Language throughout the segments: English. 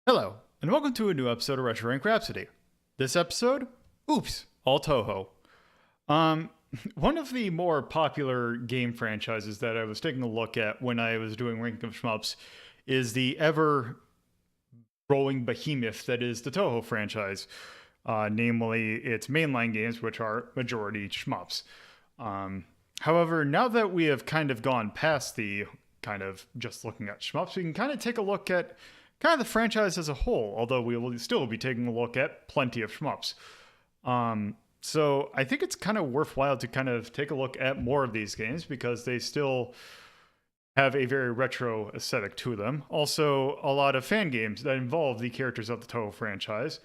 Hello, and welcome to a new episode of Retro Rank Rhapsody. This episode, oops, all Touhou. One of the more popular game franchises that I was taking a look at when I was doing Ranking of Shmups is the ever-growing behemoth that is the Touhou franchise, namely its mainline games, which are majority shmups. However, now that we have kind of gone past the kind of just looking at shmups, we can kind of take a look at kind of the franchise as a whole, although we will still be taking a look at plenty of shmups. So I think it's kind of worthwhile to kind of take a look at more of these games because they still have a very retro aesthetic to them. Also, a lot of fan games that involve the characters of the Touhou franchise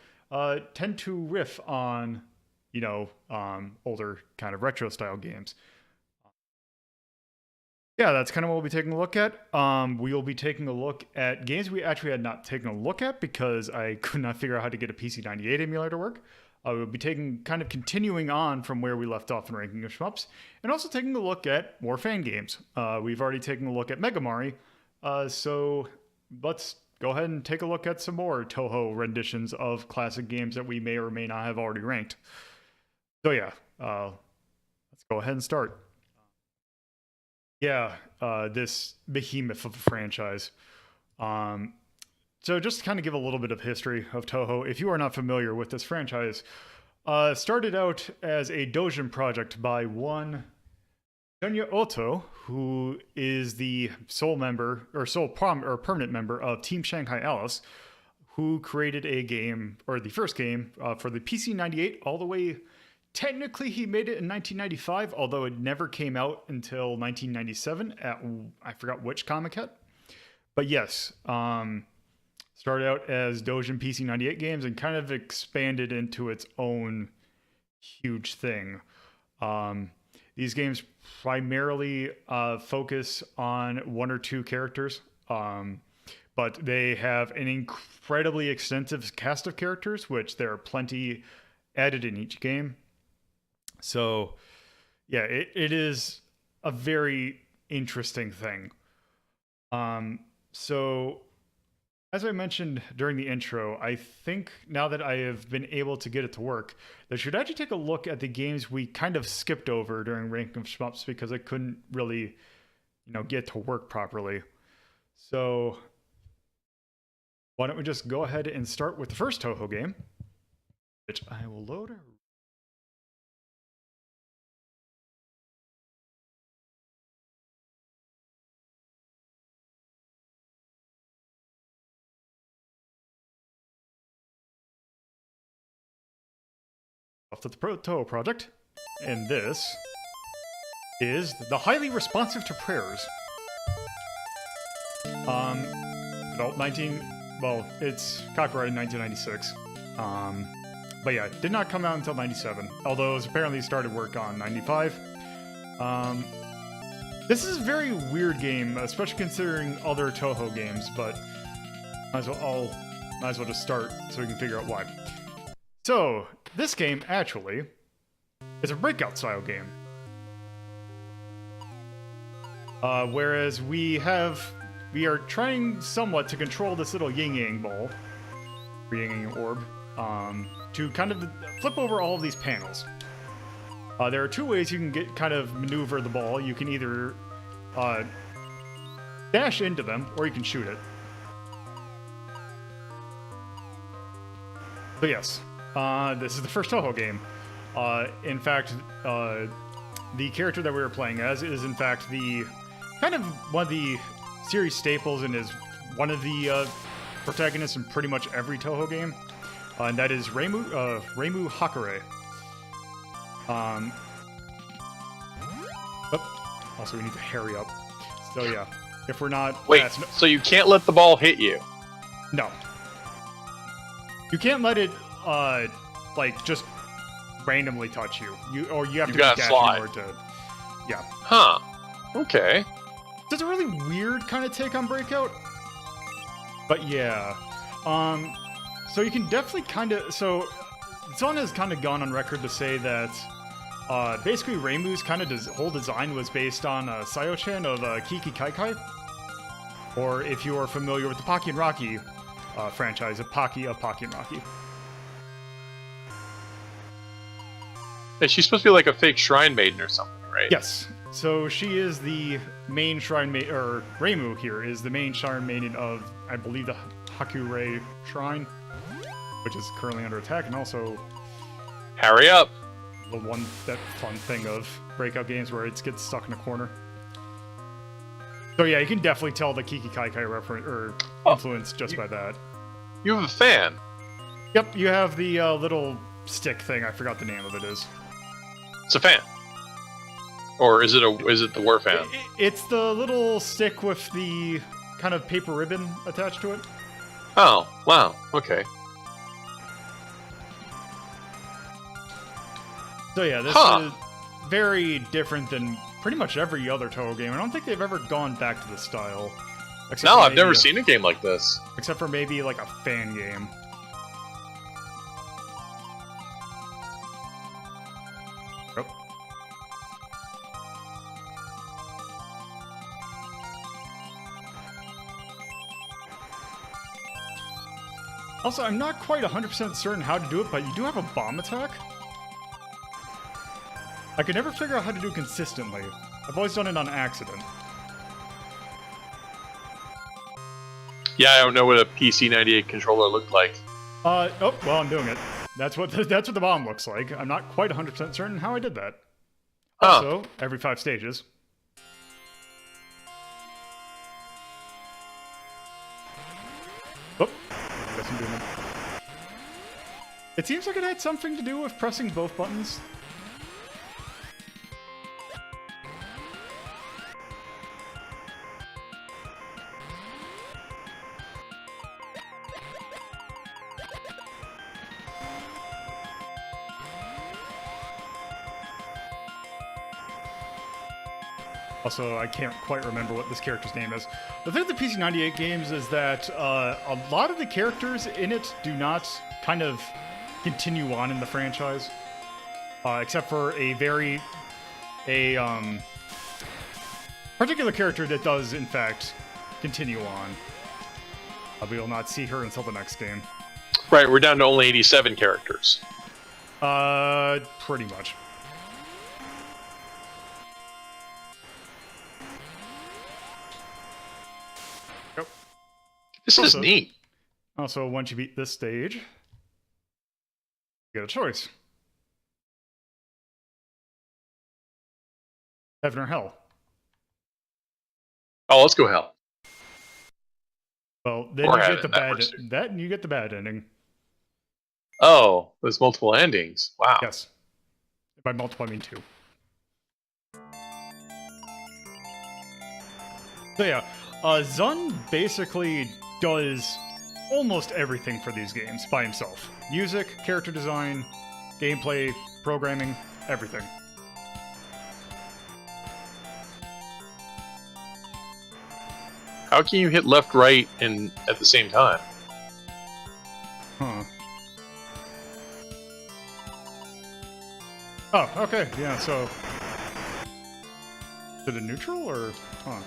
tend to riff on, older kind of retro style games. Yeah, that's kind of what we'll be taking a look at. We will be taking a look at games we actually had not taken a look at because I could not figure out how to get a PC-98 emulator to work. We'll be continuing on from where we left off in Ranking of Shmups, and also taking a look at more fan games. We've already taken a look at Megamari, so let's go ahead and take a look at some more Touhou renditions of classic games that we may or may not have already ranked. So yeah, let's go ahead and start. Yeah, this behemoth of a franchise. So just to kind of give a little bit of history of Touhou, if you are not familiar with this franchise, started out as a doujin project by one Junya Oto, who is the sole member, or permanent member of Team Shanghai Alice, who created a game, or the first game, for the PC-98 all the way. Technically, he made it in 1995, although it never came out until 1997 at, I forgot which Comic-Con. But yes, started out as doujin PC-98 games and kind of expanded into its own huge thing. These games primarily focus on one or two characters, but they have an incredibly extensive cast of characters, which there are plenty added in each game. So, yeah, it is a very interesting thing. So, as I mentioned during the intro, I think now that I have been able to get it to work, that I should actually take a look at the games we kind of skipped over during Ranking of Shmups because I couldn't really, get to work properly. So, why don't we just go ahead and start with the first Touhou game, which I will load. To the Touhou project, and this is the highly responsive to Prayers. It's copyrighted in 1996. But yeah, it did not come out until 97, although it's apparently started work on 95. This is a very weird game, especially considering other Touhou games, but might as well just start so we can figure out why. So, this game, actually, is a breakout style game. Whereas we are trying somewhat to control this little yin-yang ball, or yin-yang orb, to kind of flip over all of these panels. There are two ways you can maneuver the ball. You can either dash into them, or you can shoot it. So yes. This is the first Touhou game. In fact, the character that we were playing as is in fact the kind of one of the series staples and is one of the protagonists in pretty much every Touhou game, and that is Reimu.Category. Also, we need to hurry up. So yeah, if we're not... Wait, so you can't let the ball hit you? No. You can't let it... just randomly touch you. You have to dash in order to... Yeah. Huh. Okay. It's a really weird kind of take on Breakout. But yeah. So you can definitely so Zon has kind of gone on record to say that basically Reimu's whole design was based on Sayo-chan of Kiki Kaikai. Or if you are familiar with the Pocky and Rocky, franchise of Pocky of Pocky Rocky. And she's supposed to be like a fake shrine maiden or something, right? Yes. So she is the main shrine maiden, or Reimu here is the main shrine maiden of, I believe, the Hakurei Shrine, which is currently under attack, and also Hurry up! that fun thing of breakout games where it gets stuck in a corner. So yeah, you can definitely tell the Kiki Kaikai reference or influence just by that. You have a fan. Yep, you have the little stick thing. I forgot the name of it is. It's a fan. Or is it the war fan? It's the little stick with the kind of paper ribbon attached to it. Oh, wow. Okay. So yeah, this is very different than pretty much every other Touhou game. I don't think they've ever gone back to the style. No, I've never seen a game like this. Except for maybe like a fan game. Oh. Also, I'm not quite 100% certain how to do it, but you do have a bomb attack. I could never figure out how to do it consistently. I've always done it on accident. Yeah, I don't know what a PC-98 controller looked like. Oh, well, I'm doing it. That's what the bomb looks like. I'm not quite 100% certain how I did that. Also, every 5 stages. Oh, guess I'm doing it. It seems like it had something to do with pressing both buttons. Also, I can't quite remember what this character's name is. The thing with the PC-98 games is that a lot of the characters in it do not kind of continue on in the franchise. Except for a particular character that does, in fact, continue on. We will not see her until the next game. Right, we're down to only 87 characters. Pretty much. This is neat. Also, once you beat this stage, you get a choice. Heaven or Hell. Oh, let's go Hell. Well, then Or you heaven, get the bad and you get the bad ending. Oh, there's multiple endings. Wow. Yes. By multiple, I mean 2. So yeah, Zun basically does almost everything for these games by himself. Music, character design, gameplay, programming, everything. How can you hit left, right, and at the same time? Huh. Oh, okay, yeah, so... Is it a neutral, or... Huh.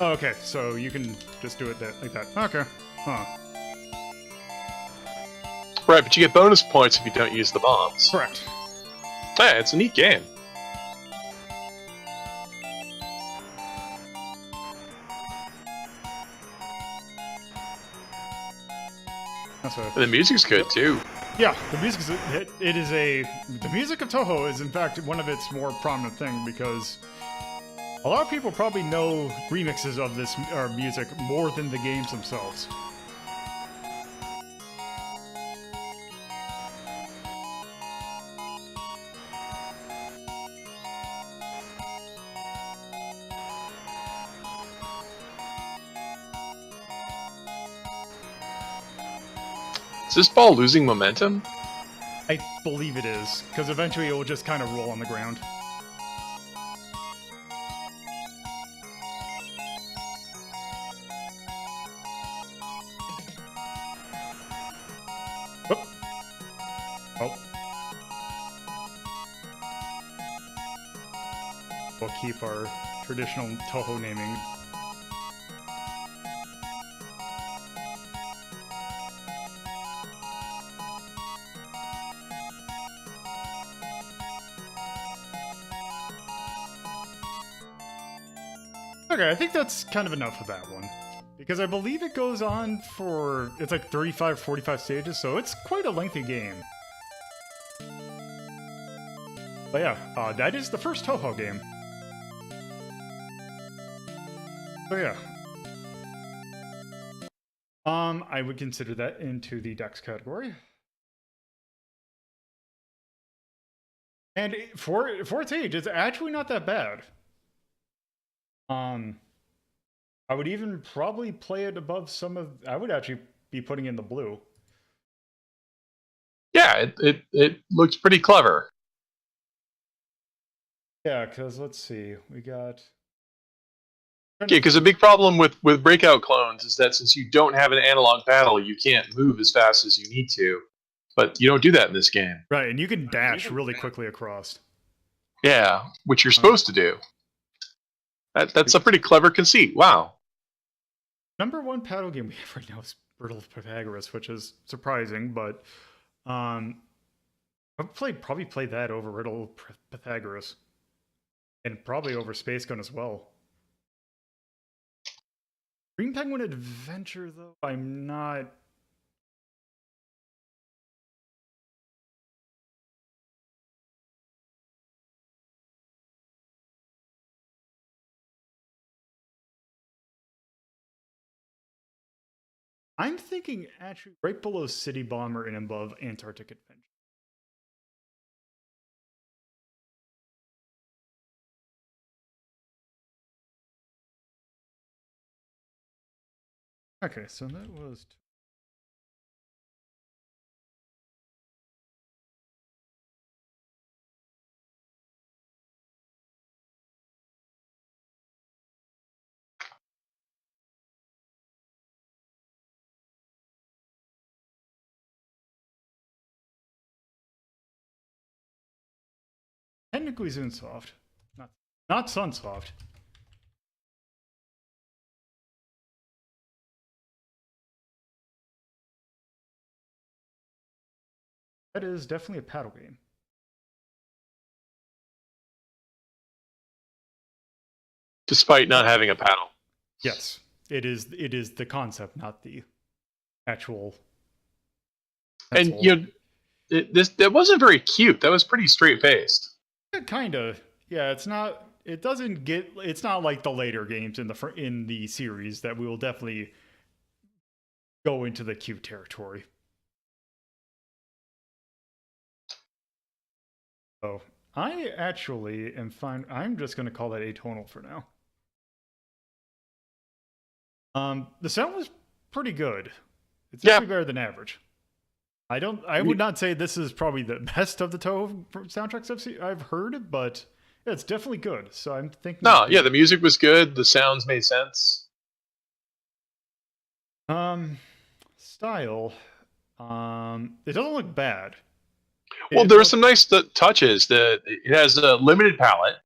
Oh, okay, so you can just do it like that. Okay. Huh. Right, but you get bonus points if you don't use the bombs. Correct. Yeah, it's a neat game. The music's good too. Yeah, the music is the music of Touhou is in fact one of its more prominent things because a lot of people probably know remixes of this music more than the games themselves. Is this ball losing momentum? I believe it is, because eventually it will just kind of roll on the ground. Oh. Oh. We'll keep our traditional Touhou naming. Okay, I think that's kind of enough of that one. Because I believe it goes on for, it's like 35, 45 stages, so it's quite a lengthy game. But yeah, that is the first Touhou game. So yeah. I would consider that into the Dex category. And for its age, it's actually not that bad. I would even probably play it above some of... I would actually be putting in the blue. Yeah, it looks pretty clever. Yeah, because let's see. We got... Yeah, because a big problem with breakout clones is that since you don't have an analog paddle, you can't move as fast as you need to. But you don't do that in this game. Right, and you can dash really quickly across. Yeah, which you're supposed to do. That's a pretty clever conceit. Wow. Number one paddle game we have right now is Pythagoras, which is surprising, but I would probably play that over Pythagoras. And probably over Space Gun as well. Green Penguin Adventure, though, I'm not... I'm thinking actually right below City Bomber and above Antarctic Adventure. Okay, so that was... Technically Zoonsoft, not Sunsoft. That is definitely a paddle game. Despite not having a paddle. Yes, it is the concept, not the actual... And you know, that wasn't very cute. That was pretty straight-faced. Kind of. Yeah, it's not... It doesn't get... It's not like the later games in the series that we will definitely go into the cute territory. So, I actually am fine... I'm just going to call that atonal for now. The sound was pretty good. It's definitely better than average. I would not say this is probably the best of the Touhou soundtracks I've heard, but yeah, it's definitely good. So I'm thinking... No, yeah, the music was good. The sounds made sense. Style. It doesn't look bad. Well, there are some nice touches. It has a limited palette,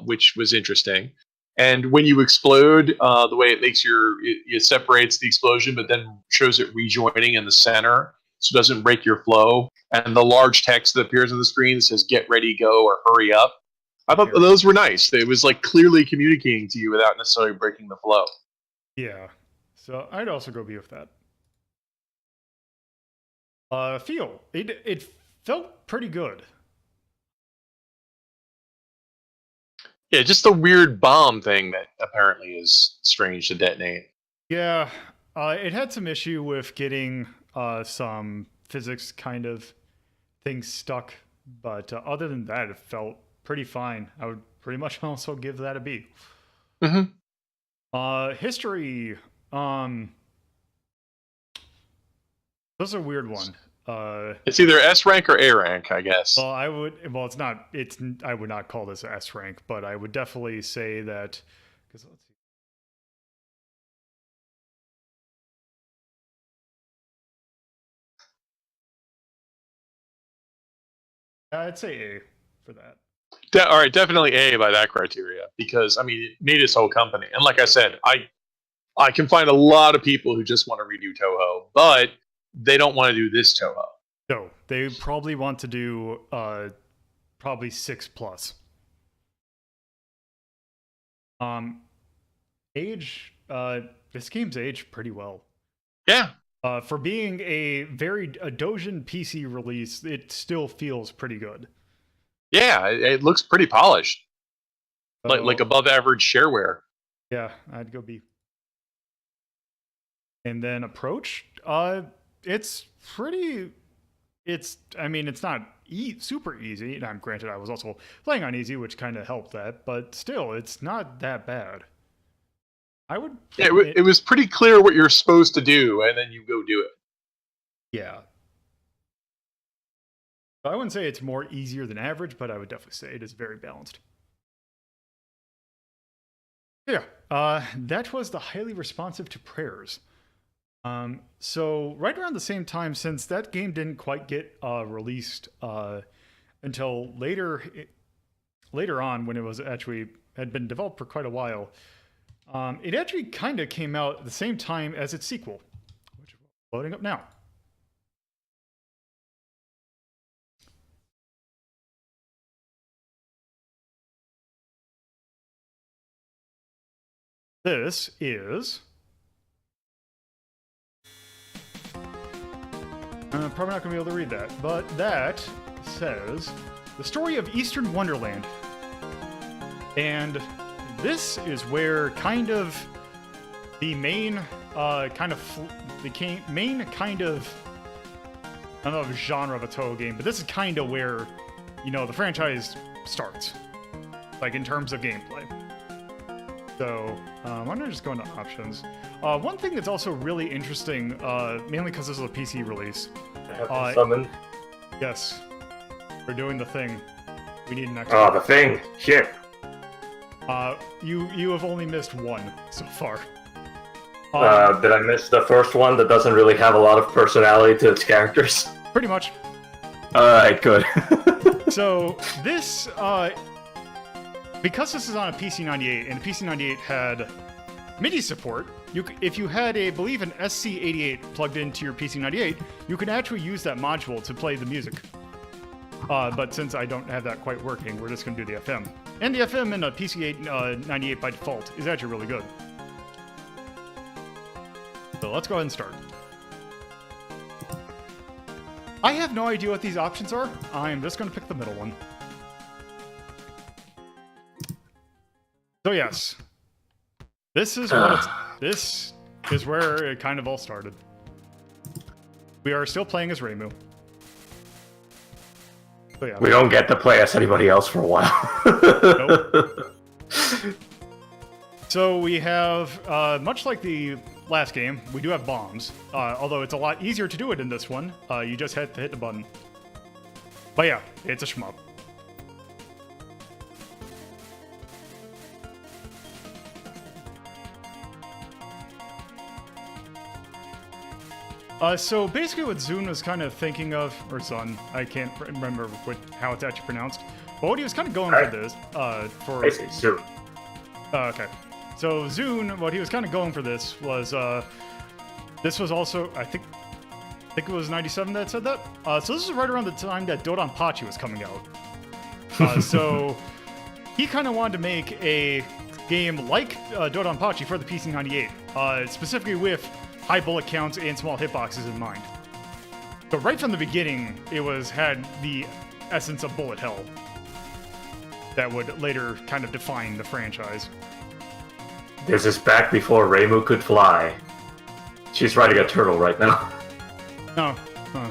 which was interesting. And when you explode, the way it makes it separates the explosion, but then shows it rejoining in the center, so it doesn't break your flow. And the large text that appears on the screen that says "Get ready, go" or "Hurry up." I thought those were nice. It was like clearly communicating to you without necessarily breaking the flow. Yeah, so I'd also go be with that. Feel it felt pretty good. Yeah, just the weird bomb thing that apparently is strange to detonate. Yeah, it had some issue with getting some physics kind of things stuck, but other than that, it felt pretty fine. I would pretty much also give that a B. Mm-hmm. History. That's a weird one. It's either S rank or A rank, I guess. Well, it's not. I would not call this S rank, but I would definitely say that. Because let's see. I'd say A for that. All right, definitely A by that criteria, because I mean, it made its whole company. And like I said, I can find a lot of people who just want to redo Touhou, but they don't want to do this Touhou. No, they probably want to do probably 6+. This game's aged pretty well. Yeah. For being a Dojin PC release, it still feels pretty good. Yeah, it looks pretty polished. So, like above average shareware. Yeah, I'd go B. And then Approach, it's pretty... It's not super easy. Now, granted, I was also playing on easy, which kind of helped that, but still, it's not that bad. I would... Yeah, it was pretty clear what you're supposed to do, and then you go do it. Yeah. I wouldn't say it's more easier than average, but I would definitely say it is very balanced. Yeah, that was the highly responsive to Prayers. So right around the same time, since that game didn't quite get released until later on, when it was actually had been developed for quite a while, it actually kind of came out at the same time as its sequel, which is loading up now. This is... I'm probably not going to be able to read that, but that says The Story of Eastern Wonderland. And this is where kind of the main I don't know if genre of a Touhou game, but this is kind of where, the franchise starts, like in terms of gameplay. So, why don't I just go into options? One thing that's also really interesting, mainly because this is a PC release. I have to summon. Yes. We're doing the thing. We need an extra. Oh, the thing! Shit! You have only missed one so far. Did I miss the first one that doesn't really have a lot of personality to its characters? Pretty much. Alright, good. So, this, because this is on a PC98, and the PC98 had MIDI support, if you had I believe an SC88 plugged into your PC98, you could actually use that module to play the music. But since I don't have that quite working, we're just going to do the FM. And the FM in a PC98 by default is actually really good. So let's go ahead and start. I have no idea what these options are. I'm just going to pick the middle one. So yes, this is this is where it kind of all started. We are still playing as Reimu. So yeah, we don't get to play as anybody else for a while. Nope. So we have, much like the last game, we do have bombs. Although it's a lot easier to do it in this one. You just had to hit the button. But yeah, it's a shmup. So basically what Zune was kind of thinking of, or Zun, I can't remember how it's actually pronounced, but what he was kind of going for this, I say Zune. Okay. So Zune, what he was kind of going for this was, this was also, I think it was 97 that said that. So this is right around the time that Dodonpachi was coming out. So he kind of wanted to make a game like Dodonpachi for the PC98, specifically with high bullet counts and small hitboxes in mind. But right from the beginning, it had the essence of bullet hell that would later kind of define the franchise. This is back before Reimu could fly. She's riding a turtle right now. Oh, huh.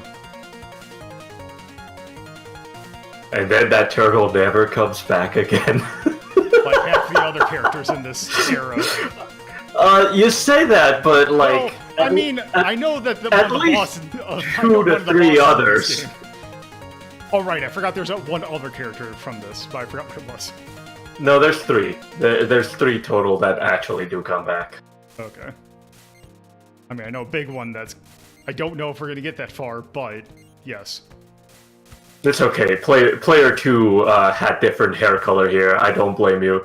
And then that turtle never comes back again. Like half the other characters in this era. You say that, but like... Well, I mean, I know that at least 2 to 3 others. Oh right, I forgot there's one other character from this, but I forgot what it was. No, there's 3. There's 3 total that actually do come back. Okay. I mean, I know a big one that's... I don't know if we're going to get that far, but yes. It's okay. Player 2 had different hair color here. I don't blame you.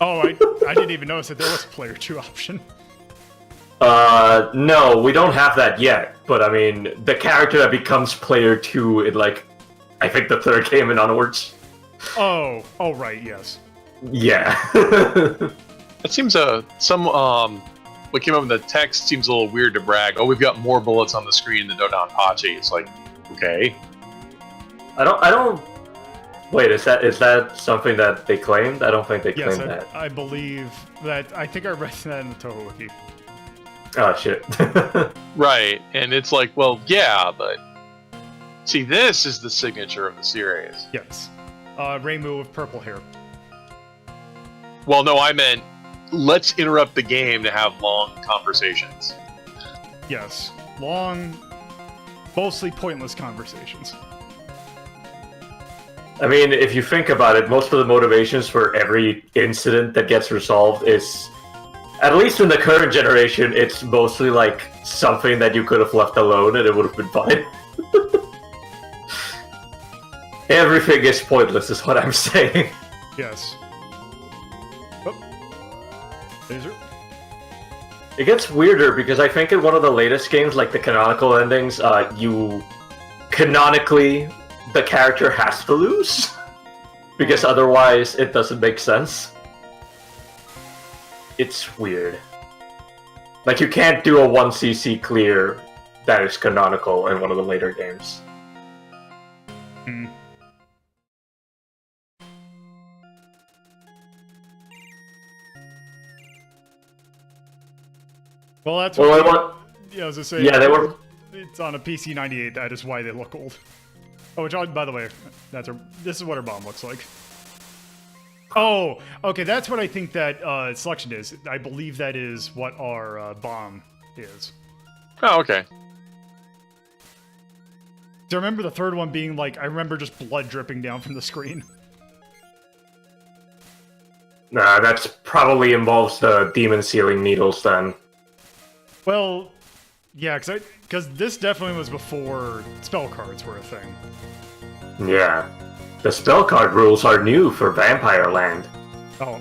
Oh, I didn't even notice that there was a player 2 option. No, we don't have that yet. But I mean, the character that becomes player 2 in like, I think the 3rd game and onwards. Oh, right, yes. Yeah. That seems what came up in the text seems a little weird to brag. Oh, we've got more bullets on the screen than Dodonpachi. It's like, okay. I don't. Wait, is that something that they claimed? I don't think they claimed that. I believe that. I think I read that in the Touhou wiki. Oh shit. Right, and it's like, well, yeah, but see, this is the signature of the series. Yes. Reimu with purple hair. Well, no, I meant let's interrupt the game to have long conversations. Yes. Long, mostly pointless conversations. I mean, if you think about it, most of the motivations for every incident that gets resolved is, at least in the current generation, it's mostly like something that you could have left alone and it would have been fine. Everything is pointless, is what I'm saying. Yes. Oh. Laser. It gets weirder because I think in one of the latest games, like the canonical endings, you canonically, the character has to lose. Because otherwise it doesn't make sense. It's weird. Like, you can't do a 1cc clear that is canonical in one of the later games. Hmm. Well, that's what I was gonna say. Yeah, they were. It's on a PC 98. That is why they look old. Oh, which, by the way, this is what her bomb looks like. Oh, okay, that's what I think that selection is. I believe that is what our bomb is. Oh, okay. Do you remember the third one being like, I remember just blood dripping down from the screen? Nah, that's probably involves the demon sealing needles then. Well, yeah, because this definitely was before spell cards were a thing. Yeah. The spell card rules are new for Vampire Land. Oh,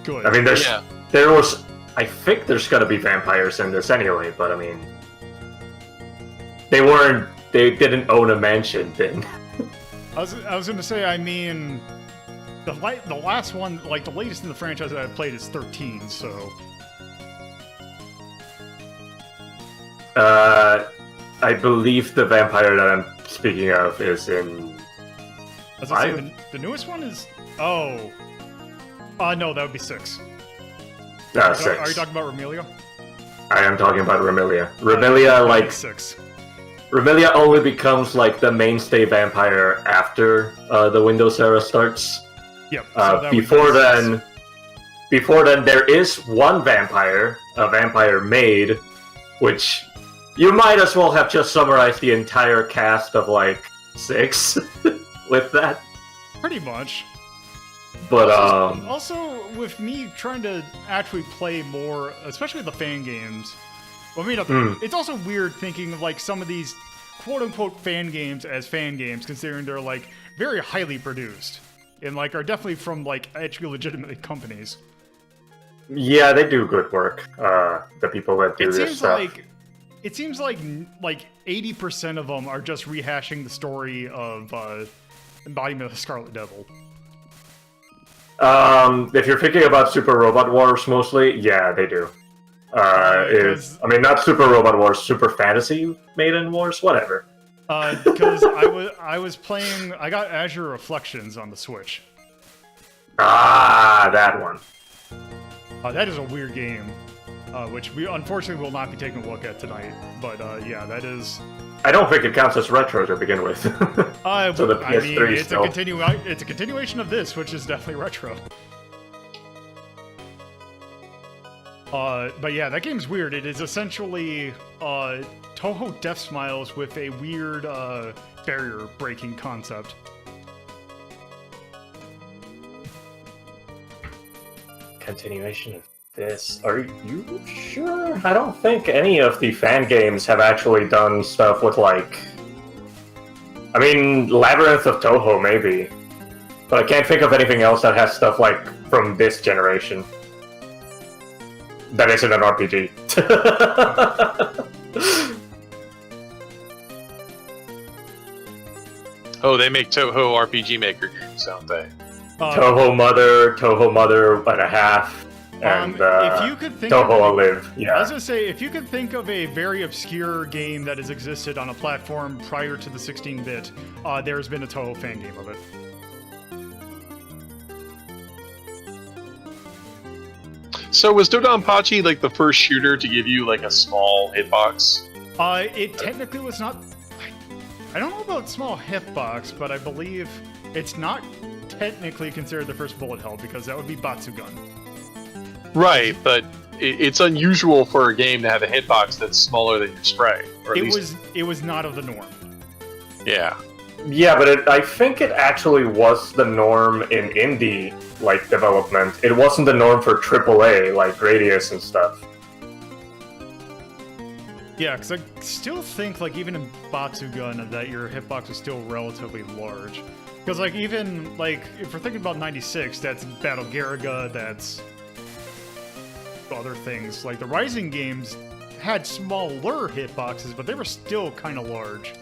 good. I mean, I think there's gonna be vampires in this anyway, but I mean, they didn't own a mansion then. I was gonna say, I mean, the last one, like the latest in the franchise that I've played is 13, so. I believe the vampire that I'm speaking of is in. I was gonna say, the newest one is. Oh. No, that would be 6. 6. Are you talking about Remelia? I am talking about Remelia. Remelia, like 6. Remelia only becomes like the mainstay vampire after the Windows era starts. Yep. So before then, there is one vampire, a vampire maid, which you might as well have just summarized the entire cast of like 6 with that. Pretty much. But also with me trying to actually play more, especially the fan games. Well, I mean, it's also weird thinking of like some of these quote-unquote fan games as fan games, considering they're like very highly produced and like are definitely from like actually legitimate companies. Yeah, they do good work. The people that do this stuff. It seems like 80% of them are just rehashing the story of Embodiment of the Scarlet Devil. If you're thinking about Super Robot Wars mostly, yeah, they do. I mean, not Super Robot Wars, Super Fantasy Maiden Wars, whatever. Because I was playing, I got Azure Reflections on the Switch. Ah, that one. That is a weird game, which we unfortunately will not be taking a look at tonight. But yeah, that is. I don't think it counts as retro to begin with. So the PS3 it's a continuation of this, which is definitely retro. But yeah, that game's weird. It is essentially Touhou Death Smiles with a weird barrier-breaking concept. Continuation of this. Are you sure? I don't think any of the fan games have actually done stuff with like. I mean, Labyrinth of Touhou maybe, but I can't think of anything else that has stuff like from this generation. That isn't an RPG. Oh, they make Touhou RPG Maker games, don't they? Touhou Mother and a half. and if you could think Touhou of Live. I Yeah. was gonna say, if you could think of a very obscure game that has existed on a platform prior to the 16-bit, there's been a Touhou fan game of it. So was Dodonpachi like the first shooter to give you like a small hitbox? It technically was not. I don't know about small hitbox, but I believe it's not technically considered the first bullet hell because that would be Batsugun. Right, but it's unusual for a game to have a hitbox that's smaller than your spray. Or at least, It was not of the norm. yeah. Yeah, but I think it actually was the norm in indie like development. It wasn't the norm for AAA like Gradius and stuff. Yeah, because I still think, like, even in Batsugun, that your hitbox is still relatively large. Because, like, even, like, if we're thinking about 96, that's Battle Garaga, that's other things. Like, the Rising games had smaller hitboxes, but they were still kind of large.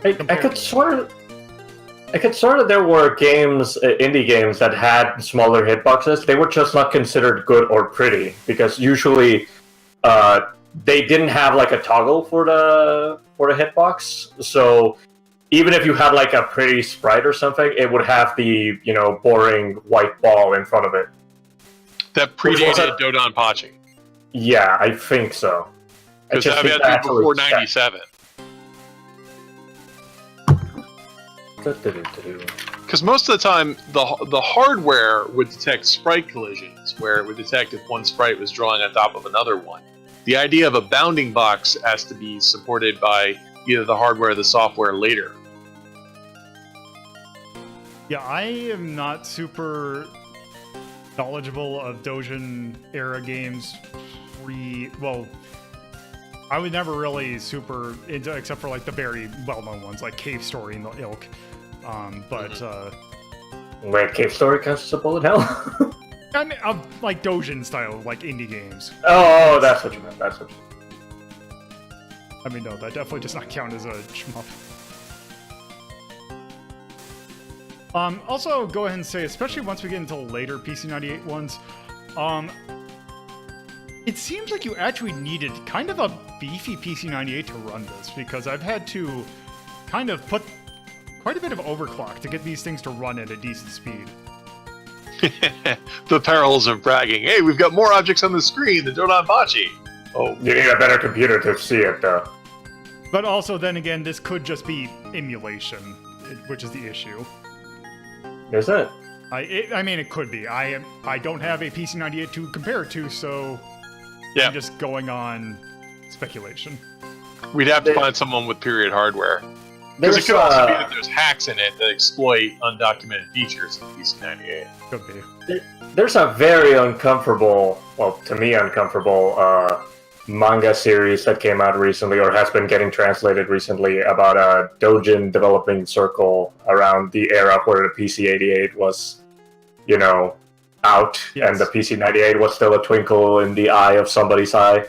I could swear there were games, indie games, that had smaller hitboxes. They were just not considered good or pretty, because usually they didn't have like a toggle for the hitbox. So even if you had like a pretty sprite or something, it would have the boring white ball in front of it. That predated Dodonpachi. Yeah, I think so. Because that had to be before 97. Because most of the time, the hardware would detect sprite collisions, where it would detect if one sprite was drawing on top of another one. The idea of a bounding box has to be supported by either the hardware or the software later. Yeah, I am not super knowledgeable of Dojin era games. Well, I was never really super into, except for like the very well-known ones, like Cave Story and the ilk. Wait, Cave Story counts as a bullet hell? I mean, like Dojin style, like indie games. Oh, that's what you meant. That's what you meant. I mean, no, that definitely does not count as a shmup. Also, go ahead and say, especially once we get into later PC98 ones, it seems like you actually needed kind of a beefy PC98 to run this, because I've had to kind of put quite a bit of overclock to get these things to run at a decent speed. The perils of bragging. Hey, we've got more objects on the screen than Dodonpachi. Oh, You need a better computer to see it, though. But also, then again, this could just be emulation, which is the issue. Is it? I mean, it could be. I don't have a PC98 to compare it to, so yeah. I'm just going on speculation. We'd have to find someone with period hardware. Because it could also be that there's hacks in it that exploit undocumented features in PC98. Could be. There's a very uncomfortable, well, to me uncomfortable, manga series that came out recently, or has been getting translated recently, about a Dojin developing circle around the era where the PC88 was, out, Yes. and the PC98 was still a twinkle in the eye of somebody's eye.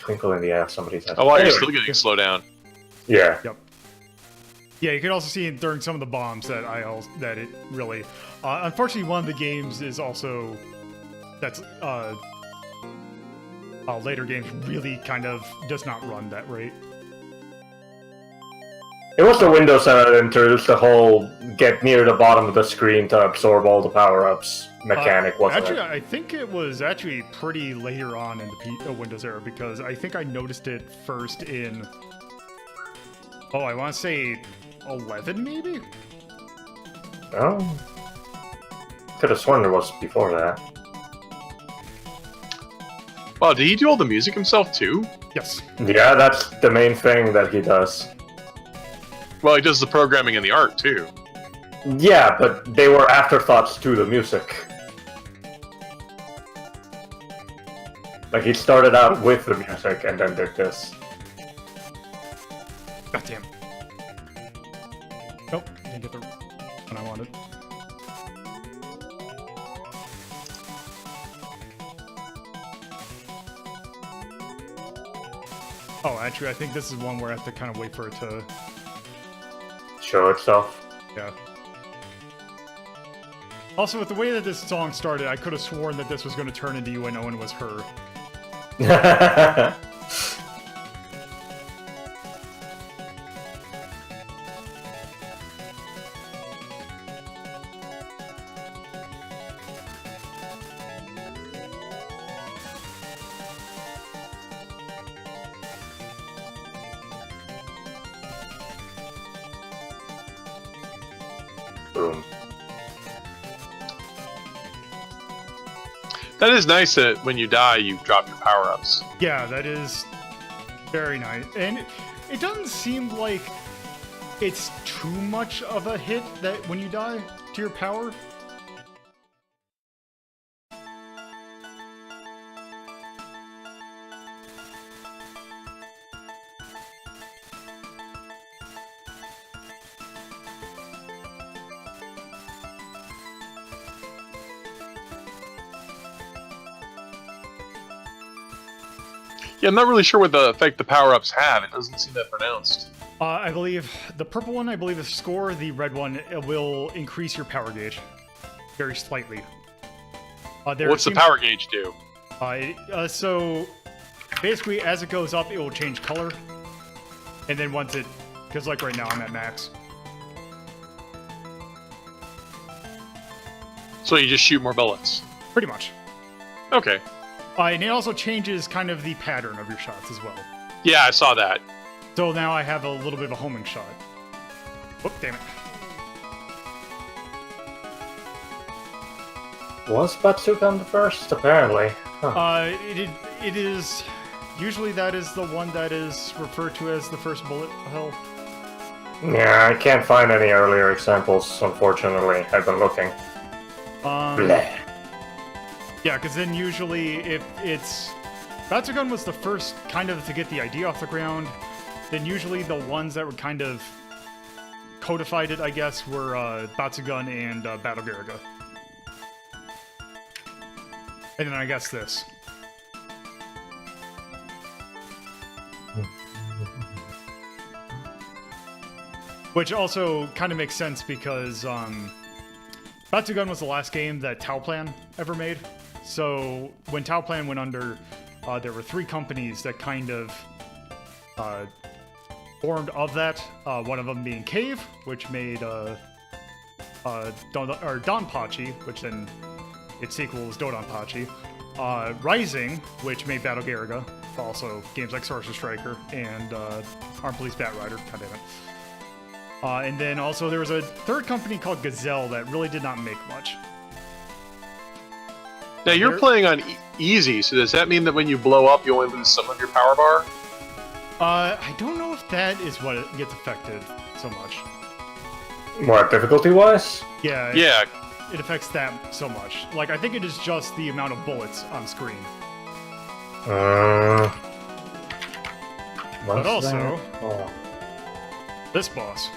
Twinkle in the eye of somebody's eye. Oh, wow, Anyway, you're still getting slow down. Yeah. Yep. Yeah, you can also see during some of the bombs that it really. Unfortunately, one of the games is also that's later games really kind of does not run that rate. It was the Windows that introduced the whole get near the bottom of the screen to absorb all the power-ups mechanic, wasn't actually, it? I think it was actually pretty later on in the Windows era, because I think I noticed it first in. Oh, I want to say 11, maybe? Oh. Could have sworn there was before that. Wow, did he do all the music himself too? Yes. Yeah, that's the main thing that he does. Well, he does the programming and the art too. Yeah, but they were afterthoughts to the music. Like, he started out with the music and then did this. God damn. Nope, didn't get the one I wanted. Oh, actually, I think this is one where I have to kind of wait for it to. Show itself. Yeah. Also, with the way that this song started, I could have sworn that this was going to turn into You and Owen Was Her. Boom. That is nice that when you die, you drop your power-ups. Yeah, that is very nice. And it doesn't seem like it's too much of a hit that when you die to your power. Yeah, I'm not really sure what the effect the power-ups have. It doesn't seem that pronounced. I believe the purple one, I believe, is score. The red one will increase your power gauge very slightly. What's the power gauge do? So basically, as it goes up, it will change color. And then once it... Because like right now, I'm at max. So you just shoot more bullets? Pretty much. Okay. And it also changes kind of the pattern of your shots as well. Yeah, I saw that. So now I have a little bit of a homing shot. Oh, damn it. Was Batsugan the first? Apparently. Huh. It is... Usually that is the one that is referred to as the first bullet hell. Yeah, I can't find any earlier examples, unfortunately. I've been looking. Bleh. Yeah, because then usually if it's... Batsugan was the first kind of to get the idea off the ground. Then usually the ones that were kind of codified it, I guess, were Batsugan and Battle.Category. And then I guess this. Which also kind of makes sense because Batsugan was the last game that Taoplan ever made. So when Taoplan went under, there were 3 companies that kind of formed of that. One of them being Cave, which made Donpachi, which then its sequel was Dodonpachi. Rising, which made Battle.Category, also games like Sorcerer Striker and Armed Police Batrider. God damn it. And then also there was a 3rd company called Gazelle that really did not make much. Now you're playing on easy, so does that mean that when you blow up, you only lose some of your power bar? I don't know if that is what it gets affected so much. What, difficulty-wise? Yeah. Yeah. It affects that so much. Like, I think it is just the amount of bullets on screen. But also, this boss.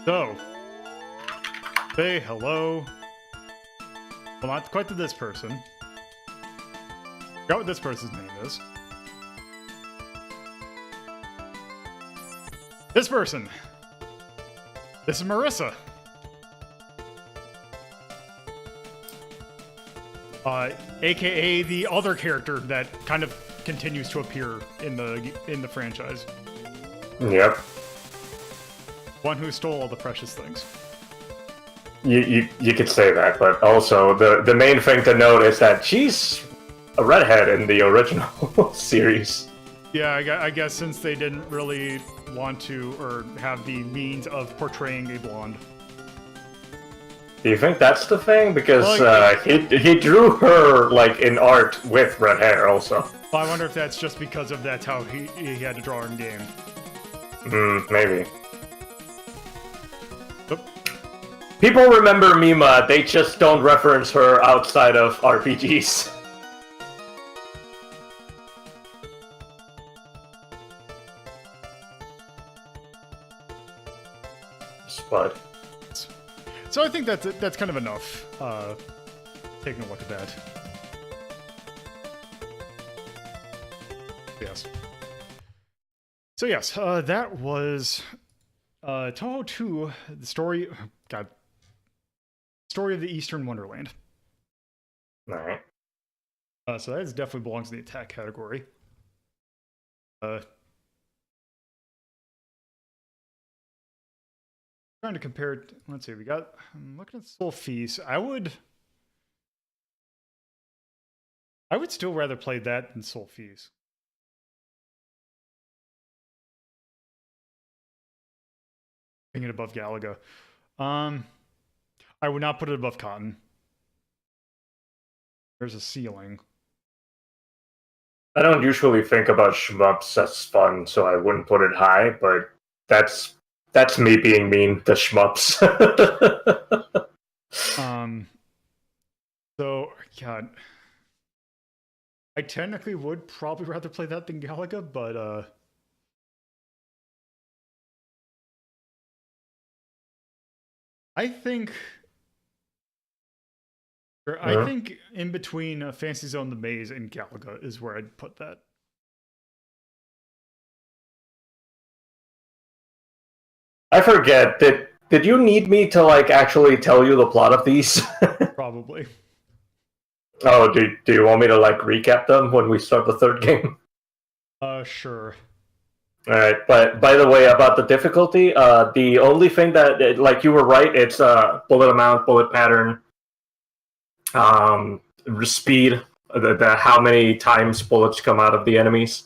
So, say hello. Well, not quite to this person. Forgot what this person's name is. This person. This is Marissa. AKA the other character that kind of continues to appear in the franchise. Yep. One who stole all the precious things. You could say that, but also the main thing to note is that she's a redhead in the original series. Yeah, I guess since they didn't really want to or have the means of portraying a blonde. Do you think that's the thing? Because Well, he drew her like in art with red hair also. Well, I wonder if that's just because of that's how he had to draw her in game. Maybe. Oop. People remember Mima, they just don't reference her outside of RPGs. Spud. So I think that's kind of enough. Taking a look at that. yes. So yes, that was Touhou 2, the story of the Eastern Wonderland. All right. So that definitely belongs in the attack category. Trying to compare it. Let's see. I'm looking at Soul Feast. I would still rather play that than Soul Feast. Putting it above Galaga. I would not put it above Cotton. There's a ceiling. I don't usually think about shmups as fun, so I wouldn't put it high, but that's me being mean to shmups. So, God. I technically would probably rather play that than Galaga, but I think in between Fantasy Zone, The Maze, and Galaga is where I'd put that. I forget. Did you need me to actually tell you the plot of these? Probably. Oh, do you want me to recap them when we start the third game? Sure. All right, but by the way, about the difficulty, the only thing that you were right, it's bullet amount, bullet pattern, speed, the how many times bullets come out of the enemies.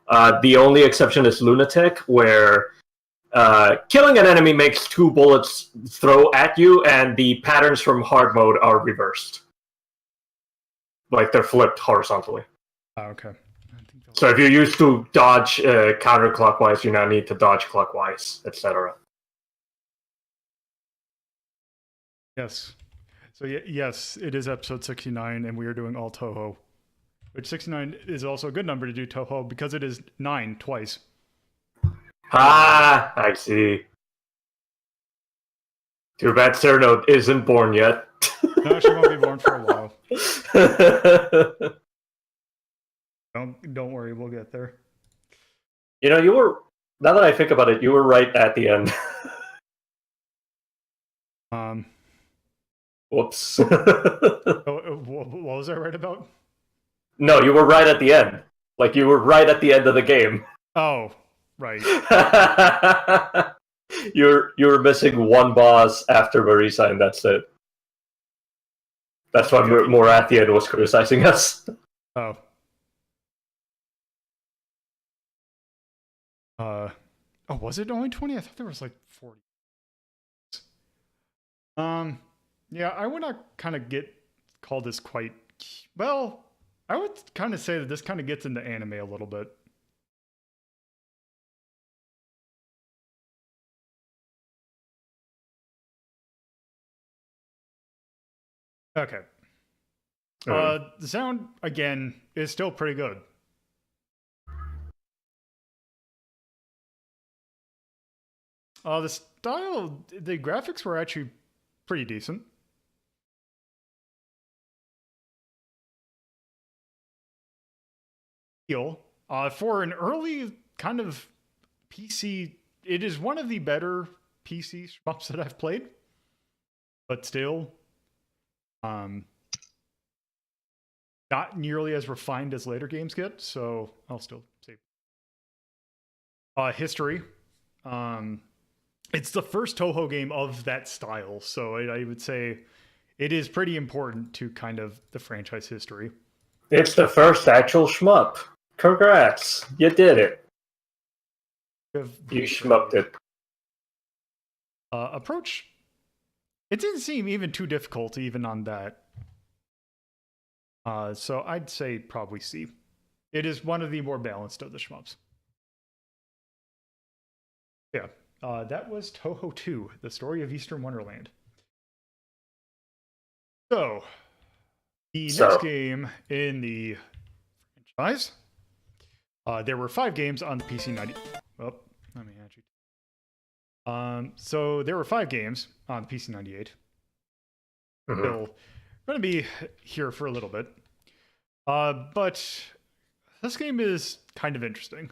The only exception is Lunatic, where killing an enemy makes 2 bullets throw at you, and the patterns from hard mode are reversed. They're flipped horizontally. Oh, okay. So if you used to dodge counterclockwise, you now need to dodge clockwise, etc. Yes. So yes, it is episode 69, and we are doing all Touhou. Which 69 is also a good number to do Touhou because it is 9 twice. Ah, I see. Too bad Cyrano isn't born yet. No, she won't be born for a while. Don't worry, we'll get there. You were, now that I think about it, you were right at the end. Whoops. What was I right about? No, you were right at the end. You were right at the end of the game. Oh, right. You were missing one boss after Marisa, and that's it. That's why Morathian was criticizing us. Oh. Was it only 20? I thought there was 40. Yeah, I would not kind of call this quite, well, I would kind of say that this kind of gets into anime a little bit. Okay. The sound, again, is still pretty good. The style, the graphics were actually pretty decent. For an early kind of PC, it is one of the better PC shmups that I've played. But still, not nearly as refined as later games get, so I'll still say. History. It's the first Touhou game of that style, so I would say it is pretty important to kind of the franchise history. It's the first actual shmup. Congrats, you did it. You shmupped it. Approach. It didn't seem even too difficult, even on that. So I'd say probably C. It is one of the more balanced of the shmups. Yeah. That was Touhou 2, the story of Eastern Wonderland. So, the next game in the franchise, there were 5 games on the PC 90. Oh, let me actually. So there were 5 games on the PC 98. Mm-hmm. Still going to be here for a little bit. But This game is kind of interesting.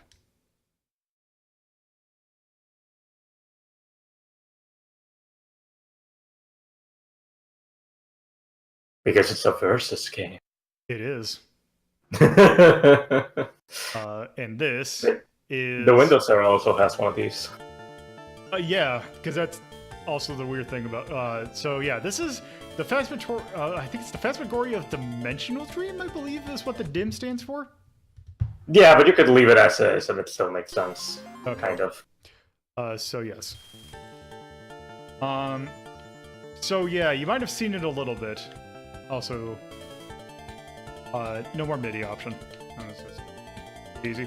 Because it's a versus game. It is. And this is... The Windows Server also has one of these. Yeah, because that's also the weird thing about... so yeah, this is the Phantasmagoria... I think it's the Phantasmagoria of Dimensional Dream, I believe is what the DIM stands for. Yeah, but you could leave it as is and it still makes sense. Okay. Kind of. So yes. So yeah, you might have seen it a little bit. Also, no more MIDI option. Oh, this is easy.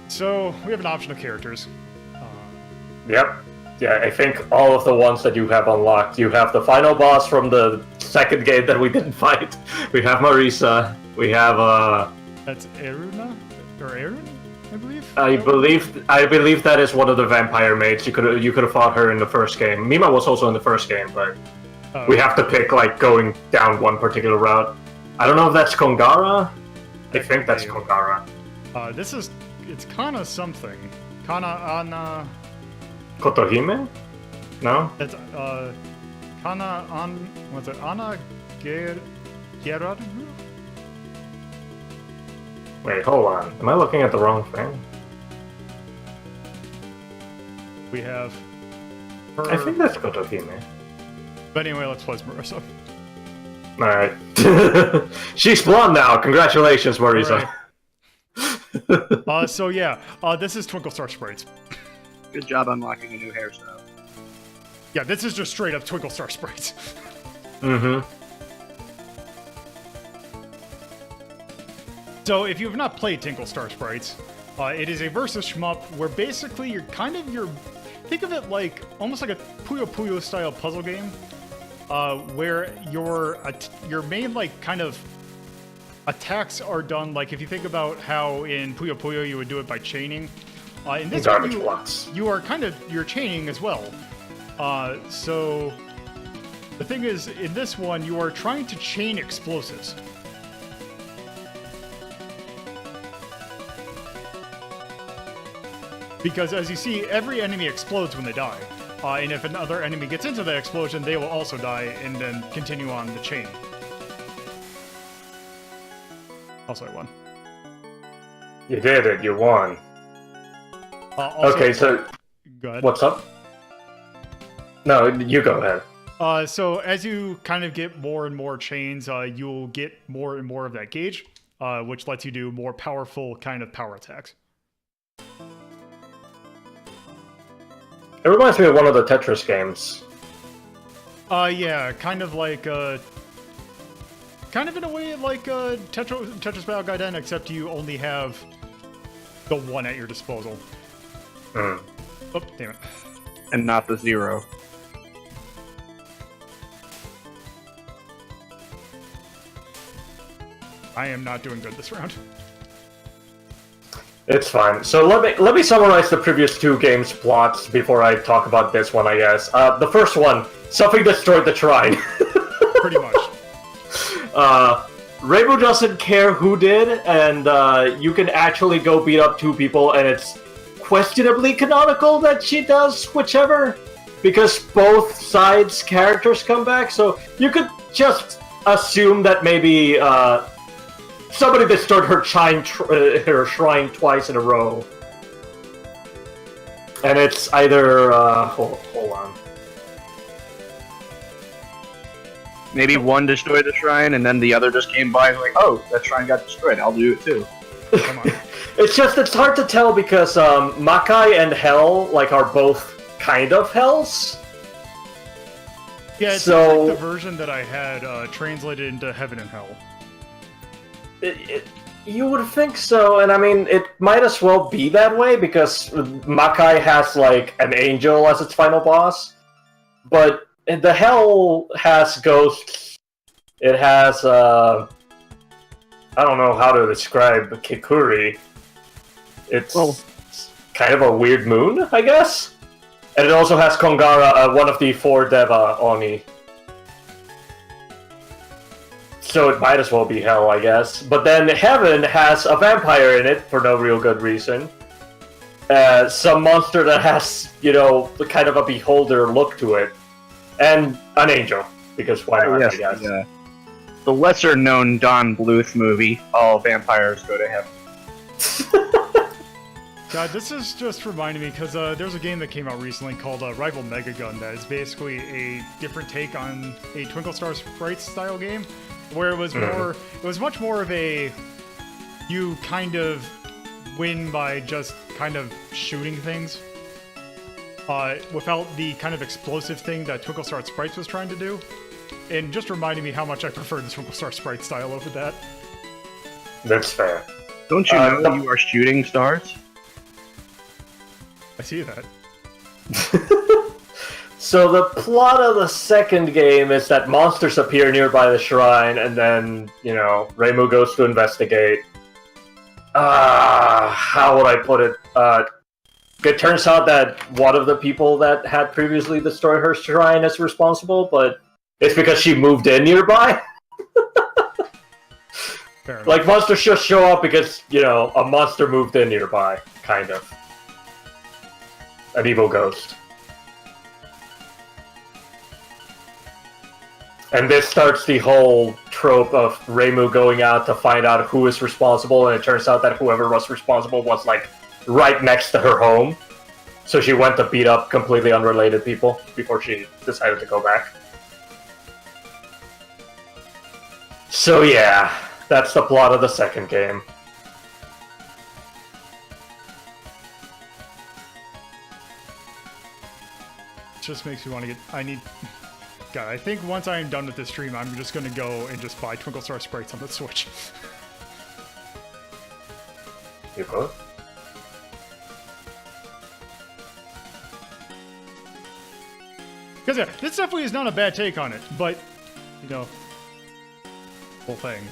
So we have an option of characters. Yep. Yeah, I think all of the ones that you have unlocked. You have the final boss from the second game that we didn't fight. We have Marisa. We have That's Eruna or Erun, I believe. I believe that is one of the vampire maids. You could have fought her in the first game. Mima was also in the first game, but we have to pick like going down one particular route. I don't know if that's Kongara. I think that's Kongara. It's Kana something. Kana Ana. Kotohime? No? It's Kana An. What's it? Ana Gerard? Wait, hold on. Am I looking at the wrong thing? We have her... I think that's Kotohime. But anyway, let's play as Marisa. Alright. She's blonde now. Congratulations, Marisa. Right. So yeah, this is Twinkle Star Sprites. Good job unlocking a new hairstyle. Yeah, this is just straight up Twinkle Star Sprites. Mm-hmm. So if you have not played Twinkle Star Sprites, it is a versus shmup where basically you're think of it like almost like a Puyo Puyo style puzzle game, where your main like kind of attacks are done like if you think about how in Puyo Puyo you would do it by chaining. In this one, you are you're chaining as well. So the thing is, in this one, you are trying to chain explosives. Because as you see, every enemy explodes when they die. And if another enemy gets into the explosion, they will also die and then continue on the chain. Also, I won. You did it. You won. Also, okay, so go ahead. What's up? No, you go ahead. So as you kind of get more and more chains, you'll get more and more of that gauge, which lets you do more powerful kind of power attacks. It reminds me of one of the Tetris games. Yeah, kind of like, kind of in a way like Tetris Battle Gaiden, except you only have the one at your disposal. Hmm. Oh, damn it. And not the 0. I am not doing good this round. It's fine. So let me summarize the previous two games' plots before I talk about this one, I guess. The first one, something destroyed the shrine. Pretty much. Reimu doesn't care who did, and you can actually go beat up two people, and it's questionably canonical that she does whichever, because both sides' characters come back, so you could just assume that maybe somebody destroyed her shrine twice in a row. And it's either... hold on. Maybe one destroyed the shrine, and then the other just came by and like, oh, that shrine got destroyed, I'll do it too. Come on. It's hard to tell because Makai and Hell are both kind of hells. Yeah, it's so, like the version that I had translated into Heaven and Hell. You would think so, and I mean, it might as well be that way because Makai has an angel as its final boss, but the Hell has ghosts. It has I don't know how to describe Kikuri. It's kind of a weird moon, I guess. And it also has Kongara, one of the 4 Deva Oni. so it might as well be hell, I guess. But then heaven has a vampire in it for no real good reason. Some monster that has, kind of a beholder look to it. And an angel, because why not, I guess. The lesser-known Don Bluth movie, All Vampires Go to Heaven. God, this is just reminding me, because there's a game that came out recently called Rival Megagun that is basically a different take on a Twinkle Star Sprites style game, where it was much more of a, you kind of win by just kind of shooting things, without the kind of explosive thing that Twinkle Star Sprites was trying to do, and just reminding me how much I prefer the Twinkle Star Sprite style over that. That's fair. Don't you know you are shooting stars? I see that. So the plot of the second game is that monsters appear nearby the shrine, and then, Reimu goes to investigate. How would I put it? It turns out that one of the people that had previously destroyed her shrine is responsible, but it's because she moved in nearby. Fair enough. Like, monsters just show up because, a monster moved in nearby, kind of. An evil ghost. And this starts the whole trope of Reimu going out to find out who is responsible, and it turns out that whoever was responsible was, like, right next to her home. So she went to beat up completely unrelated people before she decided to go back. So yeah, that's the plot of the second game. Just makes me want to get. God, I think once I am done with this stream, I'm just gonna go and just buy Twinkle Star Sprites on the Switch. You could. Because yeah, this definitely is not a bad take on it, but whole thing.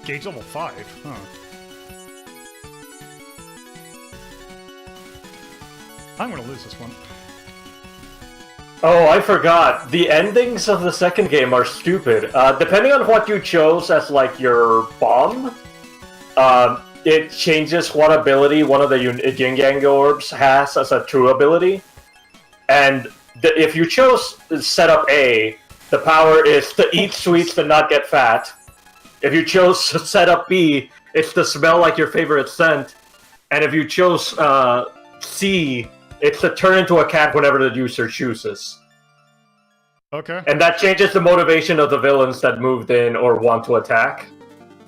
Gauge level 5, huh? I'm gonna lose this one. Oh, I forgot. The endings of the second game are stupid. Depending on what you chose as, like, your bomb, it changes what ability one of the yin-yang orbs has as a true ability. And if you chose setup A, the power is to eat sweets to not get fat. If you chose setup B, it's to smell like your favorite scent. And if you chose C, it's to turn into a cat whenever the user chooses. Okay. And that changes the motivation of the villains that moved in or want to attack.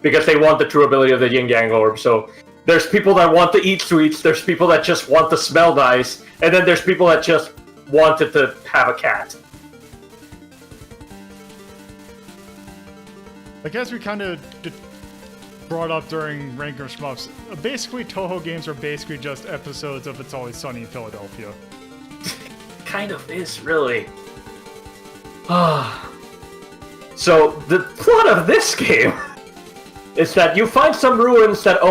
Because they want the true ability of the yin-yang orb. So there's people that want to eat sweets, there's people that just want to smell nice, and then there's people that just wanted to have a cat. Like, as we kind of brought up during Ranker Shmups, basically Touhou games are basically just episodes of It's Always Sunny in Philadelphia. Kind of is, really. So, the plot of this game is that you find some ruins that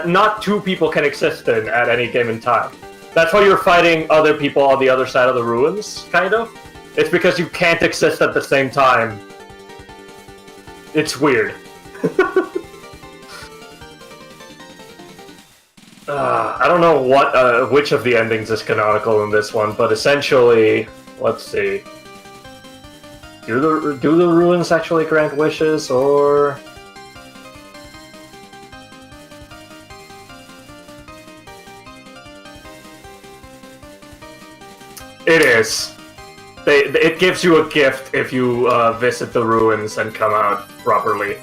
not two people can exist in at any given time. That's why you're fighting other people on the other side of the ruins, kind of. It's because you can't exist at the same time. It's weird. I don't know which of the endings is canonical in this one, but essentially, let's see. Do the ruins actually grant wishes, or... It is. It gives you a gift if you visit the ruins and come out properly.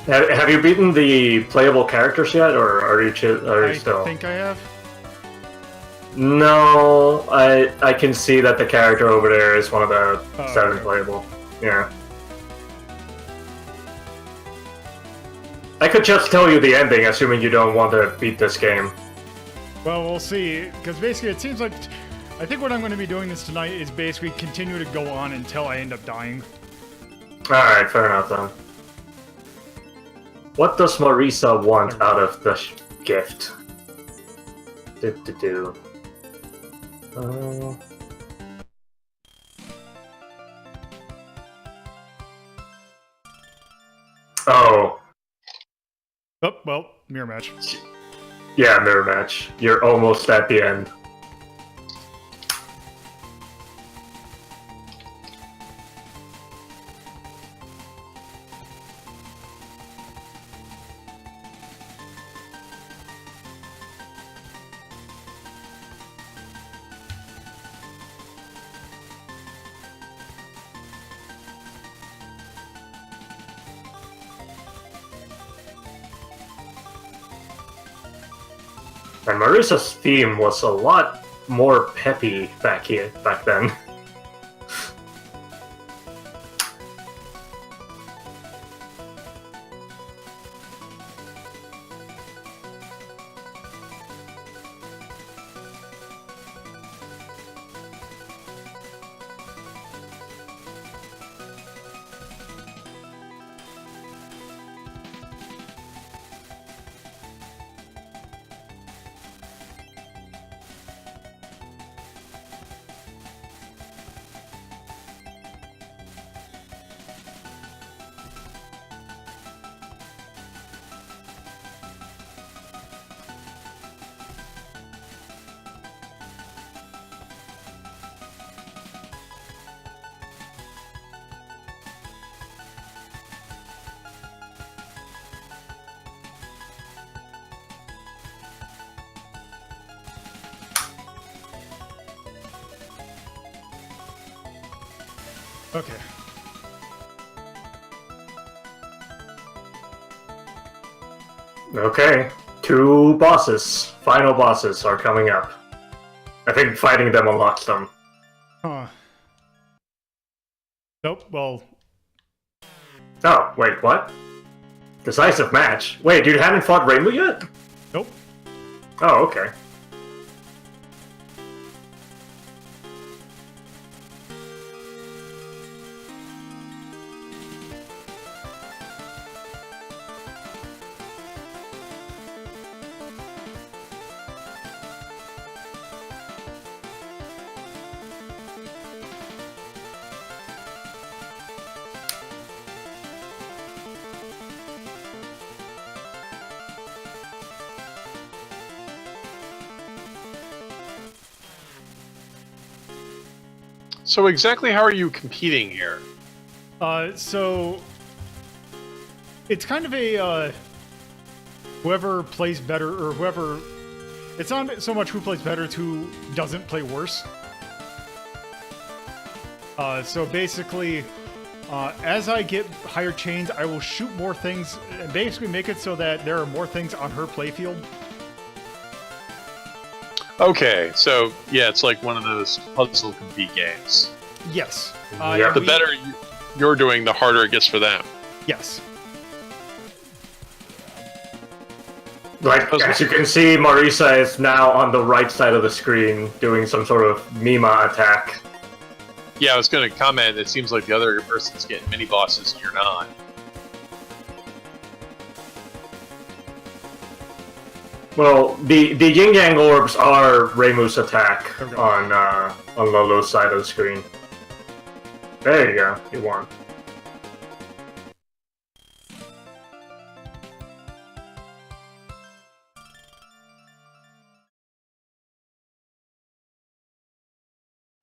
Have you beaten the playable characters yet, or are you still? I think I have. No, I can see that the character over there is one of the 7 okay. playable. Yeah. I could just tell you the ending, assuming you don't want to beat this game. Well, we'll see, because basically it seems like... I think what I'm going to be doing this tonight is basically continue to go on until I end up dying. Alright, fair enough then. What does Marisa want out of the gift? Do. Oh. Oh, well, mirror match. Yeah, mirror match. You're almost at the end. And Marisa's theme was a lot more peppy back then. Okay. Okay, 2 bosses, final bosses are coming up. I think fighting them unlocks them. Huh. Nope, well... Oh, wait, what? Decisive match? Wait, you haven't fought Reimu yet? Nope. Oh, okay. So exactly how are you competing here? So... It's kind of a, whoever plays better, or whoever... It's not so much who plays better, it's who doesn't play worse. So basically, as I get higher chains, I will shoot more things, and basically make it so that there are more things on her playfield. Okay, so yeah, it's like one of those puzzle compete games. Yes. Yeah. The better you're doing, the harder it gets for them. Yes. Like, as you can see, Marisa is now on the right side of the screen doing some sort of Mima attack. Yeah, I was going to comment, it seems like the other person's getting mini bosses and you're not. Well, the yin yang orbs are Reimu's attack Okay. on Lolo's side of the screen. There you go, you won.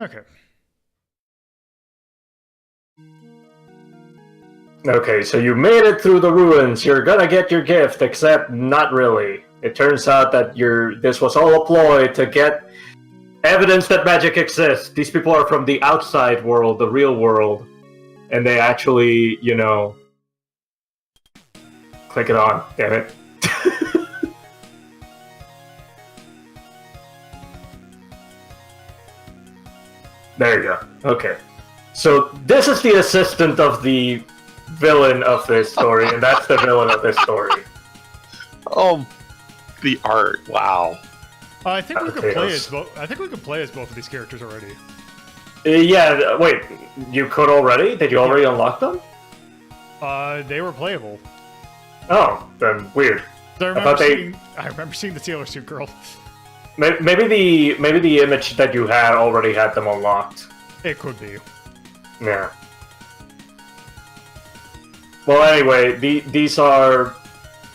Okay. Okay, so you made it through the ruins. You're gonna get your gift, except not really. It turns out that this was all a ploy to get evidence that magic exists. These people are from the outside world, the real world, and they actually, you know, click it on. Damn it. There you go. Okay. So this is the assistant of the villain of this story, and that's the villain of this story. Oh, the art! Wow. I think we could play as both. I think we could play as both of these characters already. Yeah. Wait, you could already? Did you already unlock them? They were playable. Oh, then weird. I remember seeing the sailor suit girl. Maybe the image that you had already had them unlocked. It could be. Yeah. Well, anyway, these are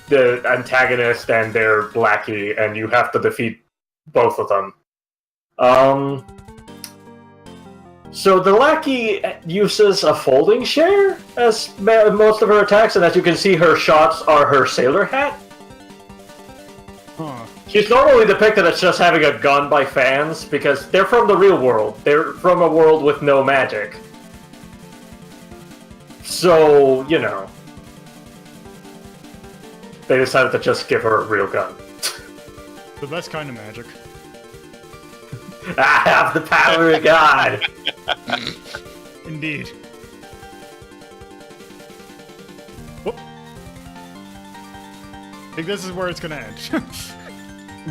the antagonist and their lackey, and you have to defeat both of them. So the lackey uses a folding chair as most of her attacks, and as you can see, her shots are her sailor hat. Huh. She's normally depicted as just having a gun by fans, because they're from the real world. They're from a world with no magic. So, you know, they decided to just give her a real gun. The best kind of magic. I have the power of God! Indeed. Whoop. I think this is where it's gonna end.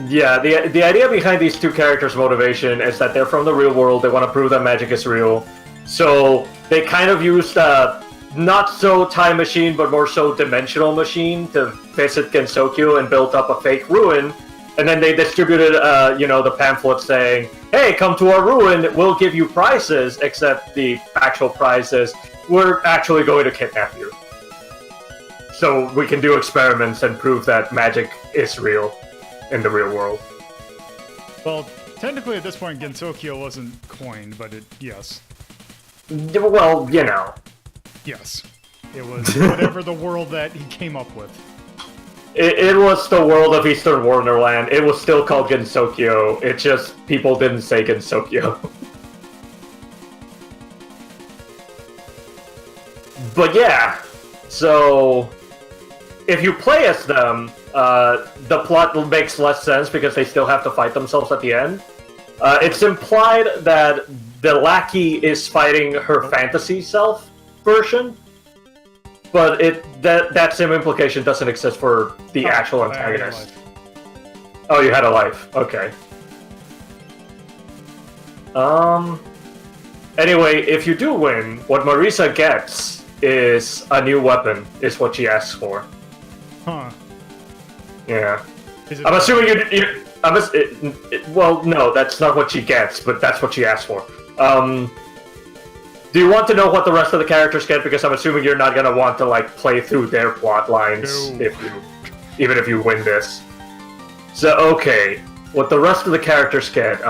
Yeah, the idea behind these two characters' motivation is that they're from the real world, they want to prove that magic is real. So they kind of used a not so time machine, but more so dimensional machine to visit Gensokyo and built up a fake ruin. And then they distributed, the pamphlet saying, hey, come to our ruin, we'll give you prizes, except the actual prize is, we're actually going to kidnap you. So we can do experiments and prove that magic is real in the real world. Well, technically at this point Gensokyo wasn't coined, but yes. Well, you know. Yes. It was whatever the world that he came up with. It was the world of Eastern Wonderland. It was still called Gensokyo. It just, people didn't say Gensokyo. But yeah, so if you play as them, the plot makes less sense because they still have to fight themselves at the end. It's implied that the lackey is fighting her fantasy self version, but that same implication doesn't exist for the actual antagonist. Oh, you had a life. Okay. Anyway, if you do win, what Marisa gets is a new weapon, is what she asks for. Huh. Yeah. I'm assuming well, no, that's not what she gets, but that's what she asked for. Do you want to know what the rest of the characters get? Because I'm assuming you're not gonna want to play through their plot lines even if you win this. So okay, what the rest of the characters get?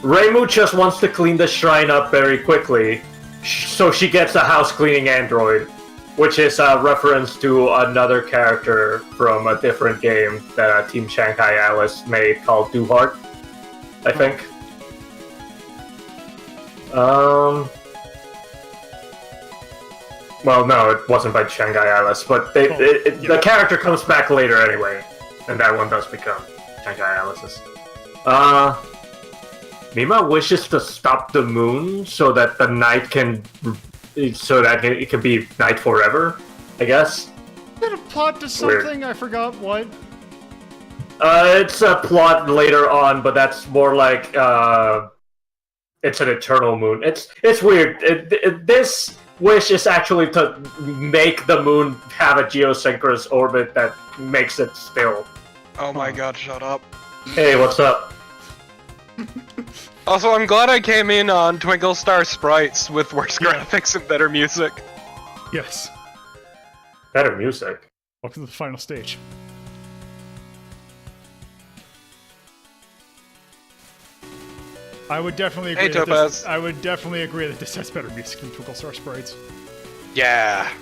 Reimu just wants to clean the shrine up very quickly, so she gets a house cleaning android, which is a reference to another character from a different game that Team Shanghai Alice made called Touhou, I think. Well, no, it wasn't by Shanghai Alice, but the character comes back later anyway, and that one does become Shanghai Alice's. Mima wishes to stop the moon so that the night can, it can be night forever, I guess. Is that a plot to something? Weird. I forgot what. It's a plot later on, but that's more like, it's an eternal moon. It's weird. This wish is actually to make the moon have a geosynchronous orbit that makes it still. Oh my god, shut up. Hey, what's up? Also, I'm glad I came in on Twinkle Star Sprites with worse graphics and better music. Yes. Better music? Welcome to the final stage. I would definitely agree. I would definitely agree that this has better music than Twinkle Star Sprites. Yeah.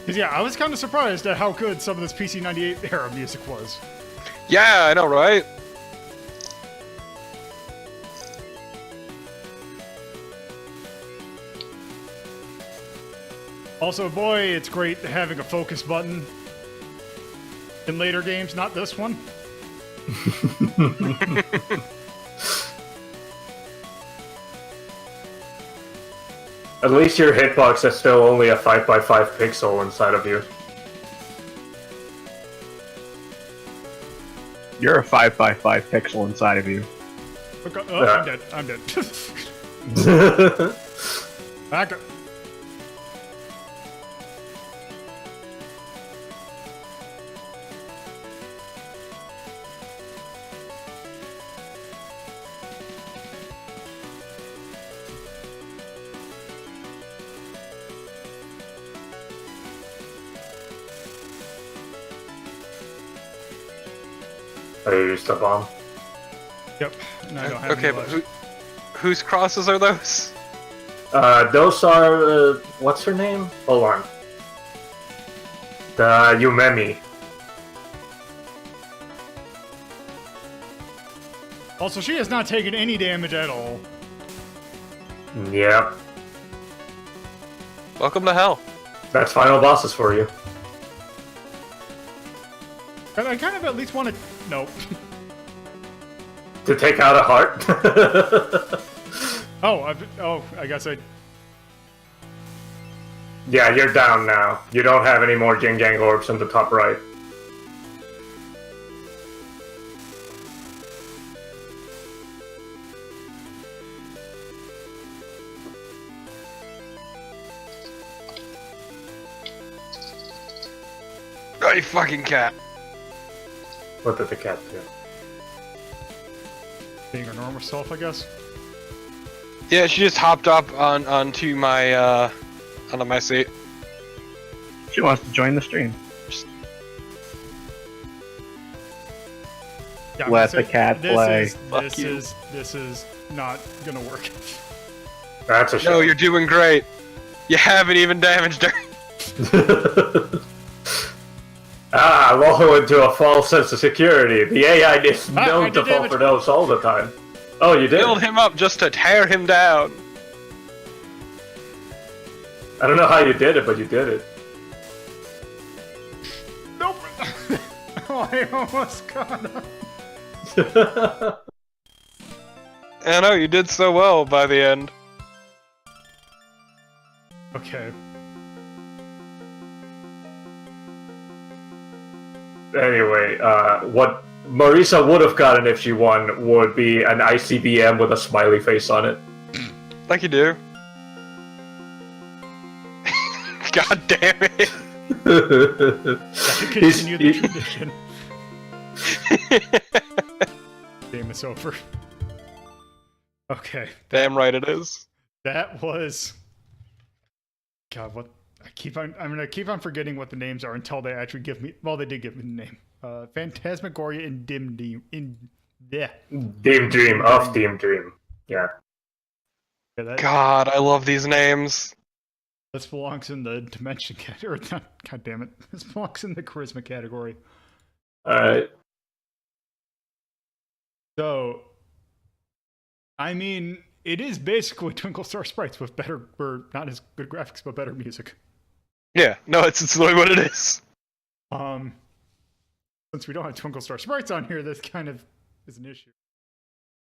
Because yeah, I was kind of surprised at how good some of this PC98 era music was. Yeah, I know, right? Also, boy, it's great having a focus button. In later games, not this one. At least your hitbox is still only a 5x5 pixel inside of you. You're a 5x5 pixel inside of you. Okay, I'm dead. I'm dead. Back up. I used a bomb. Yep. No, I don't have Okay, any but left. whose crosses are those? Those are, what's her name? Hold on. The Yumemi. Also, she has not taken any damage at all. Yep. Welcome to hell. That's final bosses for you. And I kind of at least want to... Nope. To take out a heart? Oh, I guess I... Yeah, you're down now. You don't have any more Jing Gang orbs in the top right. Oh, you fucking cat. What did the cat do? Being her normal self, I guess. Yeah, she just hopped up onto my seat. She wants to join the stream. Yeah, Let the cat play. Fuck you. This is not gonna work. That's a No, shame. you're doing great. You haven't even damaged her. Ah, Loho into a false sense of security. The AI is I known to did fall damage. for those all the time. Oh, you did? Build him up just to tear him down. I don't know how you did it, but you did it. Nope. Oh, I almost got him. I know, you did so well by the end. Okay. Anyway, what Marisa would have gotten if she won would be an ICBM with a smiley face on it. Like you do. God damn it. To continue the tradition. Game is over. Okay. Damn right it is. That was... God, what... I'm gonna keep on forgetting what the names are until they actually give me... Well, they did give me the name. Phantasmagoria and Yeah. Dream of Dim Dream. Yeah. Yeah, that, God, I love these names. this belongs in the dimension category. God damn it. This belongs in the charisma category. Alright. So... I mean, it is basically Twinkle Star Sprites with better... or not as good graphics, but better music. Yeah, no, it's literally what it is. Since we don't have Twinkle Star Sprites on here, this kind of is an issue.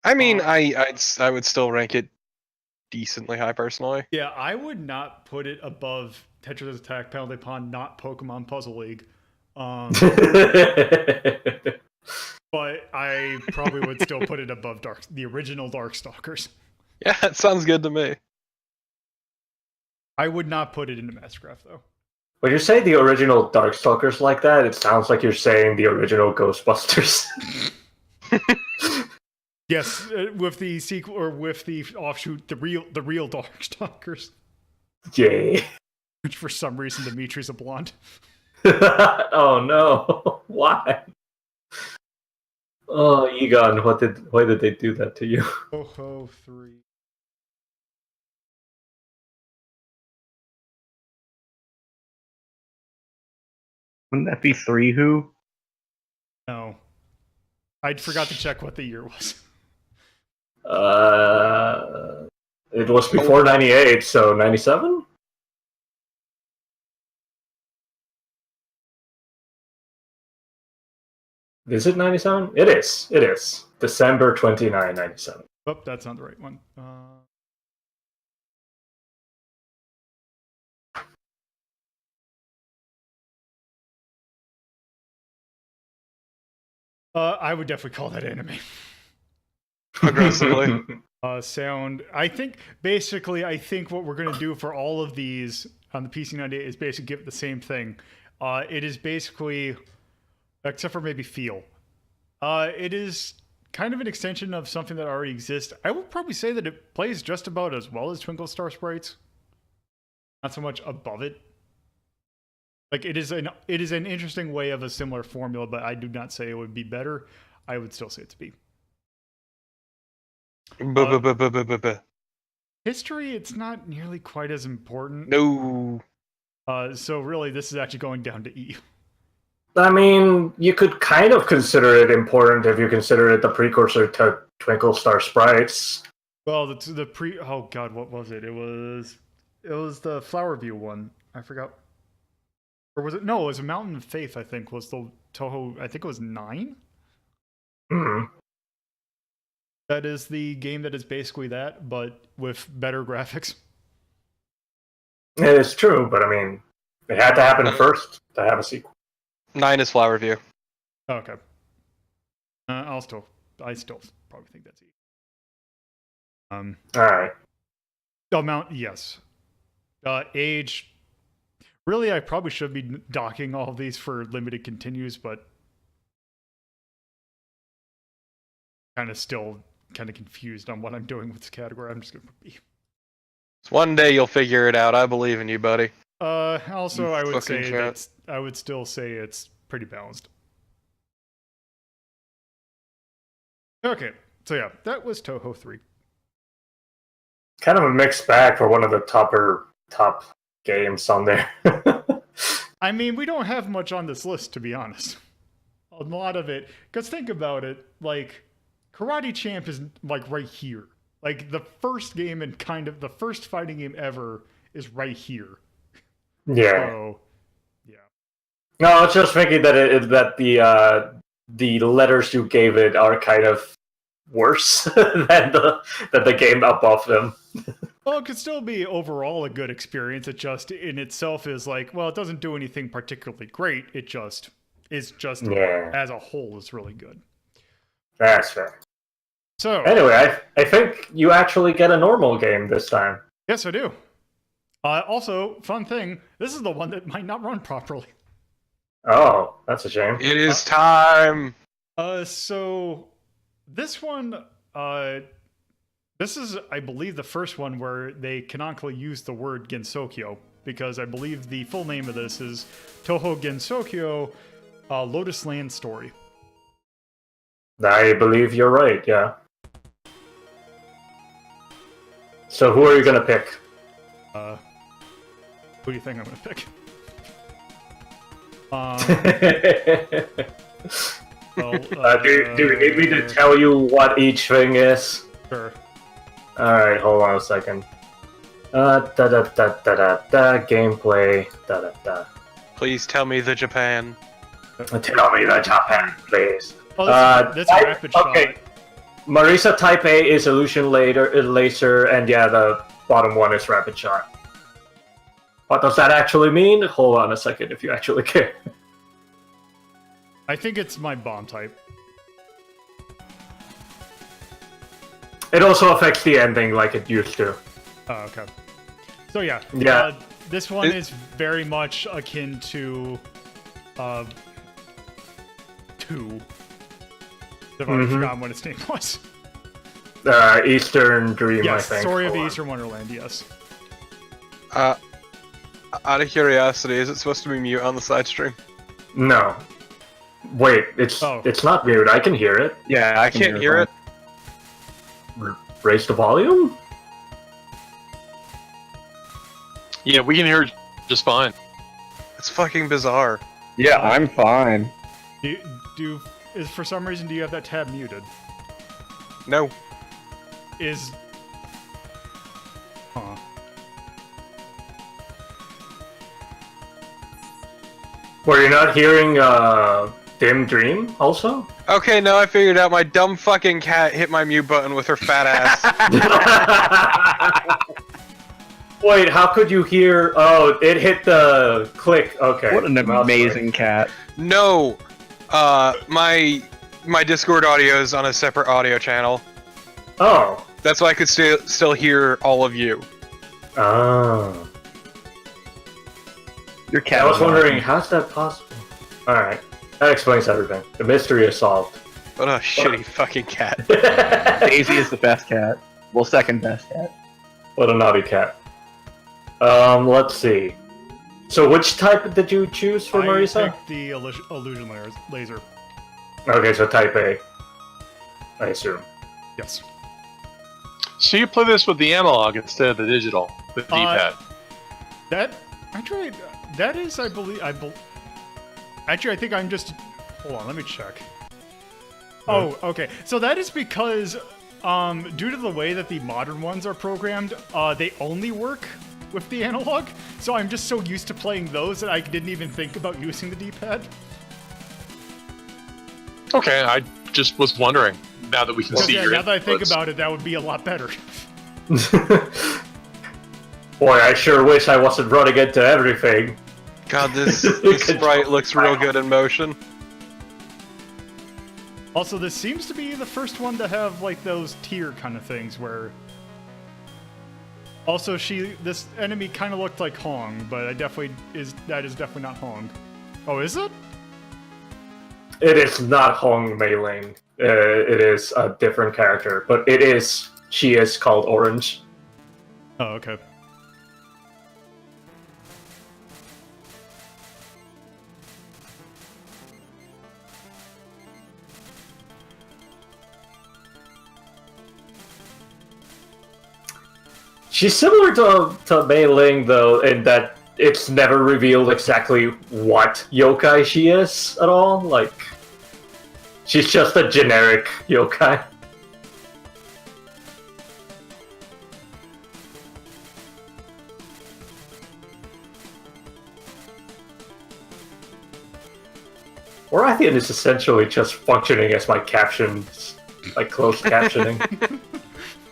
I mean, I would still rank it decently high personally. Yeah, I would not put it above Tetris Attack, Penalty Pond, not Pokemon Puzzle League. But I probably would still put it above the original Darkstalkers. Yeah, it sounds good to me. I would not put it into Mastercraft, though. When you say the original Darkstalkers like that, it sounds like you're saying the original Ghostbusters. Yes, with the sequel or with the offshoot, the real Darkstalkers, Yay. which for some reason Dimitri's a blonde. Oh no. Why? Oh, Egon, why did they do that to you? Ho 3. Wouldn't that be 3 who? No. I forgot to check what the year was. It was before 98, so 97? Is it 97? It is. It is. December 29, 97. Oh, that's not the right one. I would definitely call that anime. Aggressively. Sound. I think what we're gonna do for all of these on the PC 98 is basically give it the same thing. It is basically, except for maybe feel. It is kind of an extension of something that already exists. I would probably say that it plays just about as well as Twinkle Star Sprites. Not so much above it. Like it is an interesting way of a similar formula, but I do not say it would be better. I would still say it's B. History, it's not nearly quite as important. No. So really, this is actually going down to E. I mean, you could kind of consider it important if you consider it the precursor to Twinkle Star Sprites. Well, oh god, what was it? It was the Flower View one. I forgot. Or was it? No, it was a Mountain of Faith. I think was the Touhou. I think it was 9. Hmm. That is the game that is basically that, but with better graphics. It is true, but I mean, it had to happen first to have a sequel. 9 is Flower View. Okay. I still probably think that's E. All right. Amount, yes. Age. Really, I probably should be docking all of these for limited continues, but still confused on what I'm doing with this category. I'm just gonna put B. One day you'll figure it out. I believe in you, buddy. Also, You I would fucking say chat. I would still say it's pretty balanced. Okay, so yeah, that was Touhou 3. Kind of a mixed bag for one of the top games on there. I mean, we don't have much on this list, to be honest. A lot of it, because think about it, like, Karate Champ is, like, right here. Like, the first game and the first fighting game ever is right here. Yeah. So, yeah. No, I was just thinking that the letters you gave it are kind of worse than the game above them. Well, it could still be overall a good experience. It just in itself is like, well, it doesn't do anything particularly great. It just is as a whole is really good. That's fair. So anyway, I think you actually get a normal game this time. Yes, I do. Also, fun thing, this is the one that might not run properly. Oh, that's a shame. It is time. So this one, this is, I believe, the first one where they canonically use the word Gensokyo, because I believe the full name of this is Touhou Gensokyo Lotus Land Story. I believe you're right, yeah. So who are you going to pick? Who do you think I'm going to pick? Do you need me to tell you what each thing is? Sure. Alright, hold on a second. Gameplay. Please tell me the Japan. Tell me the Japan, please. Oh, that's a rapid shot. Okay. Marisa Type A is Illusion Laser, and yeah, the bottom one is Rapid Shot. What does that actually mean? Hold on a second if you actually care. I think it's my bomb type. It also affects the ending like it used to. Oh, okay. So yeah. This one is very much akin to 2. I've already forgotten what its name was. Eastern Dream, yes, I think. Story of Eastern Wonderland, yes. Out of curiosity, is it supposed to be mute on the side stream? No. Wait, it's not mute. I can hear it. Yeah, I can't hear it. Raise the volume? Yeah, we can hear it just fine. It's fucking bizarre. Yeah, I'm fine. For some reason, do you have that tab muted? No. Huh. Were you not hearing Dim Dream also? Okay, now I figured out my dumb fucking cat hit my mute button with her fat ass. Wait, how could you hear? Oh, it hit the click. Okay. What an amazing cat. No, my Discord audio is on a separate audio channel. Oh. That's why I could still hear all of you. Oh. Your cat. I was wondering, how's that possible? Alright. That explains everything. The mystery is solved. What a shitty fucking cat. Daisy is the best cat. Well, second best cat. What a naughty cat. Let's see. So which type did you choose for Marisa? I picked the illusion laser. Okay, so type A. I assume. Yes. So you play this with the analog instead of the digital, the D-pad. That is, I believe, actually, I think I'm just, hold on, let me check. Oh, okay. So that is because, due to the way that the modern ones are programmed, they only work with the analog. So I'm just so used to playing those that I didn't even think about using the D-pad. Okay, I just was wondering. Now that we can see your now that I think inputs. about it, that would be a lot better. Boy, I sure wish I wasn't running into everything. God, this sprite looks real good in motion. Also, this seems to be the first one to have like those tier kind of things where. Also, this enemy kind of looked like Hong, but that is definitely not Hong. Oh, is it? It is not Hong Mei Ling. It is a different character, but she is called Orange. Oh, okay. She's similar to Mei Ling, though, in that it's never revealed exactly what yokai she is at all. Like, she's just a generic yokai. Orathian is essentially just functioning as my captions, like closed captioning.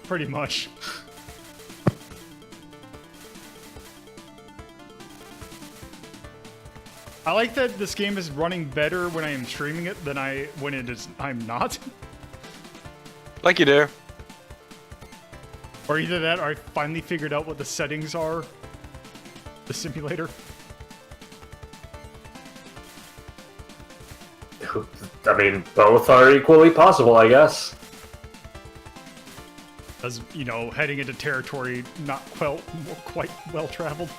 Pretty much. I like that this game is running better when I am streaming it than I'm not. Like you do. Or either that or I finally figured out what the settings are. The simulator. I mean, both are equally possible, I guess. As, heading into territory not quite well-traveled.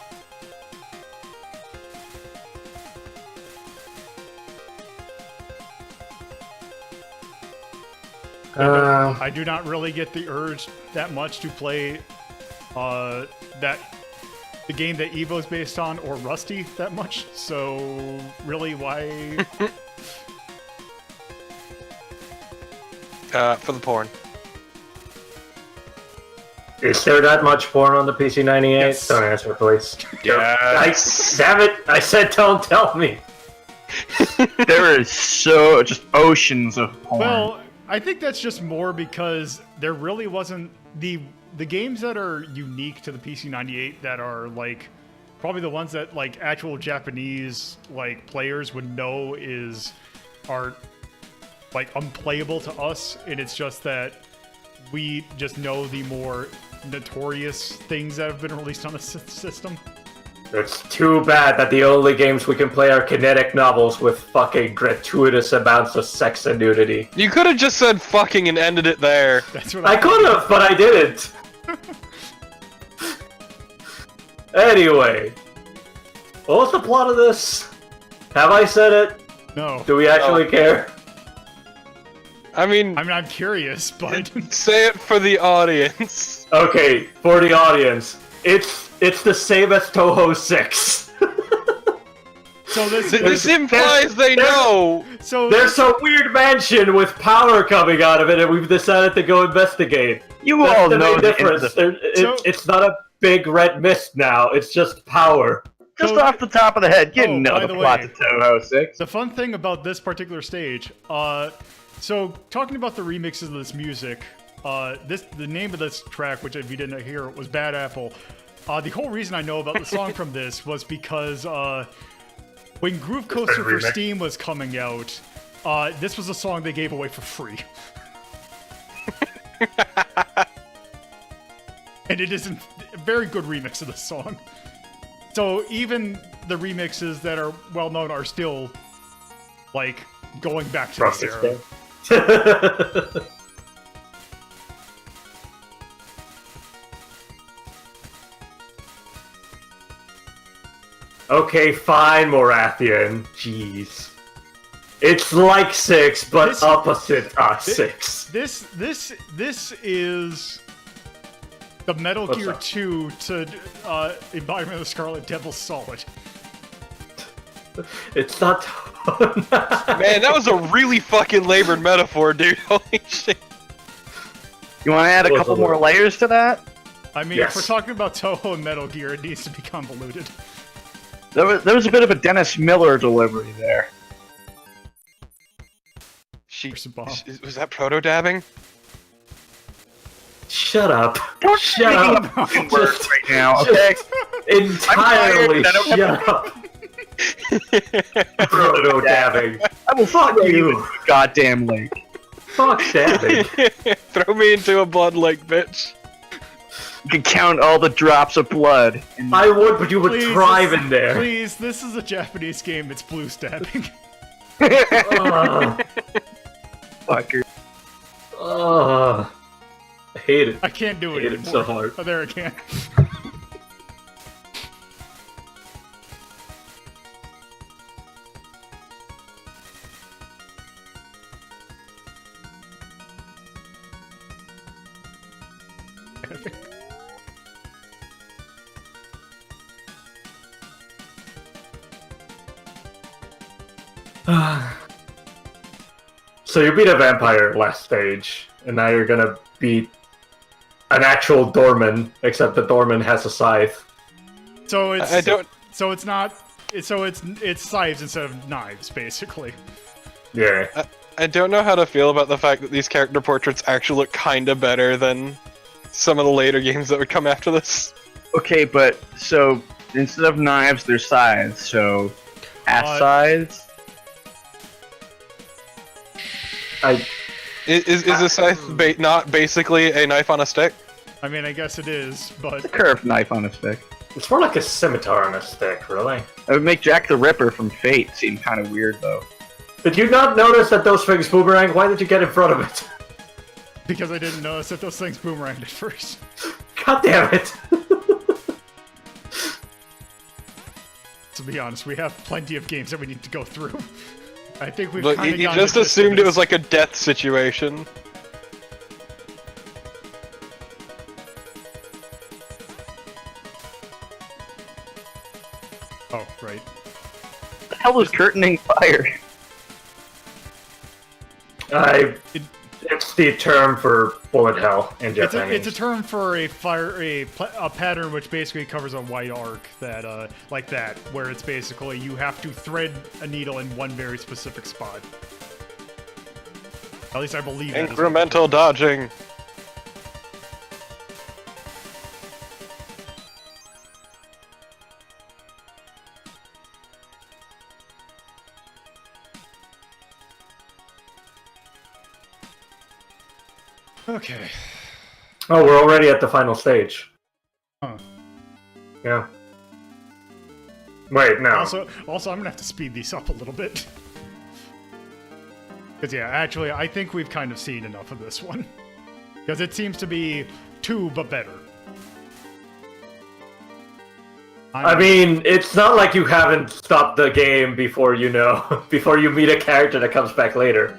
I do not really get the urge that much to play the game that Evo's based on or Rusty that much. So really, why? For the porn. Is there that much porn on the PC-98? Yes. Don't answer, please. Yes. Damn it! I said don't tell me. There is just oceans of porn. Well, I think that's just more because there really wasn't the games that are unique to the PC-98 that are like probably the ones that like actual Japanese like players would know are like unplayable to us, and it's just that we just know the more notorious things that have been released on the system. It's too bad that the only games we can play are kinetic novels with fucking gratuitous amounts of sex and nudity. You could have just said fucking and ended it there. That's what I could have, but I didn't. Anyway, what was the plot of this? Have I said it? No. Do we actually care? I mean, I'm curious, but say it for the audience. Okay, for the audience, it's the same as Touhou 6. so This implies they know. So There's a weird mansion with power coming out of it, and we've decided to go investigate. You That's all the know main the difference. So- It's not a big red mist now. It's just power. Just So- off the top of the head, you Oh, know by the the plot way- to Touhou 6. The fun thing about this particular stage, so talking about the remixes of this music, the name of this track, which if you didn't hear, was Bad Apple. The whole reason I know about the song from this was because when Groove Coaster for remix. Steam was coming out, this was a song they gave away for free. And it is a very good remix of the song. So even the remixes that are well known are still like going back to From this this era. game. Okay, fine, Morathian. Jeez. It's like 6, but This- opposite 6. This is the Metal What's Gear up? 2 to embodiment of the Scarlet Devil Solid. It's not. Man, that was a really fucking labored metaphor, dude. Holy shit. You want to add a Well, couple hello. more layers to that? I mean, Yes. if we're talking about Touhou and Metal Gear, it needs to be convoluted. There was a bit of a Dennis Miller delivery there. There's a bomb. Was that proto-dabbing? Shut up. Don't Shut make up. fucking words right now, okay? Entirely I don't have shut up. Proto dabbing. I will Fuck throw you. into the goddamn lake. Fuck dabbing. Throw me into a blood lake, bitch. You can count all the drops of blood. And I would, but you would Please, thrive this- in there. Please, this is a Japanese game. It's blue stabbing. Ugh. fucker. Ugh. I hate it. I can't do I it hate it anymore. so hard. Oh, there I can. So you beat a vampire last stage, and now you're gonna beat an actual doorman, except the doorman has a scythe. So it's I don't. So it's not. It's scythes instead of knives, basically. Yeah. I don't know how to feel about the fact that these character portraits actually look kinda better than some of the later games that would come after this. Okay, but so instead of knives, there's scythes. So ass scythes. Is a scythe not basically a knife on a stick? I mean, I guess it is, but A curved knife on a stick. It's more like a scimitar on a stick, really. That would make Jack the Ripper from Fate seem kind of weird, though. Did you not notice that those things boomerang? Why did you get in front of it? because I didn't notice that those things boomeranged at first. God damn it! To be honest, we have plenty of games that we need to go through. I think we've But kind of you just assumed it was like a death situation. Oh, right. What the hell is curtaining fire? It's the term for bullet hell in It's Japanese. a term for a pattern which basically covers a white arc that like that, where it's basically you have to thread a needle in one very specific spot. At least I believe that is what the Incremental dodging. Okay. Oh, we're already at the final stage. Huh. Yeah. Wait, no. Also, I'm gonna have to speed these up a little bit. Because yeah, actually, I think we've kind of seen enough of this one. Because it seems to be 2, but better. I mean, it's not like you haven't stopped the game before you know, before you meet a character that comes back later.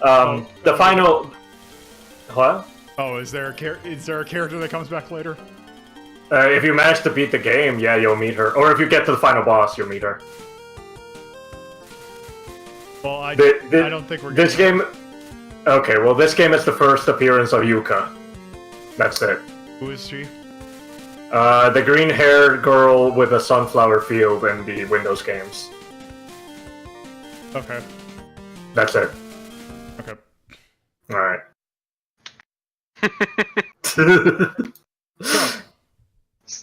The final... What? Oh, is there a character that comes back later? If you manage to beat the game, yeah, you'll meet her. Or if you get to the final boss, you'll meet her. Well, I The- don't think we're This getting game... Okay, well, this game is the first appearance of Yuka. That's it. Who is she? The green-haired girl with a sunflower field in the Windows games. Okay. That's it. Okay. Alright.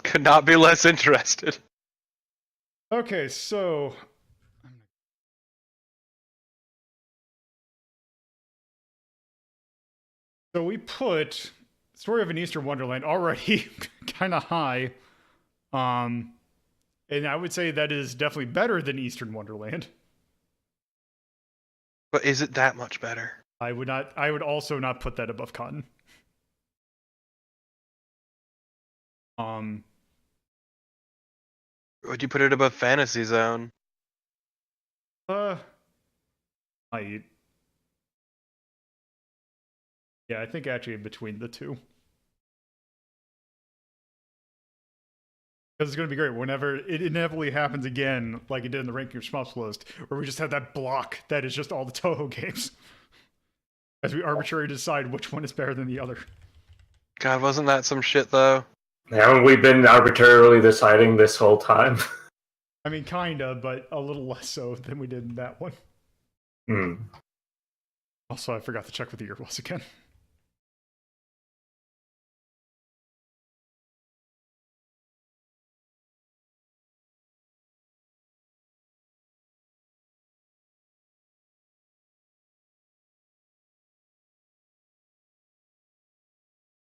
Could not be less interested. Okay, so we put Story of an Eastern Wonderland already kind of high. And I would say that is definitely better than Eastern Wonderland. But is it that much better? I would also not put that above Cotton. Would you put it above Fantasy Zone? Yeah, I think actually in between the two. Because it's going to be great whenever it inevitably happens again, like it did in the Ranking Your Shmups list, where we just have that block that is just all the Touhou games. As we arbitrarily decide which one is better than the other. God, wasn't that some shit, though? Haven't we been arbitrarily deciding this whole time? I mean, kinda, but a little less so than we did in that one. Hmm. Also, I forgot to check what the year was again.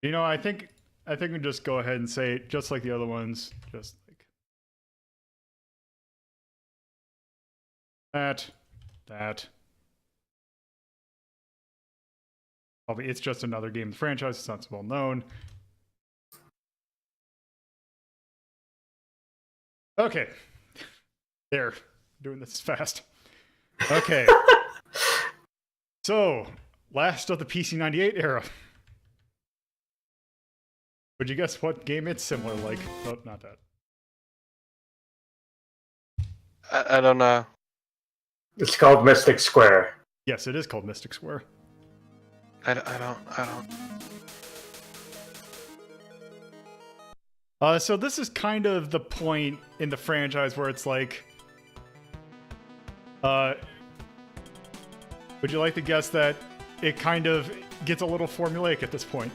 You know, I think we just go ahead and say it just like the other ones, just like that. Probably it's just another game in the franchise. It's not so well known. Okay, there, doing this fast. Okay, so last of the PC98 era. Would you guess what game it's similar like? Oh, not that. I don't know. It's called Mystic Square. Yes, it is called Mystic Square. I don't. So this is kind of the point in the franchise where it's like, would you like to guess that it kind of gets a little formulaic at this point?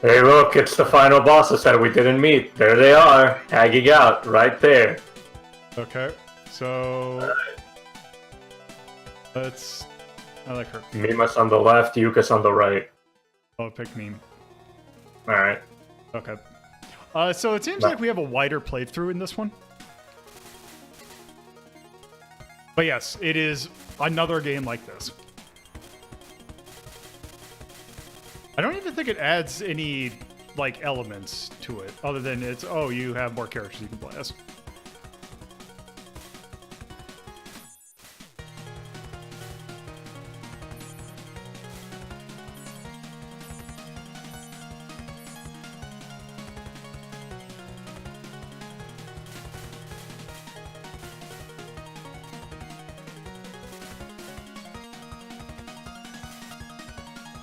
Hey look, it's the final bosses that we didn't meet. There they are, hanging out, right there. Okay, so let's. I like her. Mima's on the left, Yuka's on the right. I'll pick Meme. Alright. Okay. So it seems like we have a wider playthrough in this one. But yes, it is another game like this. I don't even think it adds any, like, elements to it, other than it's, oh, you have more characters you can play as.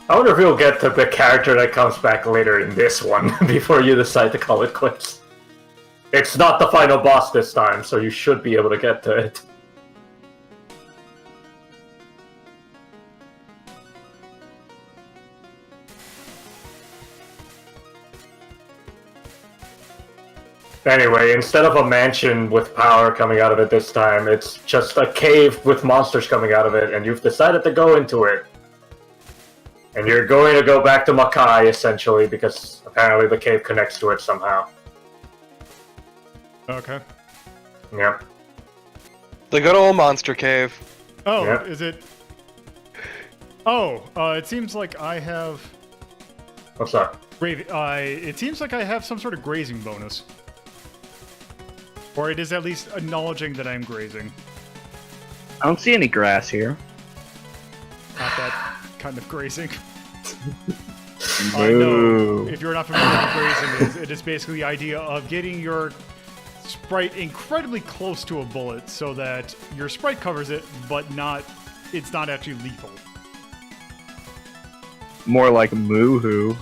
I wonder if we'll get to the character that comes back later in this one before you decide to call it quits. It's not the final boss this time, so you should be able to get to it. Anyway, instead of a mansion with power coming out of it this time, it's just a cave with monsters coming out of it, and you've decided to go into it. And you're going to go back to Makai, essentially, because apparently the cave connects to it somehow. Okay. Yep. The good old monster cave. Oh, Yeah. is it? Oh, it seems like I have. What's up? It seems like I have some sort of grazing bonus. Or it is at least acknowledging that I'm grazing. I don't see any grass here. Not that kind of grazing. Boo. No, if you're not familiar with what grazing is, it is basically the idea of getting your sprite incredibly close to a bullet so that your sprite covers it, but it's not actually lethal. More like moo-hoo.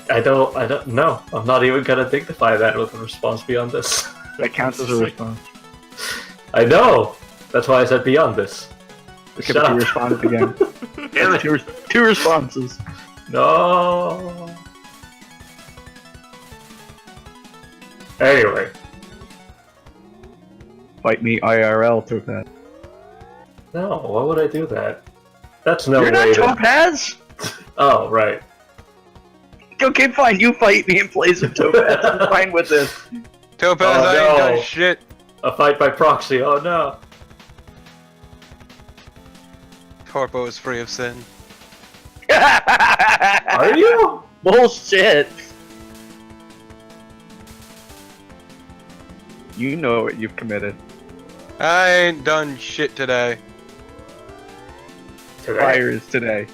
I don't know. I'm not even gonna dignify that with a response beyond this. That counts as a response. I know! That's why I said beyond this. Skip two responses again. Damn it, two responses. No. Anyway. Fight me IRL, Topaz. No, why would I do that? That's no You're way not to... Topaz? Oh, right. Okay, fine, you fight me in place of Topaz. I'm fine with this. Topaz, Oh, I ain't no. done shit. A fight by proxy, oh no. Corpo is free of sin. Are you? Bullshit. You know what you've committed. I ain't done shit today. Today? Fires today.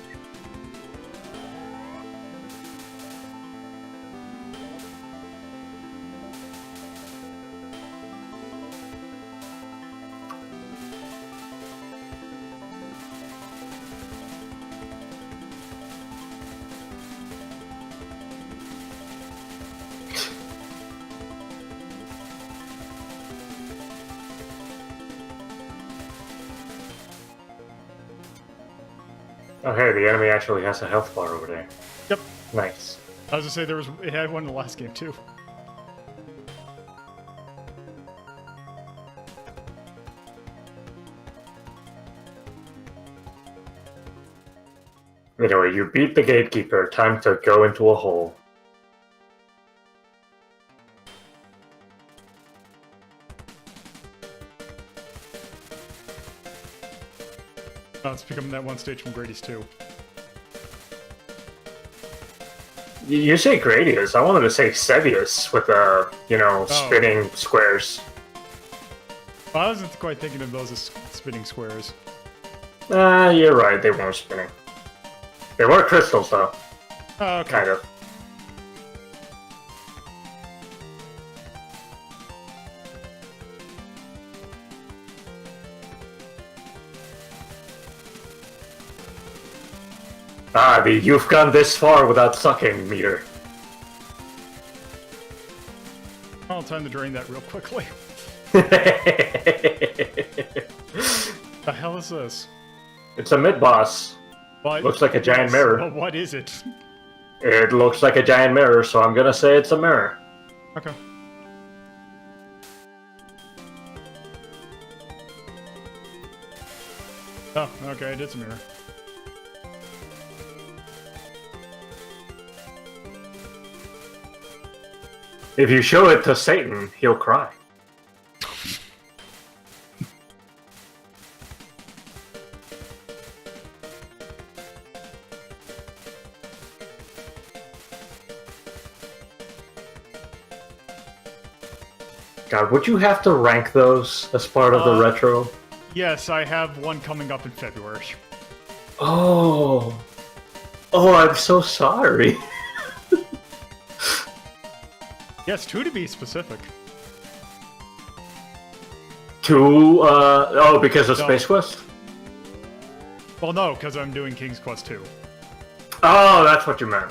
Oh hey, the enemy actually has a health bar over there. Yep. Nice. I was gonna say it had one in the last game too. Anyway, you beat the gatekeeper. Time to go into a hole. Oh, it's becoming that one stage from Grady's 2. You say Gradius. I wanted to say Sevius with the, spinning squares. Well, I wasn't quite thinking of those as spinning squares. You're right. They weren't spinning. They were crystals, though. Oh, okay. Kind of. You've gone this far without sucking meter. I'll time to drain that real quickly. The hell is this? It's a mid-boss. What? Looks like a giant mirror. Well, what is it? It looks like a giant mirror, so I'm gonna say it's a mirror. Okay. Oh, okay, it is a mirror. If you show it to Satan, he'll cry. God, would you have to rank those as part of the retro? Yes, I have one coming up in February. Oh. Oh, I'm so sorry. Yes, 2 to be specific. 2, because of No. Space Quest? Well, no, because I'm doing King's Quest 2. Oh, that's what you meant.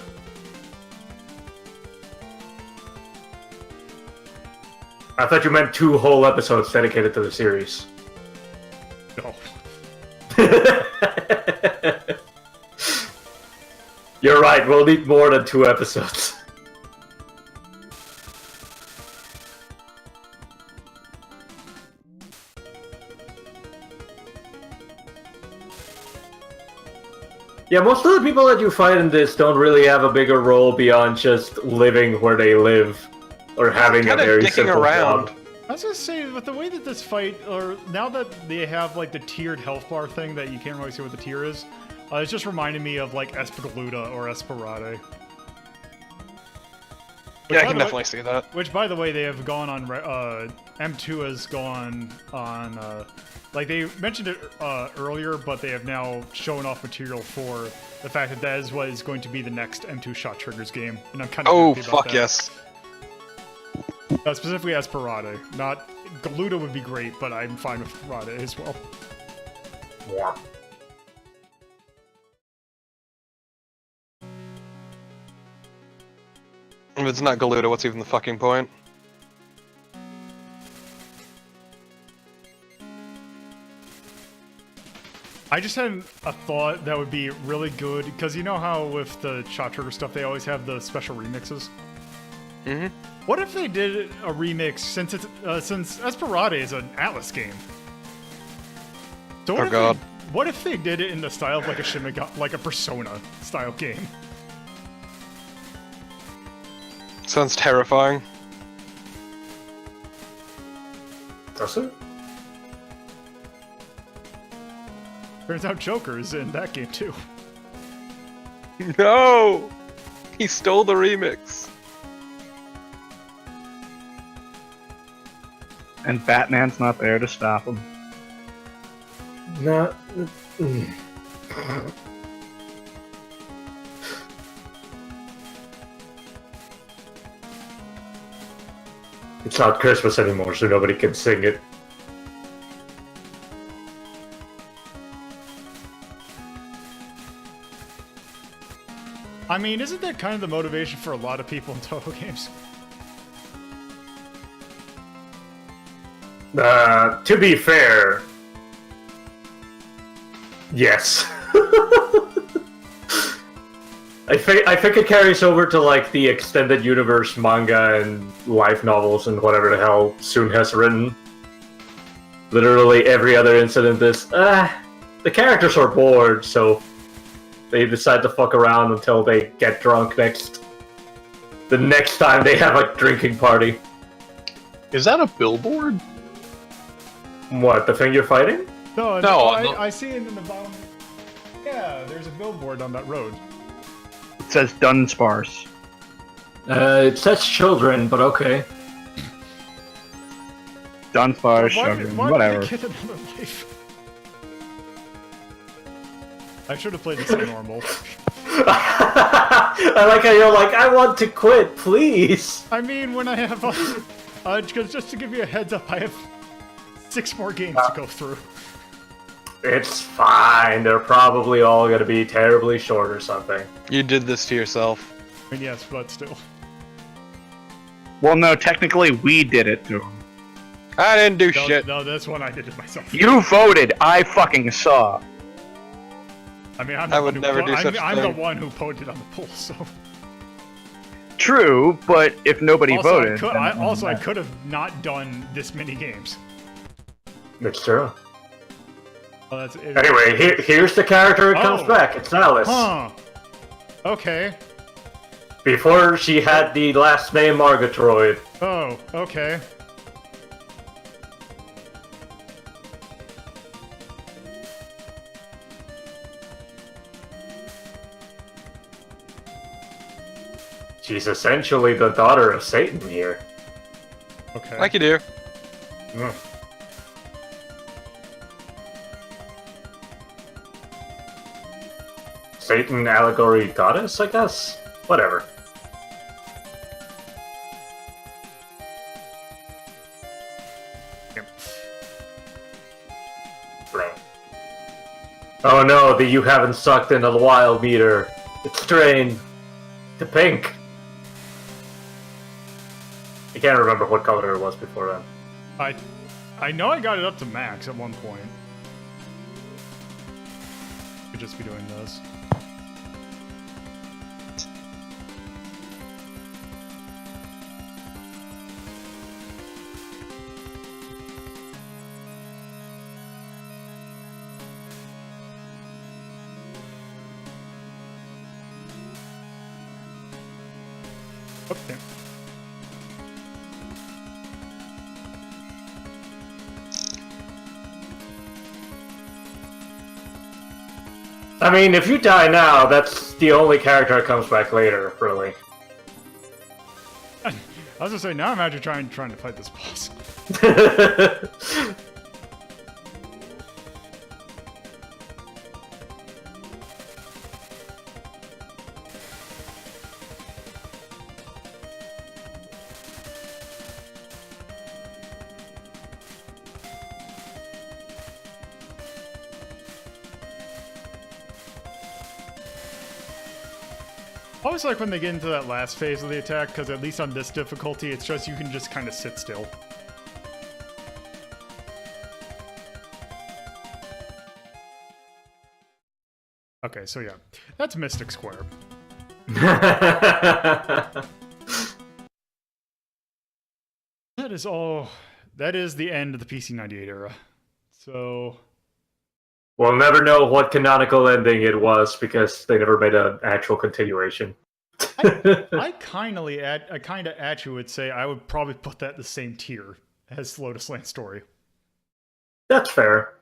I thought you meant 2 whole episodes dedicated to the series. No. You're right, we'll need more than 2 episodes. Yeah, most of the people that you fight in this don't really have a bigger role beyond just living where they live, or having a Kind of very dicking simple around. job. I was gonna say, with the way that this fight, or now that they have like the tiered health bar thing that you can't really see what the tier is, it's just reminding me of like Espagaluda or Esperade. Yeah, I can definitely see that. Which, by the way, they have gone on. M2 has gone on. Like they mentioned it earlier, but they have now shown off material for the fact that that is what is going to be the next M2 Shot Triggers game, and I'm kind of Oh, happy about fuck that. yes. Specifically Esperade. Not Galuda would be great, but I'm fine with Rada as well. Yeah. If it's not Galuda, what's even the fucking point? I just had a thought that would be really good, because you know how with the Shot Trigger stuff, they always have the special remixes? Mm-hmm. What if they did a remix, since Esperade is an Atlas game? So what Oh if god. What if they did it in the style of like a like a Persona style game? Sounds terrifying. Does it? Turns out Joker is in that game too. No! He stole the remix. And Batman's not there to stop him. No. It's not Christmas anymore, so nobody can sing it. I mean, isn't that kind of the motivation for a lot of people in Touhou games? To be fair, yes. I think it carries over to like the extended universe manga and life novels and whatever the hell Soon has written. Literally every other incident is, the characters are bored, so they decide to fuck around until they get drunk the next time they have a drinking party. Is that a billboard? What, the thing you're fighting? No, No, I see it in the bottom. Yeah, there's a billboard on that road. It says Dunsparce. It says children, but okay. Dunsparce, Why children, did whatever. they get another life? I should have played this on normal. I like how you're like, I want to quit, please. I mean, when I have just to give you a heads up, I have 6 more games to go through. It's fine. They're probably all going to be terribly short or something. You did this to yourself. I mean, yes, but still. Well, no, technically we did it to him. I didn't do shit. No, this one I did it myself. You voted. I fucking saw. I mean, I would never do such a I'm the thing. one who voted on the poll, so. True, but if nobody Also, voted, I could have not done this many games. It's true. Oh, that's it. Anyway, here's the character who comes Oh. back. It's Alice. Huh. Okay. Before she had the last name Margatroyd. Oh, okay. She's essentially the daughter of Satan here. Okay. Like you do. Mm. Satan allegory goddess, I guess? Whatever. Oh no, the you haven't sucked in a while meter. It's drained to pink. I can't remember what color it was before then. I know I got it up to max at one point. Could just be doing this. Okay. I mean, if you die now, that's the only character that comes back later, really. I was gonna say, now I'm actually trying to fight this boss. I always like when they get into that last phase of the attack, because at least on this difficulty, it's just you can just kind of sit still. Okay, so yeah, that's Mystic Square. Alright. That is all. That is the end of the PC98 era. So We'll never know what canonical ending it was because they never made an actual continuation. I kind of actually would say I would probably put that in the same tier as Lotus Lane Story. That's fair.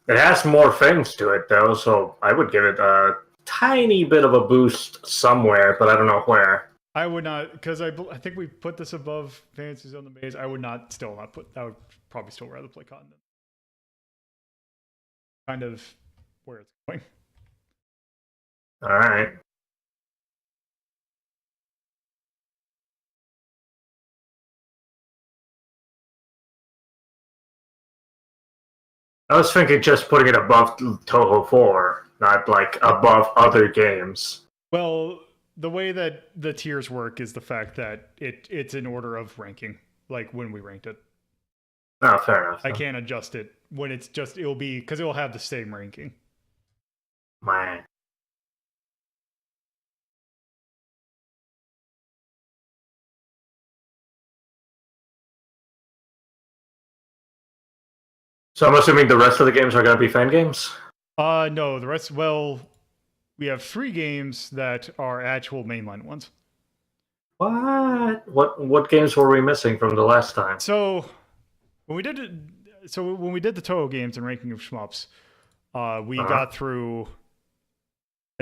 It has more things to it, though, so I would give it a tiny bit of a boost somewhere, but I don't know where. I would not, because I think we put this above Fantasy Zone the Maze. I would still not put. I would probably still rather play Cotton. Kind of where it's going. Alright. I was thinking just putting it above Touhou 4, not like above other games. Well, the way that the tiers work is the fact that it's in order of ranking, like when we ranked it. Oh, fair enough. I can't adjust it when it's just, it'll be, because it'll have the same ranking. Man. So I'm assuming the rest of the games are going to be fan games? No, the rest, well, we have 3 games that are actual mainline ones. What? What games were we missing from the last time? So when we did the Touhou games and ranking of shmups, we got through.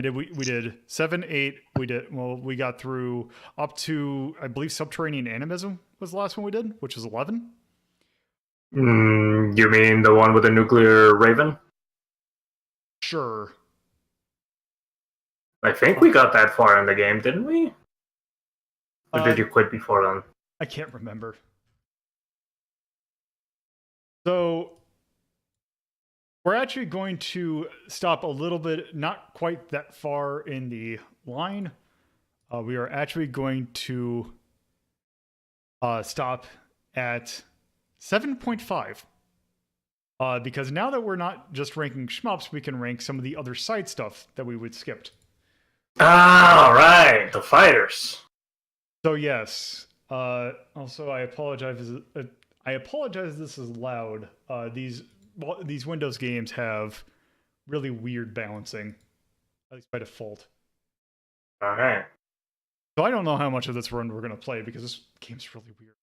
We did 7, 8. We got through up to, I believe, Subterranean Animism was the last one we did, which was 11. You mean the one with the nuclear raven? Sure. I think we got that far in the game, didn't we? Or did you quit before then? I can't remember. So we're actually going to stop a little bit, not quite that far in the line. We are actually going to stop at 7.5. Because now that we're not just ranking shmups, we can rank some of the other side stuff that we would skipped. Ah, right, the fighters. So yes. Also, I apologize. I apologize. This is loud. These Windows games have really weird balancing, at least by default. All right. So I don't know how much of this run we're going to play because this game's really weird.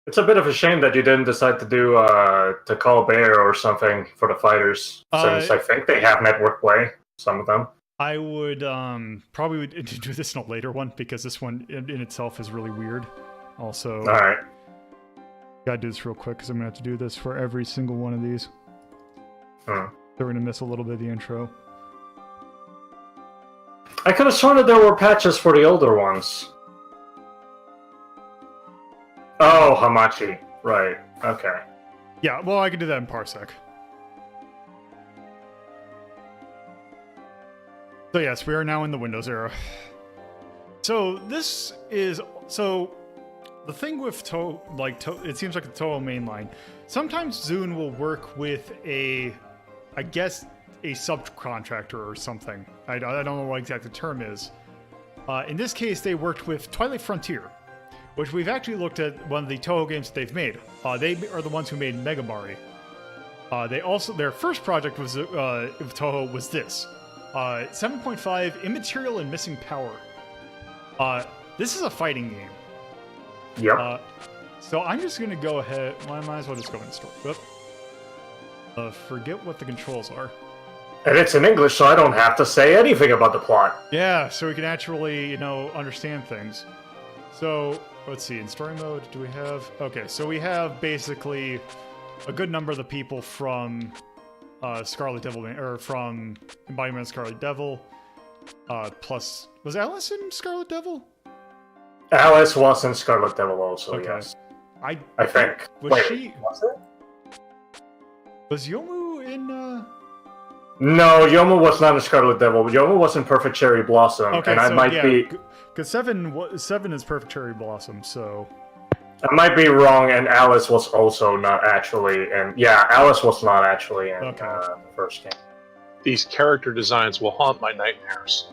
It's a bit of a shame that you didn't decide to do to call Bear or something for the fighters, since I think they have network play. Some of them. I would probably do this in a later one because this one in itself is really weird. Also, all right. Gotta do this real quick because I'm gonna have to do this for every single one of these. Hmm. So we're gonna miss a little bit of the intro. I could have sworn that there were patches for the older ones. Oh, Hamachi. Right. Okay. Yeah, well, I can do that in Parsec. So yes, we are now in the Windows era. So this is the thing with it seems like the Touhou mainline. Sometimes Zune will work with I guess a subcontractor or something. I don't know what exact the term is. In this case, they worked with Twilight Frontier, which we've actually looked at one of the Touhou games that they've made. They are the ones who made Megamari. Their first project was with Touhou was this. 7.5 Immaterial and Missing Power. This is a fighting game. Yep. So I'm just gonna go ahead. Well, I might as well just go and start. Forget what the controls are. And it's in English, so I don't have to say anything about the plot. Yeah, so we can actually, understand things. So let's see. In story mode, do we have? Okay, so we have basically a good number of the people from Scarlet Devil, or from Embodiment of Scarlet Devil. Plus, was Alice in Scarlet Devil? Alice was in Scarlet Devil also, Okay. yes. I think. Was Wait, she? was it? Was Yomu in? No, Yoma was not a Scarlet Devil. Yoma was in Perfect Cherry Blossom, Okay, and I so might yeah, be because seven is Perfect Cherry Blossom. So wrong, and Alice was also not actually. And yeah, Alice was not actually in Okay. the first game. These character designs will haunt my nightmares.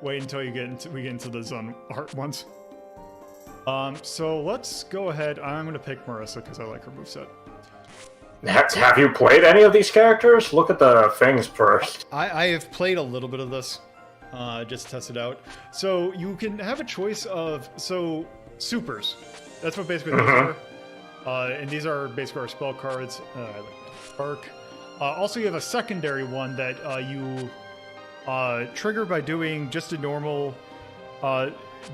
wait until we get into the Zun art ones. So let's go ahead. I'm gonna pick Marissa because I like her moveset. Have you played any of these characters? Look at the things first. I have played a little bit of this, just to test it out. So you can have a choice of supers. That's what basically those are. And these are basically our spell cards. Spark. Also, you have a secondary one that you trigger by doing just a normal.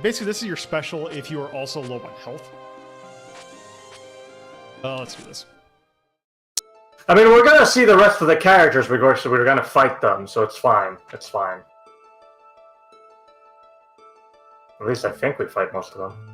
Basically, this is your special if you are also low on health. Let's do this. I mean, we're gonna see the rest of the characters because we're gonna fight them, so it's fine. It's fine. At least I think we fight most of them.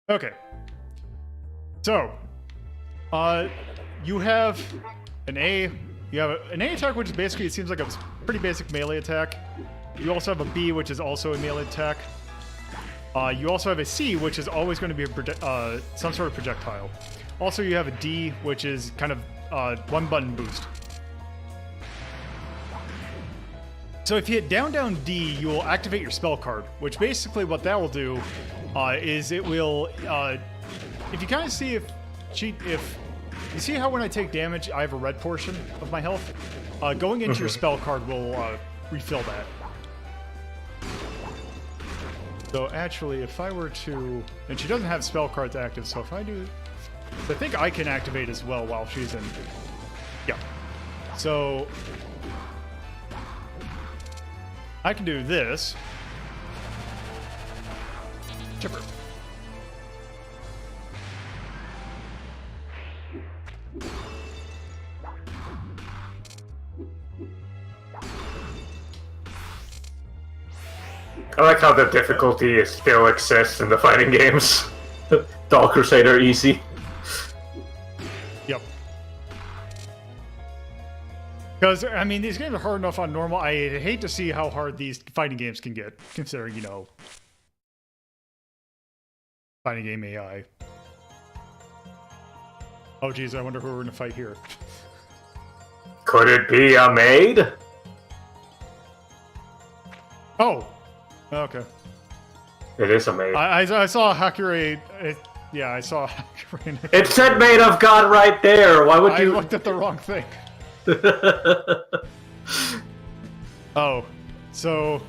Okay. So, you have an A. You have an A attack, which is basically, it seems like a pretty basic melee attack. You also have a B, which is also a melee attack. You also have a C, which is always going to be some sort of projectile. Also, you have a D, which is kind of one button boost. So if you hit down, down, D, you will activate your spell card, which basically what that will do is it will, if you kind of see if you see how when I take damage, I have a red portion of my health, going into your spell card will refill that. So actually, if I were to, and she doesn't have spell cards active, so if I do, I think I can activate as well while she's in, yeah. So I can do this. Chipper. I like how the difficulty still exists in the fighting games. Doll Crusader easy. Yep. Because, I mean, these games are hard enough on normal. I hate to see how hard these fighting games can get, considering, you know, fighting game AI. Oh, geez, I wonder who we're going to fight here. Could it be a maid? Oh! Okay. It is a maid. I saw Hakure. Yeah, I saw Hakure. It said maid of God right there. Why would you? I looked at the wrong thing. Oh, so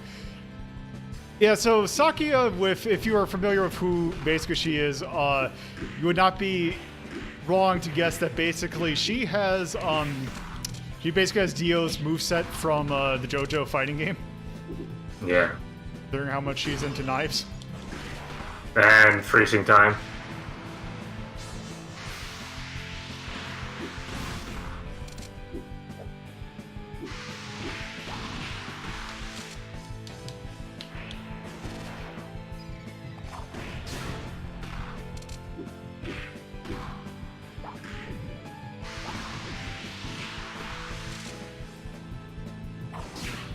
yeah, so Sakia, if you are familiar with who basically she is, you would not be wrong to guess that basically she basically has Dio's moveset from the JoJo fighting game. Yeah. Considering how much she's into knives. And freezing time.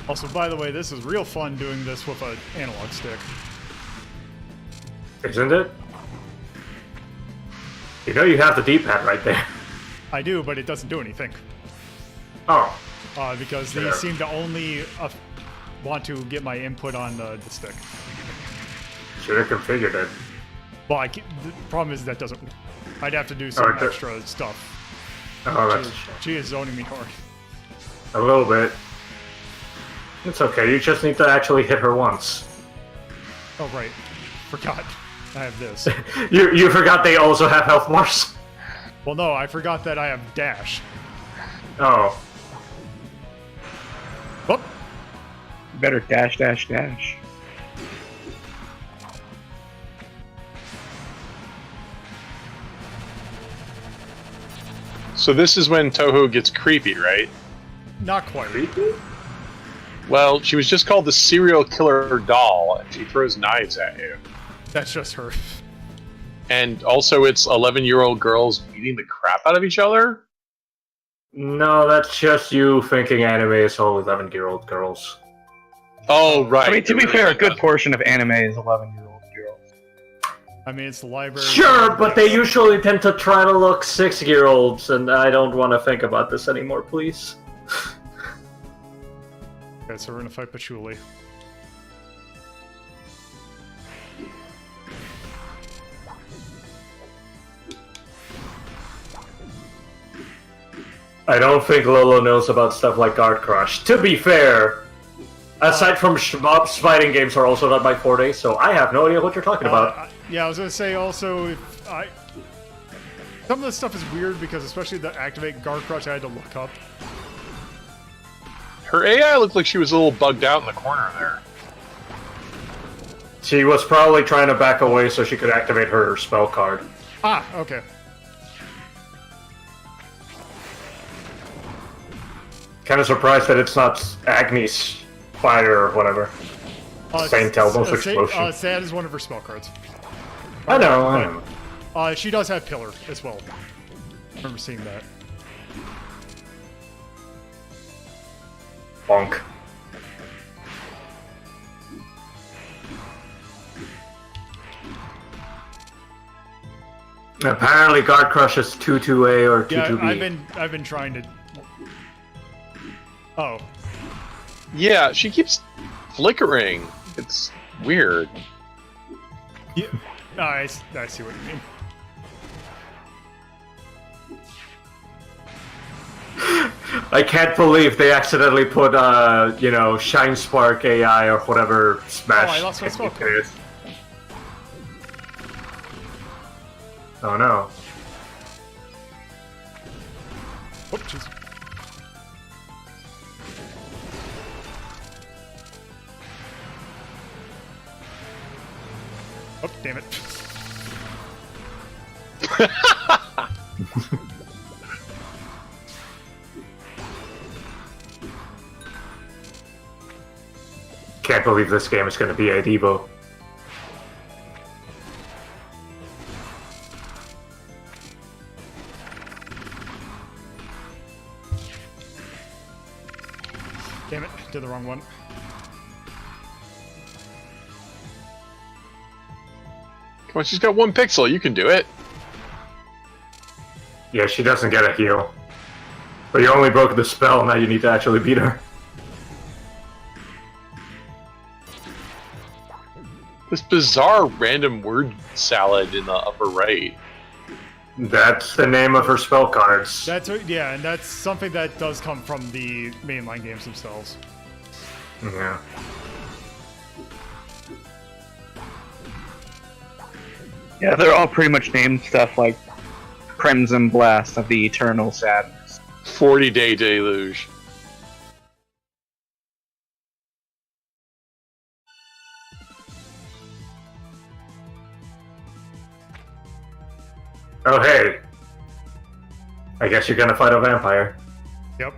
Also, by the way, this is real fun doing this with an analog stick. Isn't it? You know you have the D-pad right there. I do, but it doesn't do anything. Oh. Because these seem to only want to get my input on the stick. Should have configured it. Well, the problem is that doesn't. I'd have to do some extra stuff. Oh, that's She is zoning me hard. a little bit. It's okay, you just need to actually hit her once. Oh, right. Forgot. I have this. You forgot they also have health bars? Well, no, I forgot that I have dash. Oh. Whoop. Better dash, dash, dash. So this is when Touhou gets creepy, right? Not quite. Well, she was just called the serial killer doll, and she throws knives at you. That's just her. And also, it's 11-year-old girls beating the crap out of each other? No, that's just you thinking anime is all 11-year-old girls. Oh, right. I mean, to be fair, a good portion of anime is 11-year-old girls. I mean, it's the library. Sure, but they usually tend to try to look 6-year-olds, and I don't want to think about this anymore, please. Okay, so we're gonna fight Patchouli. I don't think Lolo knows about stuff like Guard Crush. To be fair, aside from mobs, fighting games are also not my forte, so I have no idea what you're talking about. Yeah, I was gonna say also, if some of this stuff is weird because especially the activate Guard Crush, I had to look up. Her AI looked like she was a little bugged out in the corner there. She was probably trying to back away so she could activate her spell card. Ah, okay. Kind of surprised that it's not Agni's fire or whatever. Saint Elbo's explosion. Sad is one of her spell cards. I know. She does have Pillar as well. I remember seeing that. Bonk. Apparently, Guard Crush is 2-2A or 2-2B. Yeah, I've been trying to. Oh. Yeah, she keeps flickering. It's weird. Yeah. I see what you mean. I can't believe they accidentally put, Shine Spark AI or whatever Smash. Oh, I lost my spell card. Is. Oh no. Oh, jeez. Oh, damn it. Can't believe this game is going to be a Devo. Damn it, did the wrong one. Come on, she's got 1 pixel. You can do it. Yeah, she doesn't get a heal. But you only broke the spell, now you need to actually beat her. This bizarre random word salad in the upper right. That's the name of her spell cards. Yeah, and that's something that does come from the mainline games themselves. Yeah. Yeah, they're all pretty much named stuff like Crimson Blast of the Eternal Sadness. 40-day deluge. Oh, hey. I guess you're gonna fight a vampire. Yep.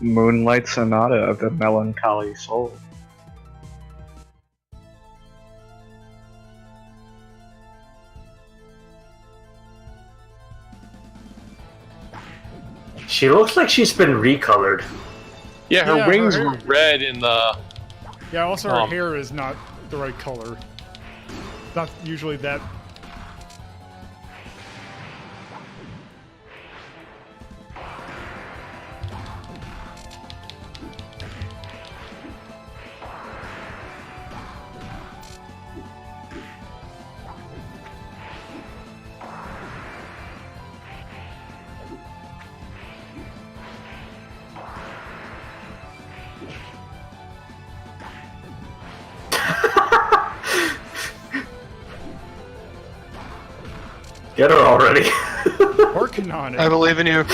Moonlight Sonata of the Melancholy Soul. She looks like she's been recolored. Yeah, her Yeah, wings her hair- were red in the... Yeah, also her hair is not the right color. Not usually that. Get her already. Working on it. I believe in you.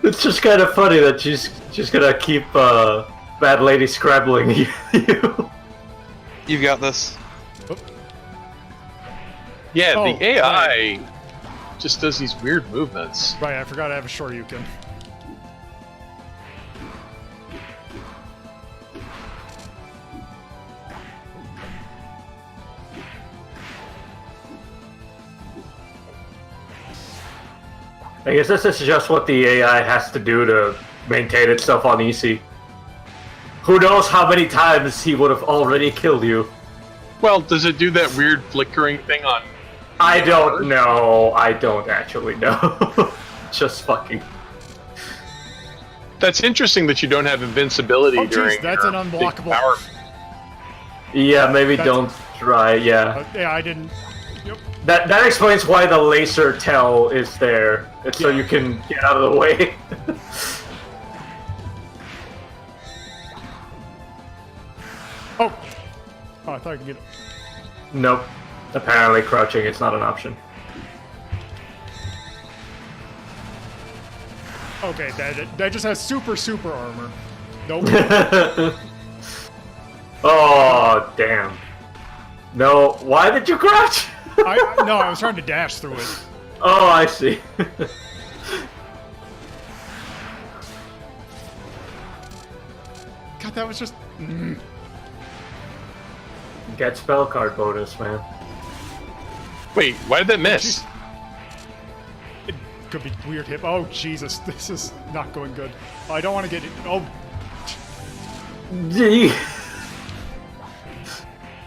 It's just kind of funny that she's just gonna keep Bad Lady scrabbling you. You've got this. Yeah, Oh, the AI just does these weird movements. Right, I forgot I have a Shoryuken. I guess this is just what the AI has to do to maintain itself on easy. Who knows how many times he would have already killed you? Well, does it do that weird flickering thing on? I don't know. I don't actually know. Just fucking. That's interesting that you don't have invincibility Oh, during. jeez, that's your an big unblockable. power. Yeah, maybe That's- don't try. Yeah, Yeah, I didn't. Yep. that explains why the laser tell is there. It's so Yeah. you can get out of the way. Oh! Oh, I thought I could get it. Nope. Apparently, crouching is not an option. Okay, that just has super armor. Nope. Oh, damn. No, why did you crouch? No, I was trying to dash through it. Oh, I see. God, that was just. Get spell card bonus, man. Wait, why did that miss? It could be weird hip. Oh, Jesus, this is not going good. I don't want to get it. Oh, Gee.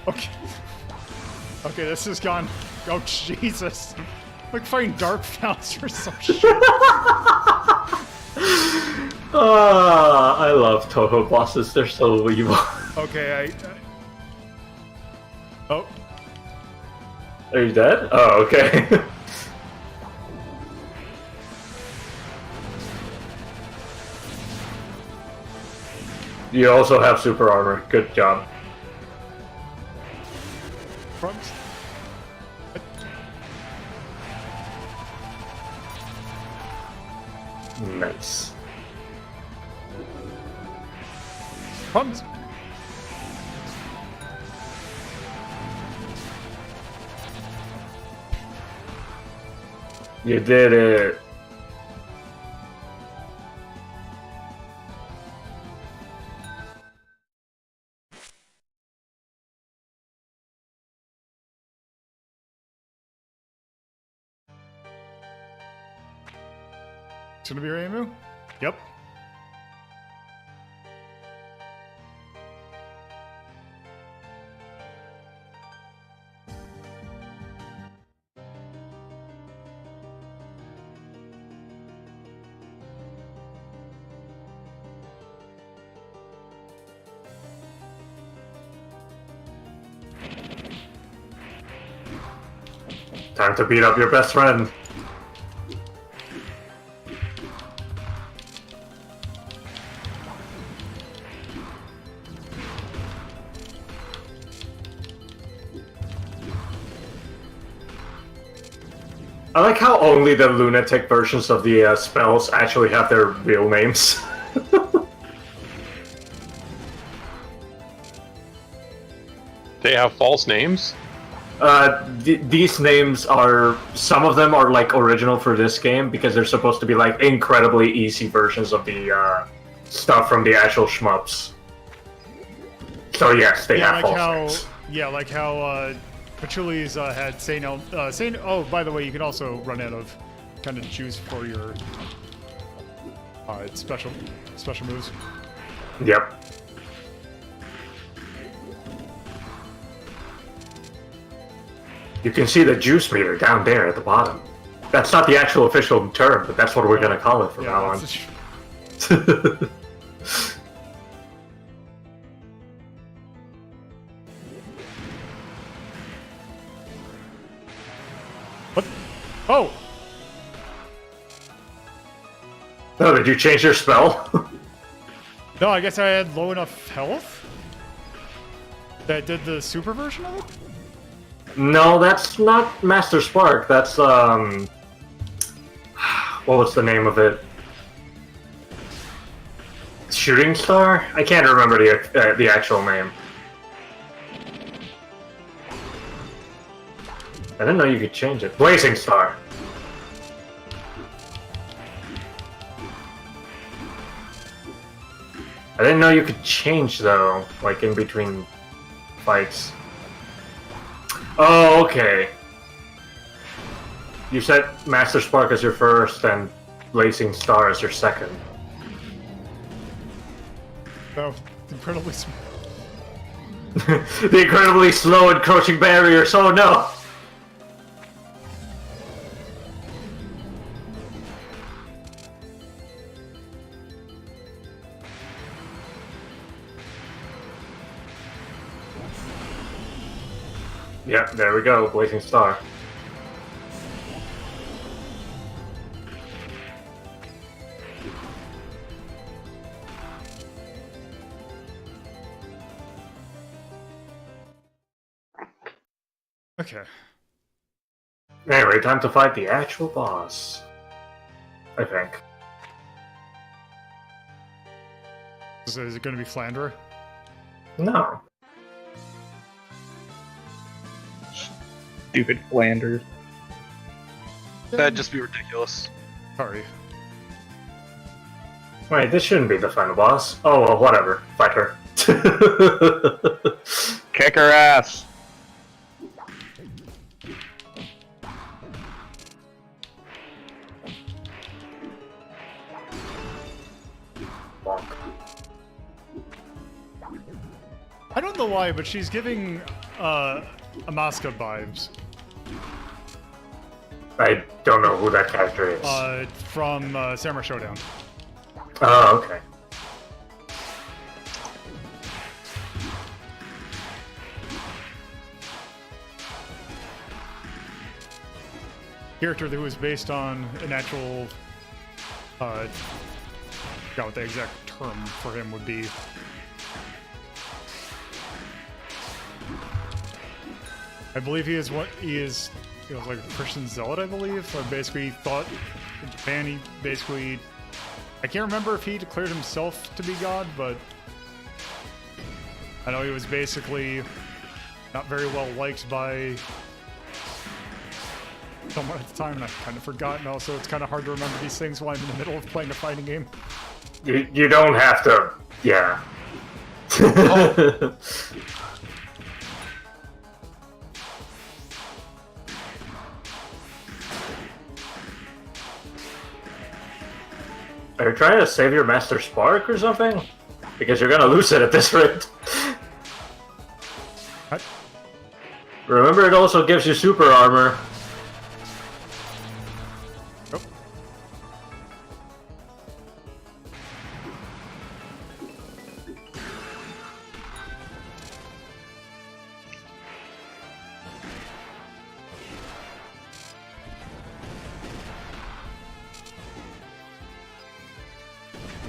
okay. Okay, this has gone. Oh, Jesus. Like fighting Dark Founts or some shit. I love Touhou bosses. They're so evil. Okay, Oh, Are you dead? Oh, okay. You also have super armor. Good job. front. Nice. Front. You did it. It's gonna be Reimu? Yep. Time to beat up your best friend. I like how only the lunatic versions of the spells actually have their real names. They have false names? These names are, some of them are like original for this game because they're supposed to be like incredibly easy versions of the stuff from the actual shmups. So yes, they have false names. Yeah, like how Pachuli's had Say No. Oh, by the way, you can also run out of kind of choose for your special moves. Yep. You can see the juice meter down there at the bottom. That's not the actual official term, but that's what we're going to call it from now on. What? Oh! Oh, did you change your spell? No, I guess I had low enough health that did the super version of it? No, that's not Master Spark. That's, what was the name of it? Shooting Star? I can't remember the actual name. I didn't know you could change it. Blazing Star. I didn't know you could change though, like in between fights. Oh, okay. You set Master Spark as your first and Blazing Star as your second. Oh, incredibly. The incredibly slow encroaching barriers. Oh no! Yeah, there we go, Blazing Star. Okay. Anyway, time to fight the actual boss. I think. Is it going to be Flandre? No. Stupid Flanders. That'd just be ridiculous. Sorry. Wait, this shouldn't be the final boss. Oh well, whatever. Fight her. Kick her ass. Bonk. I don't know why, but she's giving Amaska vibes. I don't know who that character is. From Samurai Showdown. Oh, okay. Character that was based on an actual. I forgot what the exact term for him would be. I believe he is what he is. He was like a Christian zealot, I believe. Or basically thought in Japan he basically. I can't remember if he declared himself to be God, but I know he was basically not very well liked by someone at the time, and I've kind of forgotten. Also, it's kind of hard to remember these things while I'm in the middle of playing a fighting game. You don't have to. Yeah. Are you trying to save your Master Spark or something? Because you're gonna lose it at this rate. What? Remember, it also gives you super armor. Oh.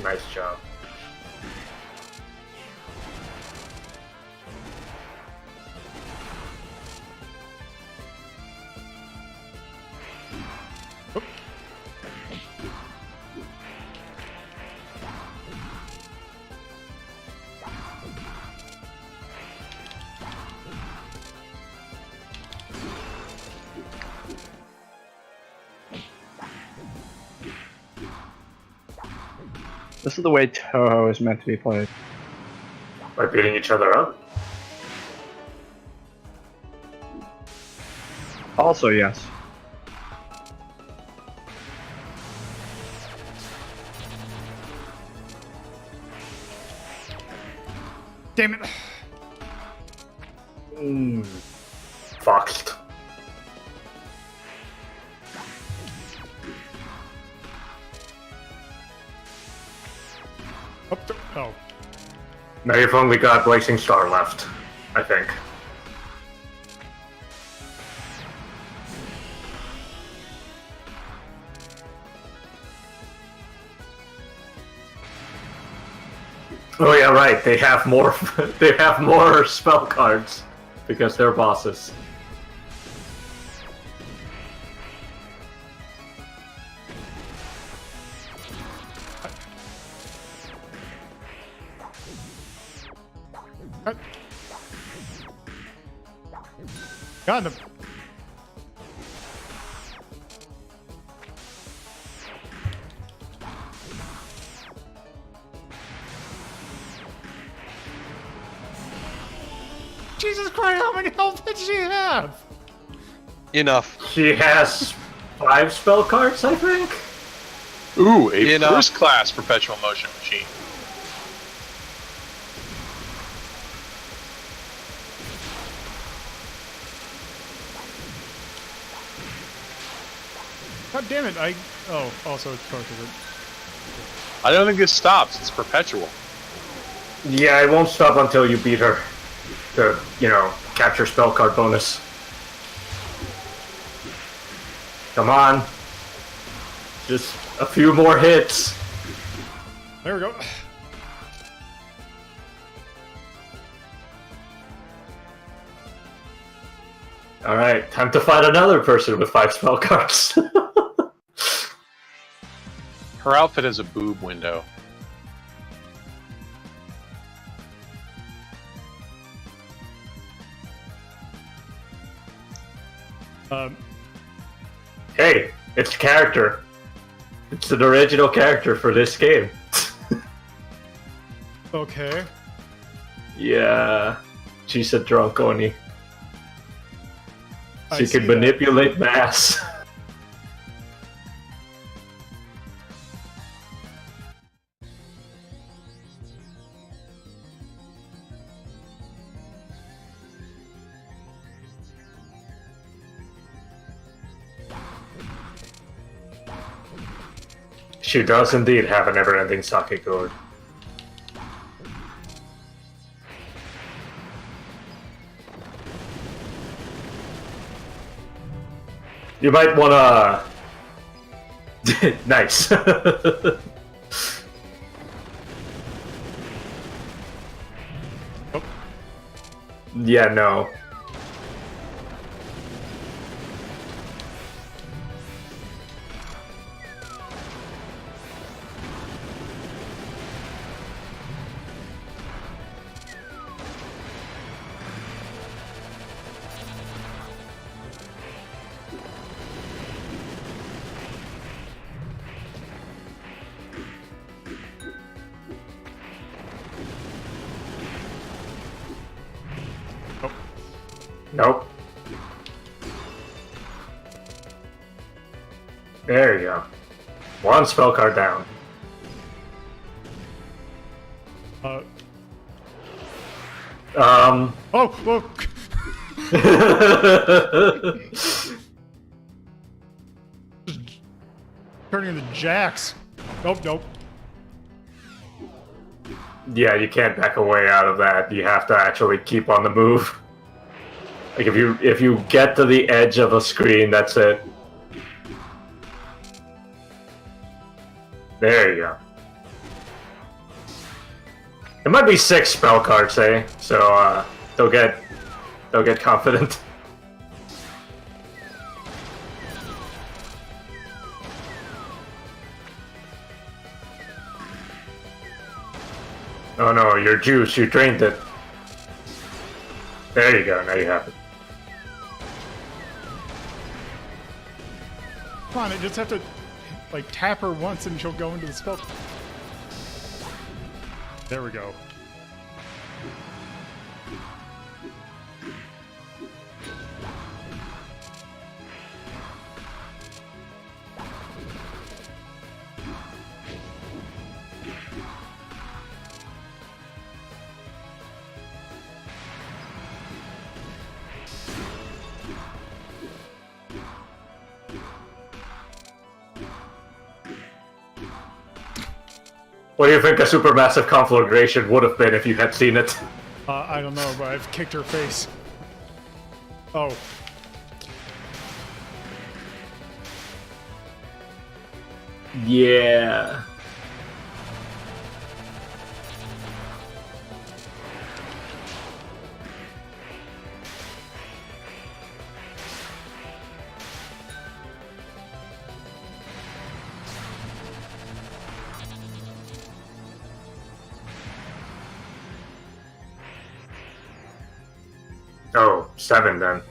Nice job. This is the way Touhou is meant to be played. By beating each other up? Also, yes. Damn it! Foxed. Oh. Now you've only got Blazing Star left, I think. Oh yeah, right. They have more. They have more spell cards because they're bosses. God, the Jesus Christ, how many health did she have? Enough. She has 5 spell cards, I think. Ooh, a Enough. first-class perpetual motion machine. God damn it, Oh, also it's Power.Category. I don't think this stops. It's perpetual. Yeah, it won't stop until you beat her. The, capture spell card bonus. Come on. Just a few more hits. There we go. Alright, time to find another person with 5 spell cards. Her outfit has a boob window. Hey, it's a character. It's an original character for this game. Okay. Yeah, she's a drunk Oni. I She see can that. manipulate mass. She does indeed have a never-ending sake gourd. You might wanna... Nice. Yeah, no. Nope. There you go. 1 spell card down. Oh, whoa. Turning into Jax. Nope. Yeah, you can't back away out of that. You have to actually keep on the move. Like if you get to the edge of a screen, that's it. There you go. It might be 6 spell cards, eh? So don't get confident. Oh no, your juice, you drained it. There you go, now you have it. Come on, I just have to, tap her once and she'll go into the spell. There we go. What do you think a supermassive conflagration would have been if you had seen it? I don't know, but I've kicked her face. Oh. Yeah. Oh, 7 then.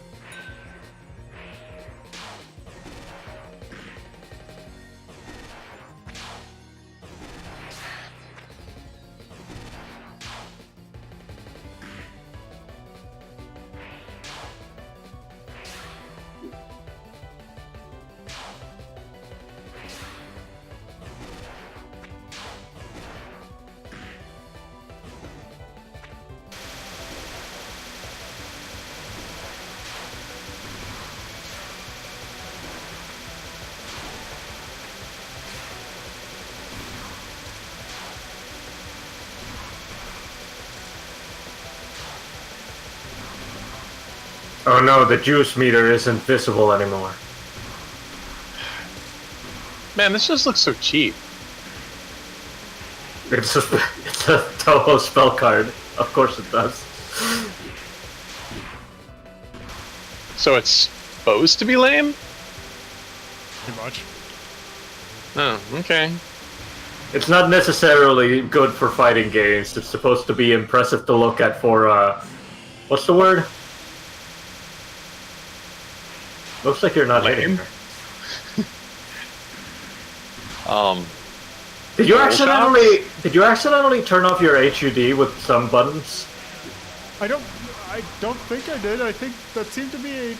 Oh no, the juice meter isn't visible anymore. Man, this just looks so cheap. It's a Touhou spell card. Of course it does. So it's supposed to be lame? Pretty much. Oh, okay. It's not necessarily good for fighting games. It's supposed to be impressive to look at for, what's the word? Looks like you're not hitting her. Did you accidentally turn off your HUD with some buttons? I don't think I did. I think that seemed to be a...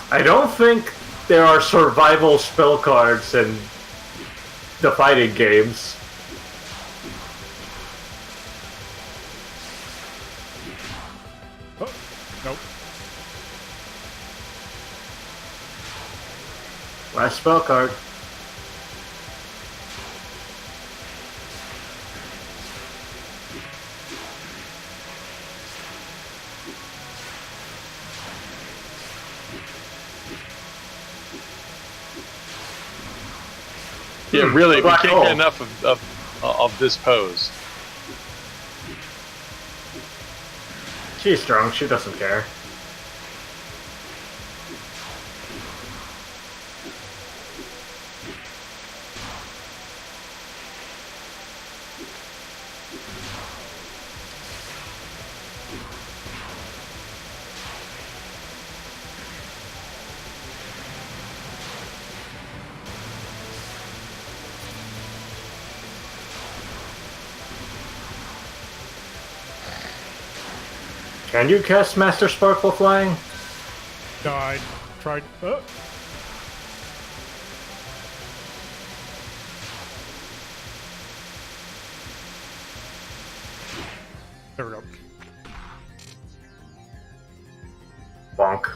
I don't think there are survival spell cards in the fighting games. Oh, nope. Last spell card. Yeah, really, we Black can't hole. get enough of this pose. She's strong, she doesn't care. Can you cast Master Spark while flying? No, I tried... Oh. There we go. Bonk.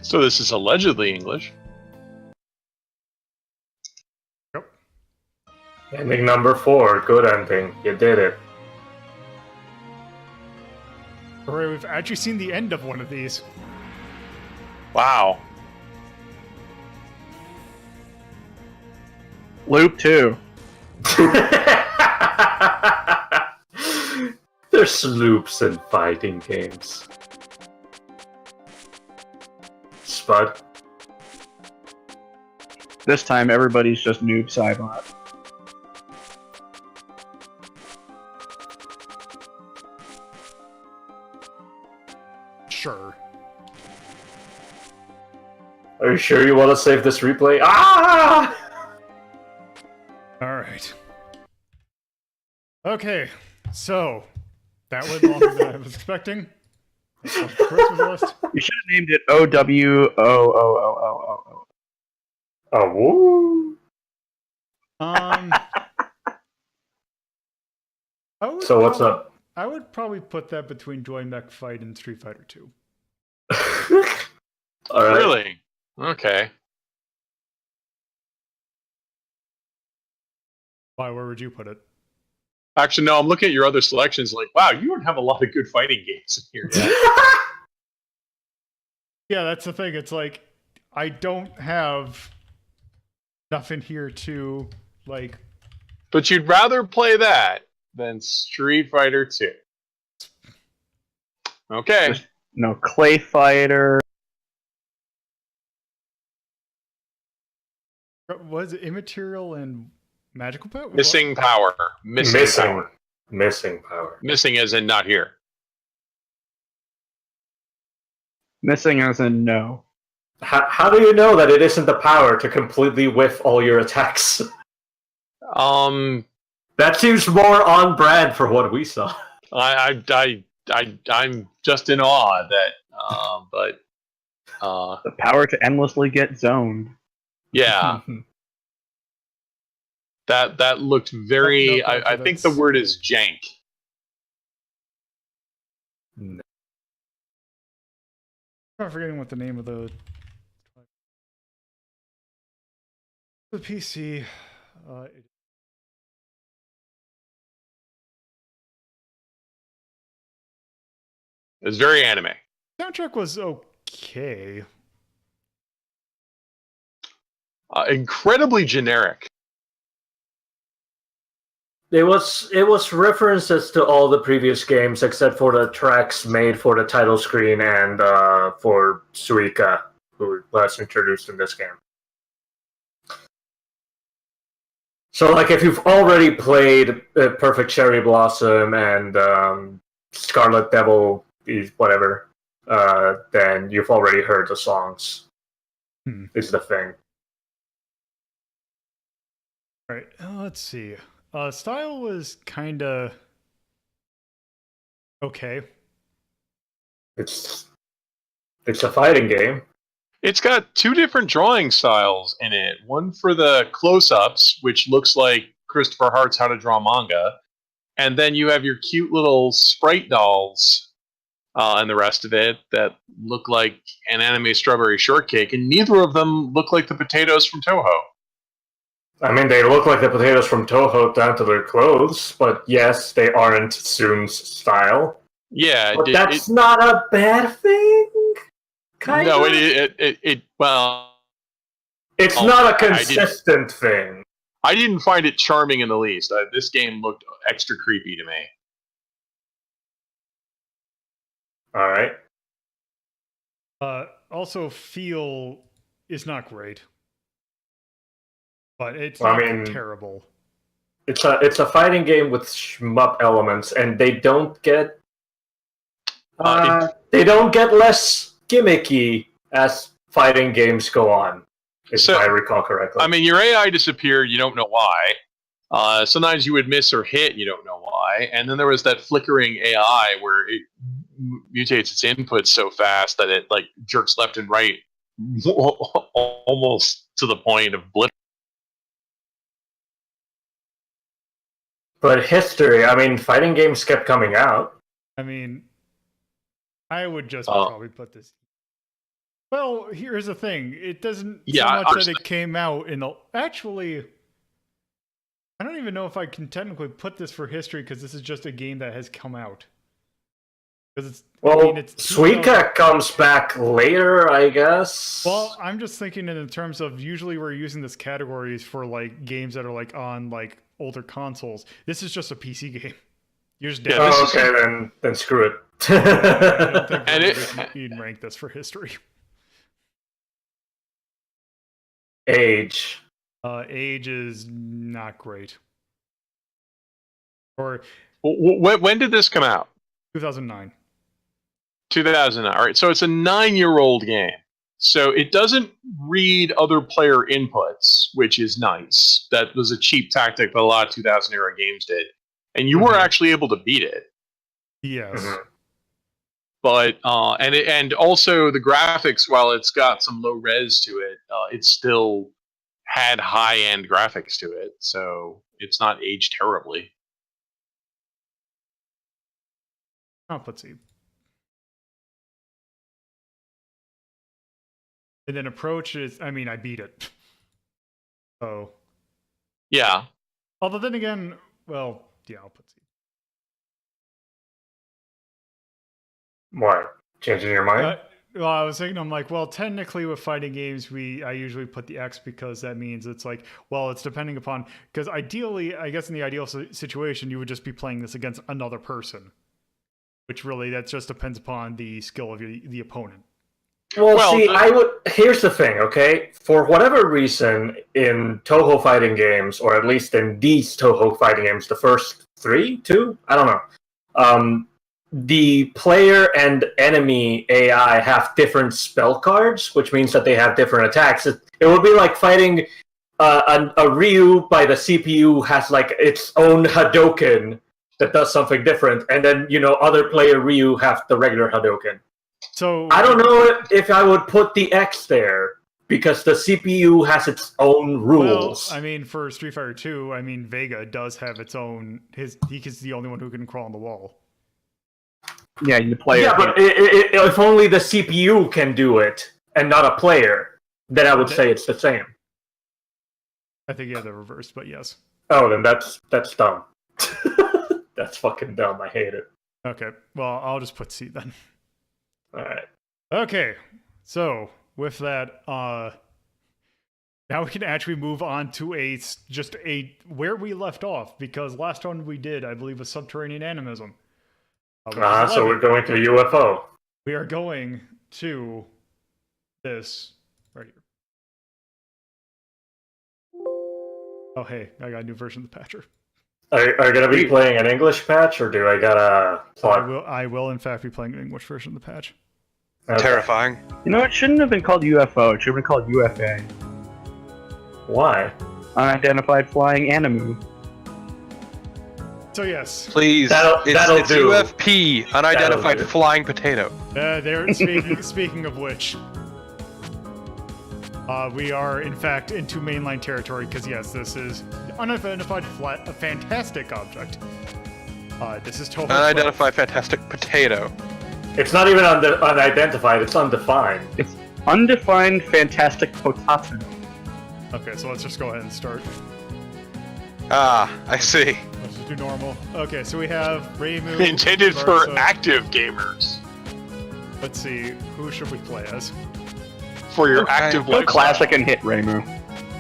So this is allegedly English. Yep. Ending number 4, good ending. You did it. Hooray, we've actually seen the end of one of these. Wow. Loop 2. There's loops in fighting games. Spud. This time everybody's just noob Cybot. Sure. Are you sure you want to save this replay? Ah! Alright. Okay, so... That went longer than I was expecting. That's on the Christmas list. You should have named it OWOOOOO. Oh, woo! I would So what's up? I would probably put that between Joy Mech Fight and Street Fighter 2. Alright. Really? Okay. Why, where would you put it? Actually, no, I'm looking at your other selections like, wow, you don't have a lot of good fighting games in here. Yeah, that's the thing. It's like, I don't have enough in here to, like... But you'd rather play that than Street Fighter 2. Okay. Just, no, Clay Fighter. Was it Immaterial and Magical Power? Missing power. Missing power. Missing power. Missing as in not here. Missing as in no. How do you know that it isn't the power to completely whiff all your attacks? That seems more on brand for what we saw. I'm just in awe that, but The power to endlessly get zoned. yeah, that looked very. No, I think the word is jank. I'm forgetting what the name of the PC. It's very anime. Soundtrack was okay. Incredibly generic. It was references to all the previous games except for the tracks made for the title screen and for Suika, who was introduced in this game. So, like, if you've already played Perfect Cherry Blossom and Scarlet Devil, whatever, then you've already heard the songs. Is the thing. All right, let's see. Style was kind of okay. It's a fighting game. It's got two different drawing styles in it. One for the close-ups, which looks like Christopher Hart's How to Draw Manga, and then you have your cute little sprite dolls and the rest of it that look like an anime strawberry shortcake, and neither of them look like the potatoes from Touhou. I mean, they look like the potatoes from Touhou down to their clothes, but yes, they aren't Soon's style. Yeah, But that's not a bad thing. Kind no, of. Well, It's not a consistent thing. I didn't find it charming in the least. This game looked extra creepy to me. All right. Also, feel is not great, but it's terrible. It's a fighting game with shmup elements, and they don't get less gimmicky as fighting games go on, if I recall correctly. I mean, your AI disappeared, you don't know why. Sometimes you would miss or hit, you don't know why. And then there was that flickering AI where it mutates its inputs so fast that it like jerks left and right almost to the point of blip. But history, I mean, fighting games kept coming out. I mean, I would just probably put this. Well, here's the thing: it doesn't so much that it came out in the. Actually, I don't even know if I can technically put this for history because this is just a game that has come out. Because it's Suika comes back later, I guess. Well, I'm just thinking in terms of usually we're using this categories for like games that are like on like older consoles. This is just a PC game. You're just okay, then screw it. I don't think you'd rank this for history. Age. Age is not great. Or when did this come out? 2009. 2009. All right, so it's a 9-year-old game. So it doesn't read other player inputs, which is nice. That was a cheap tactic that a lot of 2000 era games did. And you were actually able to beat it. Yes. But and also the graphics, while it's got some low res to it, it still had high end graphics to it, so it's not aged terribly. Let's see. And then approach is, I mean, I beat it. So. Yeah. Although then again, well, yeah, I'll put C. What? Changing your mind? Well, I was thinking, I'm like, well, technically with fighting games, I usually put the X because that means it's like, well, it's depending upon, because ideally, I guess in the ideal situation, you would just be playing this against another person, which really, that just depends upon the skill of the opponent. Well, see, here's the thing, okay? For whatever reason, in Touhou fighting games, or at least in these Touhou fighting games, the first 2, I don't know, the player and enemy AI have different spell cards, which means that they have different attacks. It would be like fighting a Ryu by the CPU has like its own Hadouken that does something different, and then other player Ryu have the regular Hadouken. So I don't know if I would put the X there because the CPU has its own rules. Well, I mean, for Street Fighter 2, I mean, Vega does have its own. He's the only one who can crawl on the wall. Yeah, the player. Yeah, but if only the CPU can do it and not a player, then I would say it's the same. I think they're reversed, but yes. Oh, then that's dumb. That's fucking dumb. I hate it. Okay, well, I'll just put C then. Alright. Okay, so with that, now we can actually move on to where we left off, because last one we did, I believe, was Subterranean Animism. So we're going to UFO. We are going to this right here. Oh, hey, I got a new version of the patcher. Are you going to be playing an English patch, or do I gotta plug? I will, in fact, be playing an English version of the patch. Okay. Terrifying. It shouldn't have been called UFO. It should have been called UFA. Why? Unidentified Flying Animu. So yes. Please, that'll it's do. UFP, Unidentified That'll do. Flying Potato. Speaking of which, we are in fact into mainline territory, because yes, this is unidentified a fantastic object. This is Touhou. Unidentified Fantastic Potato. It's not even unidentified, it's undefined. It's Undefined Fantastic Potato. Okay, so let's just go ahead and start. Ah, I see. Let's just do normal. Okay, so we have Reimu. Intended for Versa. active gamers. Let's see, who should we play as? For your active Go lifestyle. classic and hit Reimu.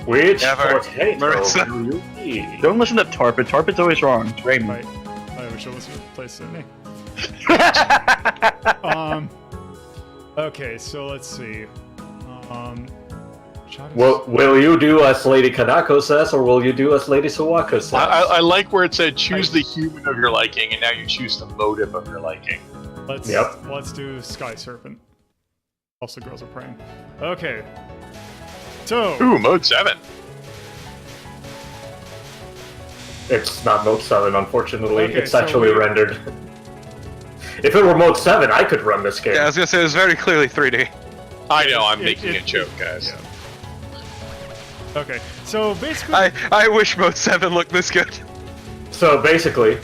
Which Never. potato Marissa. do you eat? Don't listen to Torpid. Torpid's always wrong. It's Reimu. Right. We should listen to play Sydney. Okay, so let's see. Will you do as Lady Kanako says, or will you do as Lady Sawako says? I like where it said choose the human of your liking, and now you choose the motive of your liking. Let's do Sky Serpent. Also, girls are praying. Okay. So. Ooh, mode 7. It's not mode 7, unfortunately. Okay, it's so actually rendered. If it were mode 7, I could run this game. Yeah, I was gonna say it was very clearly 3D. I know, I'm making a joke, guys. Yeah. Okay, so basically, I wish Mode 7 looked this good. So basically,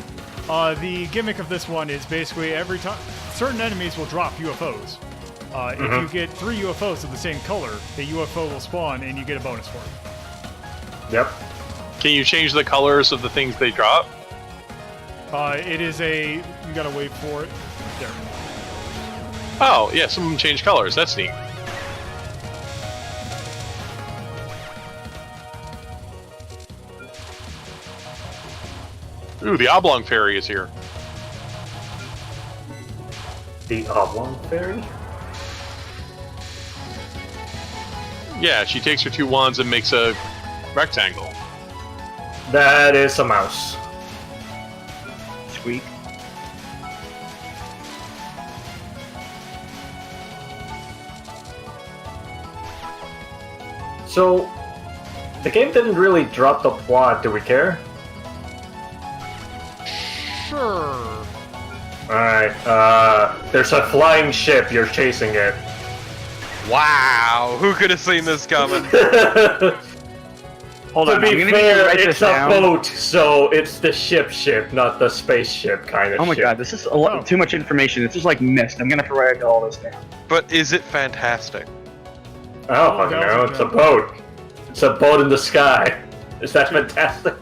the gimmick of this one is basically every time certain enemies will drop UFOs. If you get 3 UFOs of the same color, the UFO will spawn and you get a bonus for it. yep. Can you change the colors of the things they drop? It is you gotta wait for it. There. Oh, yeah, some of them change colors. That's neat. Ooh, the Oblong Fairy is here. The Oblong Fairy? Yeah, she takes her 2 wands and makes a rectangle. That is a mouse. Squeak. So, the game didn't really drop the plot. Do we care? Sure. Alright, there's a flying ship. You're chasing it. Wow, who could have seen this coming? Hold To on, I'm be gonna need fair, to write it's this a down. boat, so it's the ship, not the spaceship kind of Oh my ship. god, this is a lot too much information. It's just like mist. I'm gonna have to write all this down. But is it fantastic? I don't fucking know, it's a boat. It's a boat in the sky. Is that fantastic?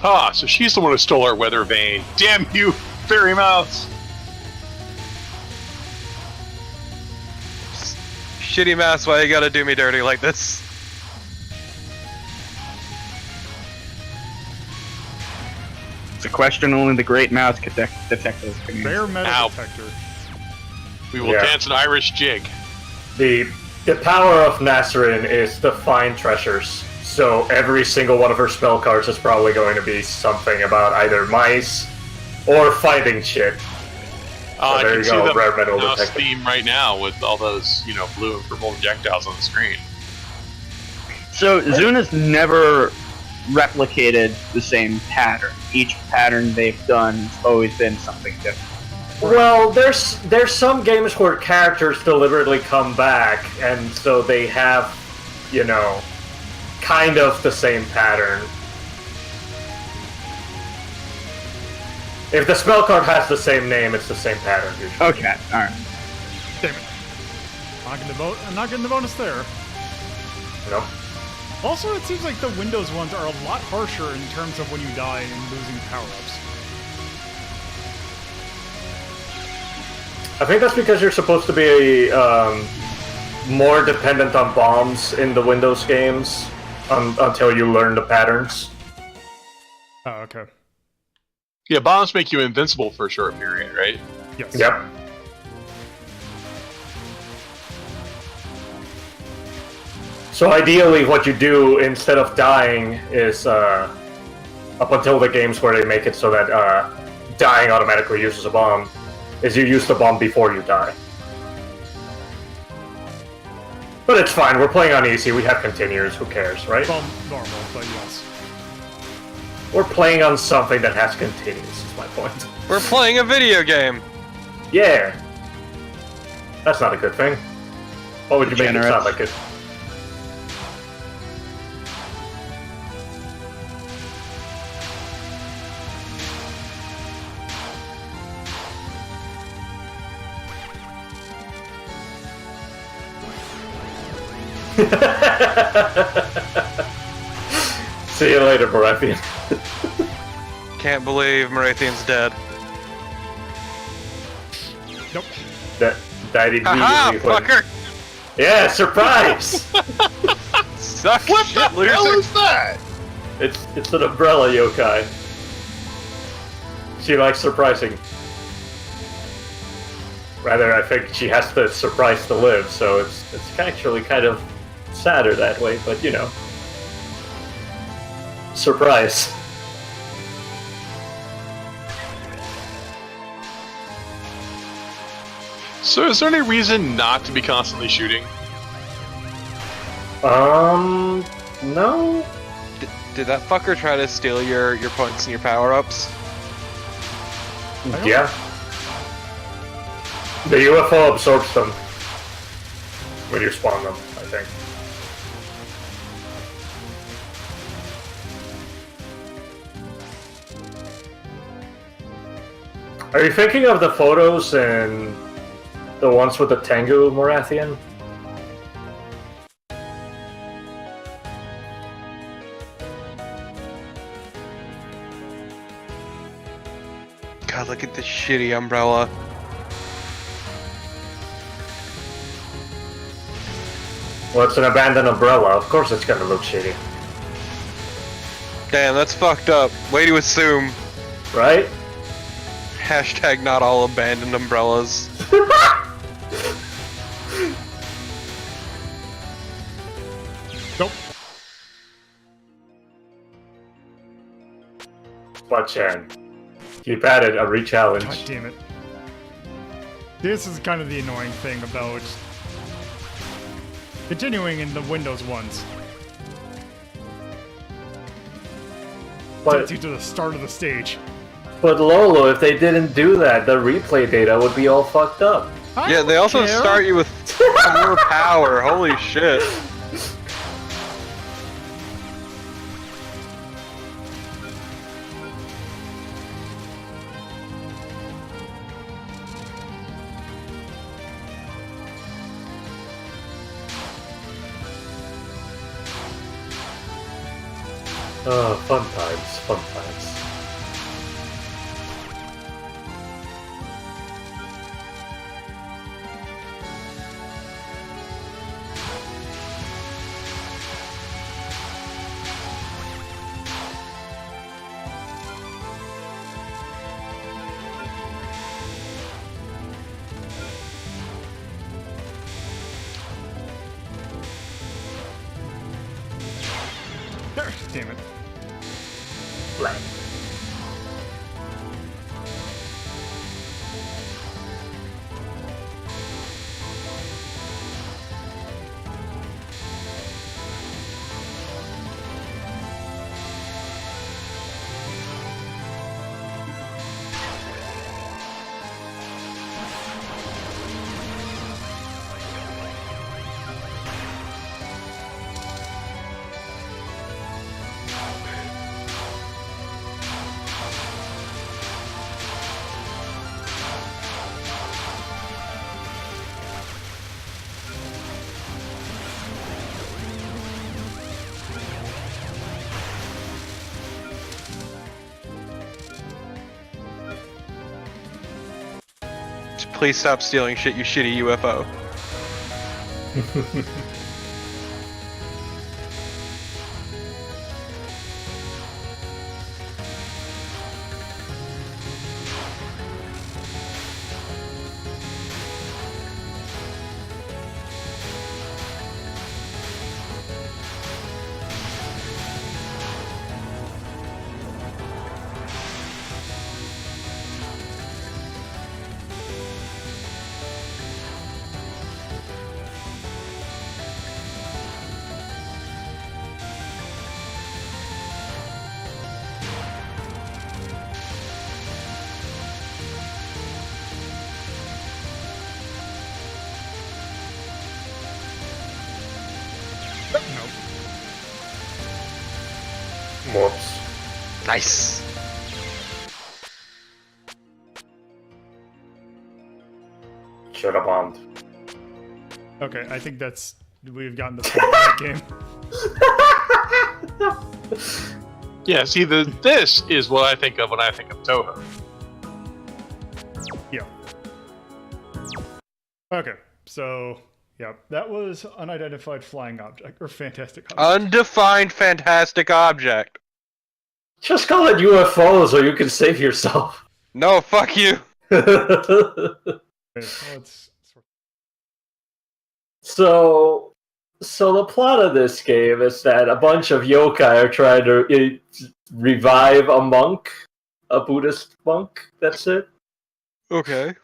Ah, so she's the one who stole our weather vane. Damn you, fairy mouse! Shitty mouse, why you gotta do me dirty like this? It's a question only the great mouse detectives can answer. Bare metal Ow. detector. We will Yeah. dance an Irish jig. The power of Nasrin is to find treasures. So every single one of her spell cards is probably going to be something about either mice or fighting shit. I there can you see go, them rare metal now detector. Steam right now with all those, blue and purple projectiles on the screen. So Zuna's never replicated the same pattern. Each pattern they've done has always been something different. Well, there's some games where characters deliberately come back, and so they have, kind of the same pattern. If the spell card has the same name, it's the same pattern usually. Okay, alright. Damn it. I'm not getting the bonus there. Nope. Also, it seems like the Windows ones are a lot harsher in terms of when you die and losing power-ups. I think that's because you're supposed to be more dependent on bombs in the Windows games until you learn the patterns. Oh, okay. Yeah, bombs make you invincible for a short period, right? Yes. Yep. So ideally, what you do instead of dying is, up until the games where they make it so that dying automatically uses a bomb, is you use the bomb before you die. But it's fine, we're playing on easy, we have continuers, who cares, right? Well, normal, but yes. We're playing on something that has continues, is my point. We're playing a video game. Yeah! That's not a good thing. What would you make it sound like it? See you later, Baratheon. Can't believe Marathian's dead. Nope. That died immediately. Haha, when- fucker! Yeah, surprise! Suck What shit, the hell loser! is that? It's an umbrella yokai. She likes surprising. Rather, I think she has to surprise to live, so it's actually kind of sadder that way, but surprise. So is there any reason not to be constantly shooting? No? Did that fucker try to steal your points and your power-ups? Yeah. The UFO absorbs them when you spawn them, I think. Are you thinking of the photos and the ones with the Tengu, Morathian? God, look at this shitty umbrella. Well, it's an abandoned umbrella. Of course it's gonna look shitty. Damn, that's fucked up. Way to assume. Right? Hashtag not all abandoned umbrellas. Nope. But keep at it, a re-challenge. God damn it. This is kind of the annoying thing about continuing in the Windows ones. But, Takes you to the start of the stage. but Lolo, if they didn't do that, the replay data would be all fucked up. Yeah, they also start you with 4 power. Holy shit. Oh, fun times, fun times. Damn it. Blank. Please stop stealing shit, you shitty UFO. Whoops. Nice. Should have bombed. Okay, I think we've gotten the point of that game. Yeah, see, this is what I think of when I think of Touhou. Yeah. Okay, so yeah, that was unidentified flying object or fantastic object. Undefined fantastic object. Just call it UFO so you can save yourself. No, fuck you. Okay, so let's So the plot of this game is that a bunch of yokai are trying to revive a monk, a Buddhist monk. That's it. Okay.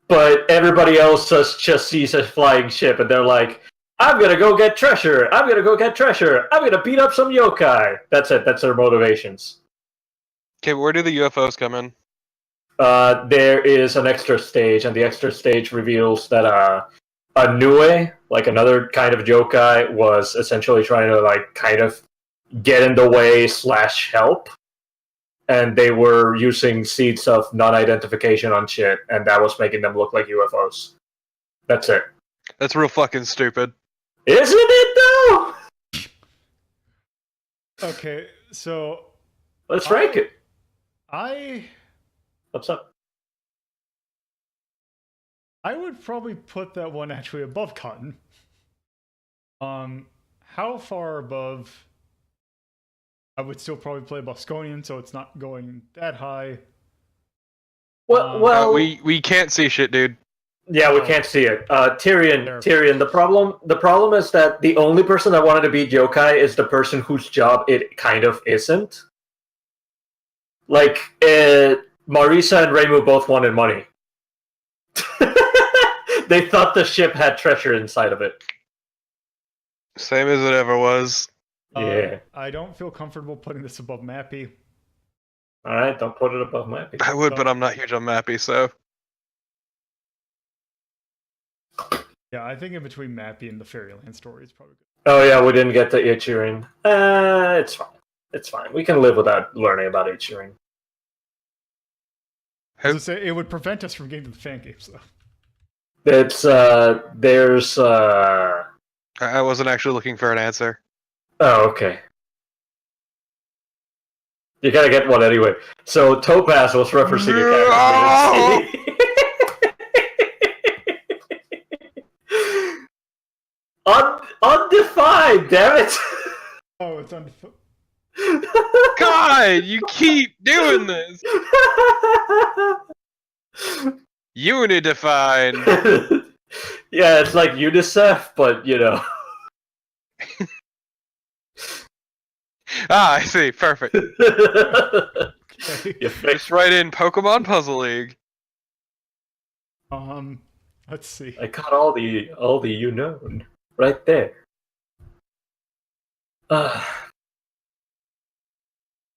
But everybody else just sees a flying ship, and they're like, "I'm gonna go get treasure. I'm gonna go get treasure. I'm gonna beat up some yokai." That's it. That's their motivations. Okay, where do the UFOs come in? There is an extra stage, and the extra stage reveals that a Nue, like another kind of yokai, was essentially trying to like kind of get in the way / help, and they were using seeds of non-identification on shit, and that was making them look like UFOs. That's it. That's real fucking stupid. Isn't it though? okay, so Let's rank it. What's up? I would probably put that one actually above Cotton. How far above? I would still probably play Bosconian, so it's not going that high. Well, we can't see shit, dude. yeah, we can't see it. Tyrion. The problem is that the only person that wanted to beat yokai is the person whose job it kind of isn't. Like, Marisa and Reimu both wanted money. They thought the ship had treasure inside of it. Same as it ever was. Yeah. I don't feel comfortable putting this above Mappy. Alright, don't put it above my pick. I would, but I'm not huge on Mappy, so. Yeah, I think in between Mappy and the Fairyland story is probably good. Oh yeah, we didn't get to Ichirin. It's fine. It's fine. We can live without learning about Ichirin. I was gonna say, it would prevent us from getting to the fan games, though. There's I wasn't actually looking for an answer. Oh, okay. You gotta get one anyway. So Topaz was referencing a character. Undefined, damn it! Oh, it's undefined. God, you keep doing this. Unidefined. Yeah, it's like UNICEF, but you know. Ah, I see. Perfect. Okay. You fixed. Just write in Pokemon Puzzle League. Let's see. I got all the you known right there.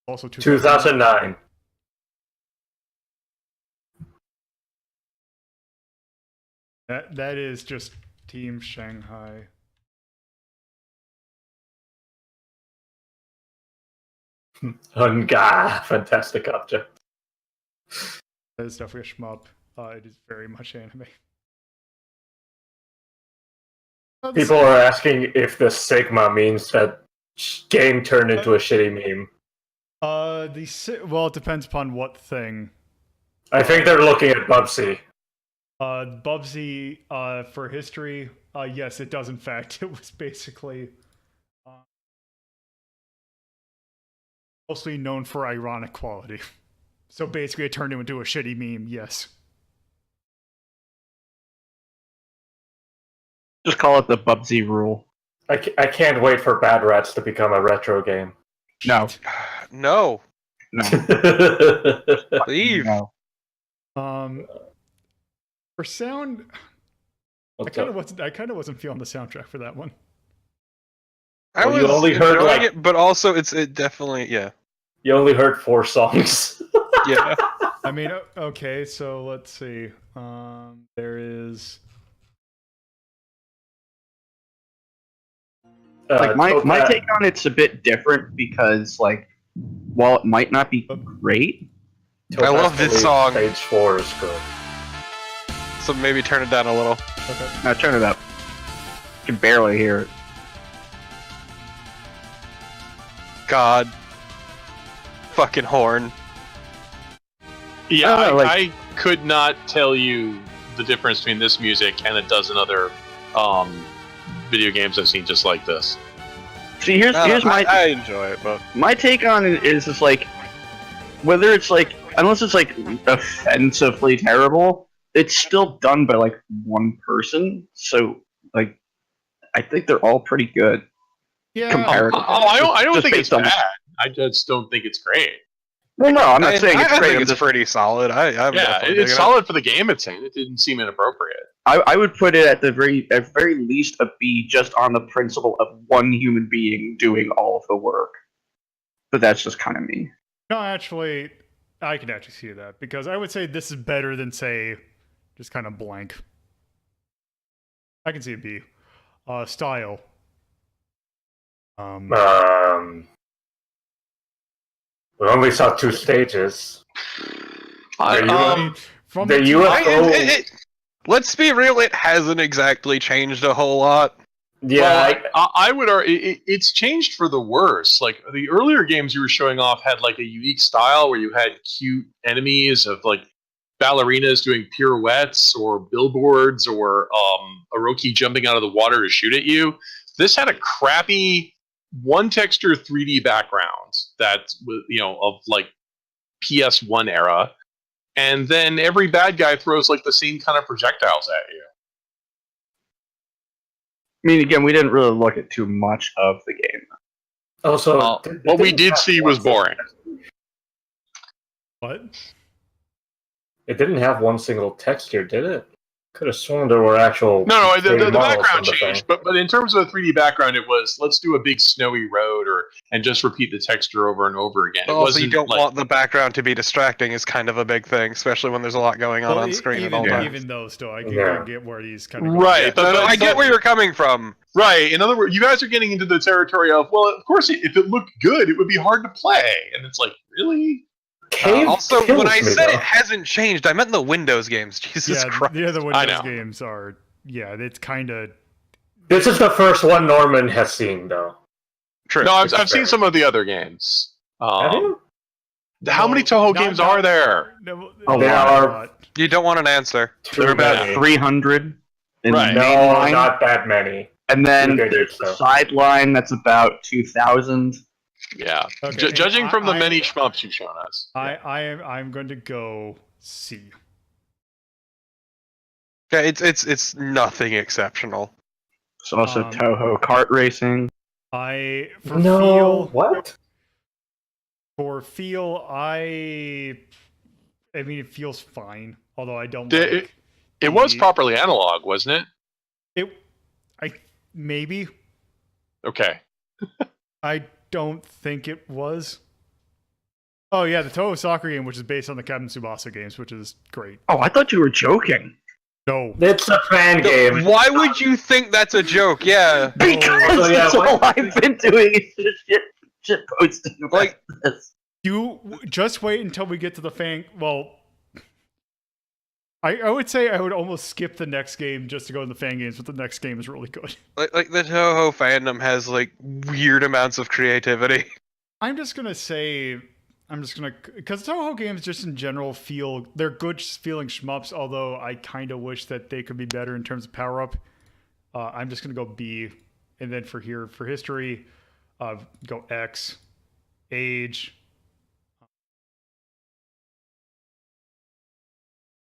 Also 2009. That is just Team Shanghai. Fantastic object. That is definitely a shmup. It is very much anime. People are asking if the Sigma means that game turned into a shitty meme. Well, it depends upon what thing. I think they're looking at Bubsy. Bubsy, for history, yes, it does in fact. It was basically mostly known for ironic quality. So basically it turned into a shitty meme, yes. Just call it the Bubsy rule. I can't wait for Bad Rats to become a retro game. No. No. No. Leave. No. For sound, I kind of wasn't feeling the soundtrack for that one. I Well, was you only heard, enjoying like- it, but also it definitely, yeah. You only heard 4 songs. Yeah. I mean, okay, so let's see. There is Like my Topaz- take on it's a bit different because like while it might not be great, I love this Topaz song. Stage 4 is good. So maybe turn it down a little. okay. now turn it up. You can barely hear it. God. Fucking horn. Yeah, I don't know, I could not tell you the difference between this music and a dozen other video games I've seen just like this. See, here's my I enjoy it, but my take on it is just like whether it's like unless it's like offensively terrible, it's still done by like one person. So like I think they're all pretty good. Yeah, Comparatively. I don't Just think it's based on- bad. I just don't think it's great. Well, no, I'm not saying it's I great. think I'm it's just, pretty solid. I'm Yeah, definitely it's digging it. solid for the game it's in. It didn't seem inappropriate. I would put it at the very least a B, just on the principle of one human being doing all of the work. But that's just kind of me. no, actually, I can actually see that because I would say this is better than say just kind of blank. I can see a B. Style. We only saw 2 stages. From the the UFO. Let's be real, it hasn't exactly changed a whole lot. Yeah, Well, I would argue it's changed for the worse. Like the earlier games you were showing off had like a unique style where you had cute enemies of like ballerinas doing pirouettes or billboards or Orochi jumping out of the water to shoot at you. This had a crappy one texture 3D background that was of like PS1 era, and then every bad guy throws like the same kind of projectiles at you. I mean, again, we didn't really look at too much of the game. also, What we did see was boring. what? It didn't have one single texture, did it? Could have sworn there were actual. No, the 3D models background on the changed, thing. but in terms of the 3D background, it was let's do a big snowy road and just repeat the texture over and over again. It Also, you wasn't don't like, want the background to be distracting is kind of a big thing, especially when there's a lot going on screen at all times. Even though, still, I can Yeah. get where these kind of right. But I get where you're coming from. right. In other words, you guys are getting into the territory of well, of course, if it looked good, it would be hard to play, and it's like really. Cave Also, kills when I me, said though. it hasn't changed, I meant the Windows games. Jesus Christ. the other I Windows know. games are it's kind of This is the first one Norman has seen, though. True. No, It's I've seen fair. some of the other games. Have you? How many Touhou games are there? No, Oh, there not a are- lot. You don't want an answer. Too There are about many. 300 in Right. the No, main line, not that many. and then You there's think the so. sideline that's about 2,000. Yeah. Okay, Judging from the I- many shmups you've shown us. I'm going to go C. Yeah, it's nothing exceptional. There's also Um, Touhou kart racing. For No, feel, what? For feel, I mean, it feels fine. Although I don't It like was properly analog, wasn't it? Maybe. Okay. I don't think it was. Oh yeah, the Touhou soccer game, which is based on the Captain Tsubasa games, which is great. Oh, I thought you were joking. No. It's a fan game. Why would you think that's a joke? Yeah. Because So, yeah, that's all what- I've been doing is just shit posting about Like- this. You just wait until we get to the fan. Well, I would say I would almost skip the next game just to go in the fan games, but the next game is really good. Like the Touhou fandom has like weird amounts of creativity. I'm just gonna because Touhou games just in general they're good feeling shmups. Although I kind of wish that they could be better in terms of power up. I'm just gonna go B, and then for history, go X, age.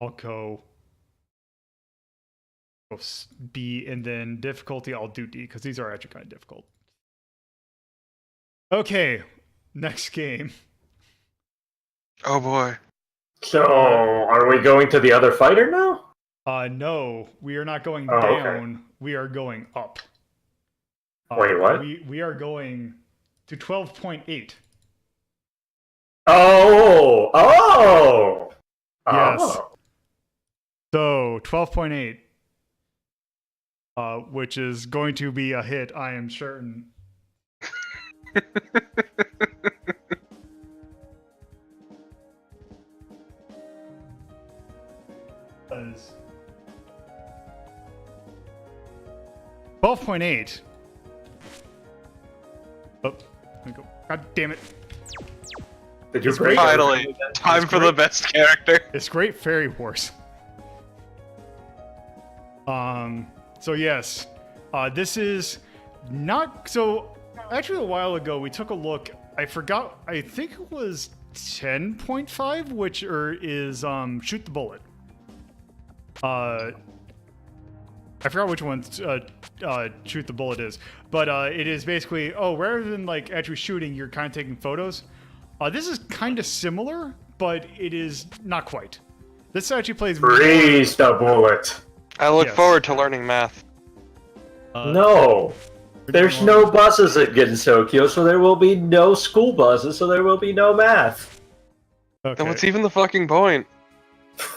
I'll go B, and then difficulty, I'll do D, because these are actually kind of difficult. Okay, next game. Oh boy. So, are we going to the other fighter now? No, we are not going Oh, okay. down. We are going up. Wait, what? We are going to 12.8. Oh! Oh! Yes. Oh. So 12.8, which is going to be a hit, I am certain. Because 12.8. Oh, let me go. God damn it! Did you It's break great. Finally, time for the best character. It's great Fairy Wars. So yes, this is not so. Actually, a while ago we took a look. I forgot. I think it was 10.5, which is shoot the bullet. I forgot which one shoot the bullet is, but it is basically rather than like actually shooting, you're kind of taking photos. This is kind of similar, but it is not quite. This actually plays. Freeze the bullet. I look Yes. forward to learning math. No. There's no buses at Gensokyo, so there will be no school buses, so there will be no math. Okay. Then what's even the fucking point?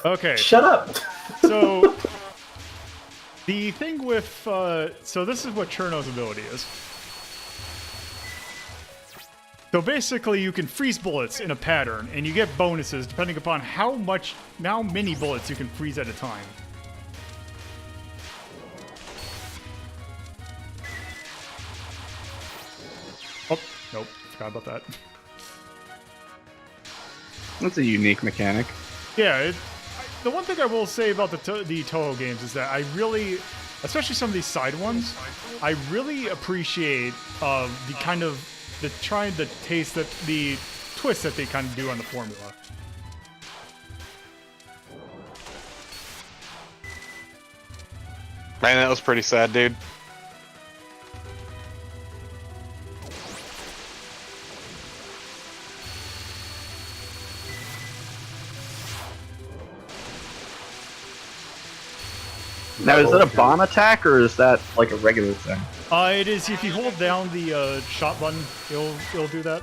Okay. Shut up. So the thing with so this is what Cherno's ability is. So basically, you can freeze bullets in a pattern, and you get bonuses depending upon how many bullets you can freeze at a time. Oh, nope, forgot about that. That's a unique mechanic. Yeah, the one thing I will say about the Touhou games is that I really, especially some of these side ones, I really appreciate the twist that they kind of do on the formula. Man, that was pretty sad, dude. Now, is that a bomb attack or is that like a regular thing? It is if you hold down the shot button, it'll do that.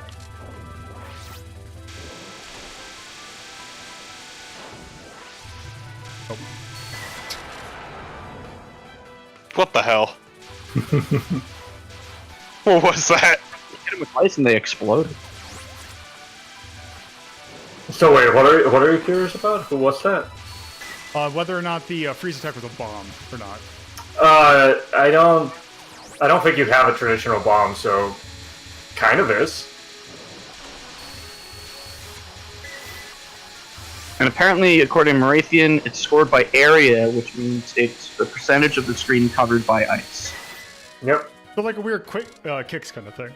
Oh. What the hell? What was that? Hit them with ice and they exploded. So wait, what are you curious about? What's that? Whether or not the freeze attack was a bomb or not. I don't think you have a traditional bomb, so kind of is. And apparently, according to Marathian, it's scored by area, which means it's the percentage of the screen covered by ice. Yep. So like a weird quick kicks kind of thing.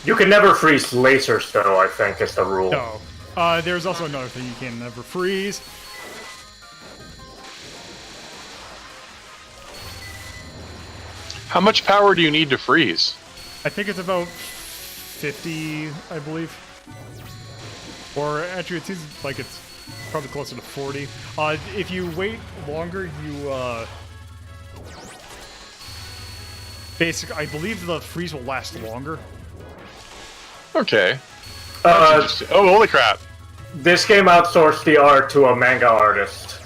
You can never freeze lasers, though, I think, is the rule. No. There's also another thing you can never freeze. How much power do you need to freeze? I think it's about 50, I believe. Or actually, it seems like it's probably closer to 40. If you wait longer, you basically, I believe the freeze will last longer. Okay. Oh, holy crap! This game outsourced the art to a manga artist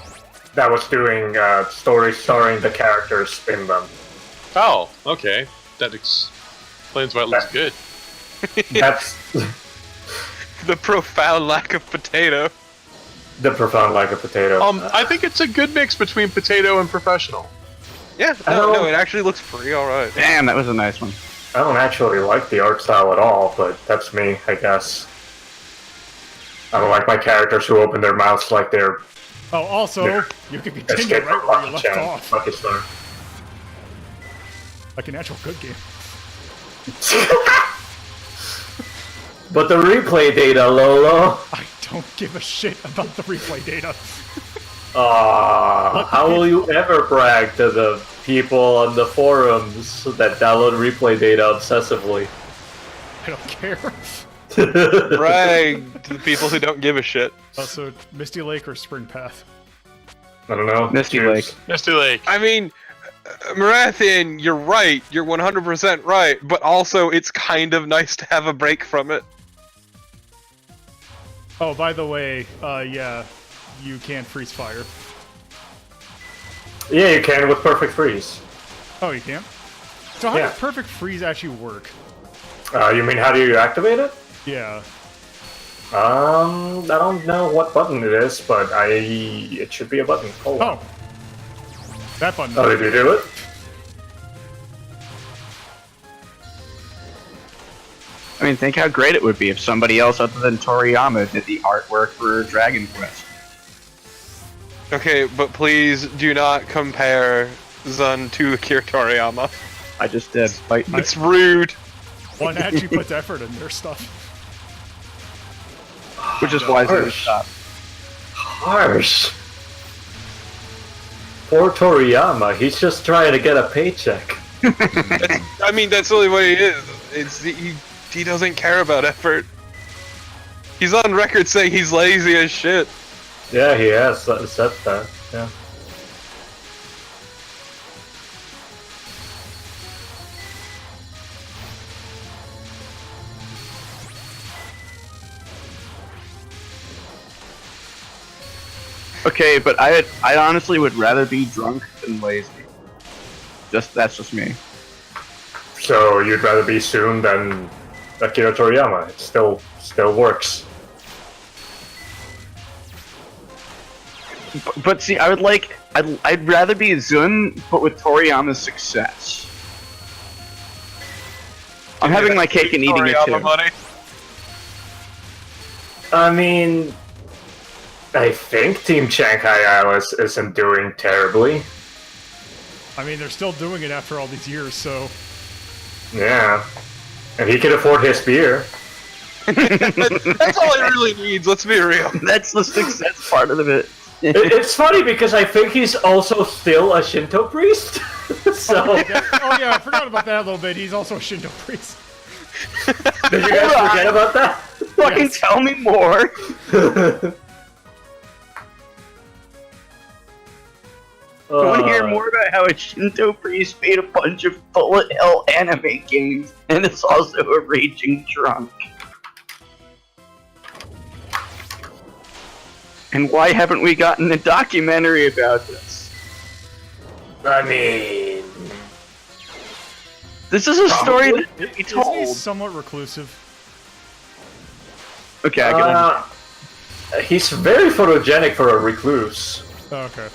that was doing stories starring the characters in them. Oh, okay. That explains why it looks good. That's The profound lack of potato. the profound lack of potato. I think it's a good mix between potato and professional. Yeah, no, it actually looks pretty alright. Damn, that was a nice one. I don't actually like the art style at all, but that's me, I guess. I don't like my characters who open their mouths like they're Oh, also, you can continue escape right from where you Lucky left Chan. off. Lucky Star. Like an actual good game. But the replay data, Lolo. I don't give a shit about the replay data. How will you ever brag to the people on the forums that download replay data obsessively? I don't care. Brag to the people who don't give a shit. Also, Misty Lake or Spring Path? I don't know. Misty Lake. Misty Lake. I mean, Marathian, you're right. You're 100% right. But also, it's kind of nice to have a break from it. Oh, by the way, yeah, you can freeze fire. Yeah, you can with Perfect Freeze. Oh, you can? So how Yeah. does Perfect Freeze actually work? You mean how do you activate it? Yeah. I don't know what button it is, but it should be a button. Hold on. Oh. That button. Oh, did you do it? I mean, think how great it would be if somebody else other than Toriyama did the artwork for Dragon Quest. Okay, but please do not compare Zun to Akira Toriyama. I just did. Like, It's rude. One actually puts effort in their stuff. which is why it's Harsh. stop. Harsh. Poor Toriyama, he's just trying to get a paycheck. I mean, that's really what he is. He doesn't care about effort. He's on record saying he's lazy as shit. Yeah, he has said that. Yeah. Okay, but I honestly would rather be drunk than lazy. That's just me. So you'd rather be soon than Akira Toriyama? It still works. But see, I'd rather be Zun, but with Toriyama's success. I'm having my cake and eating it Toriyama too. money. I mean, I think Team Shanghai Alice isn't doing terribly. I mean, they're still doing it after all these years, so... Yeah. And he can afford his beer. That's all he really needs, let's be real. That's the success part of it. It's funny because I think he's also still a Shinto priest. So, Oh yeah, I forgot about that a little bit. He's also a Shinto priest. did you guys forget about that? Fucking Yes. tell me more. I want to hear more about how a Shinto priest made a bunch of bullet hell anime games and is also a raging drunk. And why haven't we gotten a documentary about this? I mean, This is a story that Isn't we he told. somewhat reclusive? Okay, I can he's very photogenic for a recluse. Oh, okay.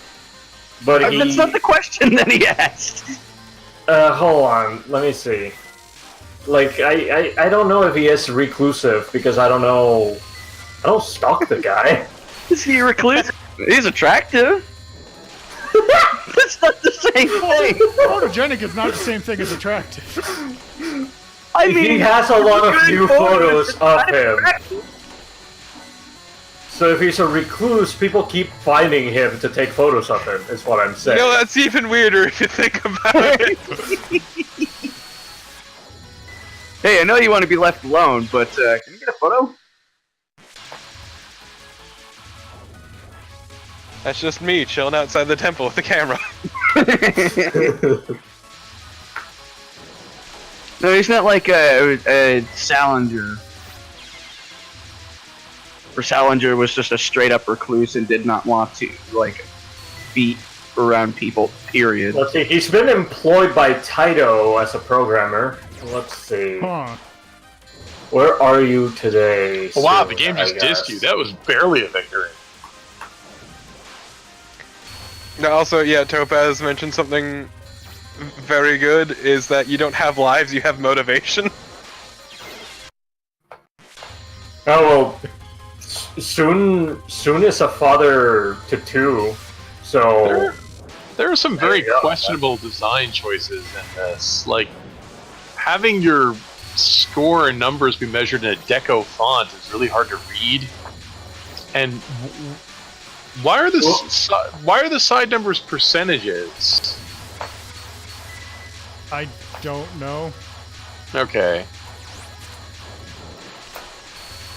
But That's not the question that he asked. hold on, let me see. Like, I don't know if he is reclusive because I don't know. I don't stalk the guy. Is he a recluse? He's attractive. That's not the same thing. Photogenic is not the same thing as attractive. I he has a lot of new photos of him. So if he's a recluse, people keep finding him to take photos of him, is what I'm saying. That's even weirder if you think about it. Hey, I know you want to be left alone, but can you get a photo? That's just me chilling outside the temple with the camera. No, he's not like a Salinger. Or Salinger was just a straight up recluse and did not want to, like, beat around people, period. Let's see, he's been employed by Taito as a programmer. Let's see. Huh. Where are you today? Oh, wow, soon, the game I just guess? dissed you. That was barely a victory. Now, also, yeah, Topaz mentioned something very good, is that you don't have lives, you have motivation. Oh, well, soon is a father to two, so... There are some very There you go. questionable design choices in this. Like, having your score and numbers be measured in a deco font is really hard to read. And why are the side numbers percentages? I don't know. Okay.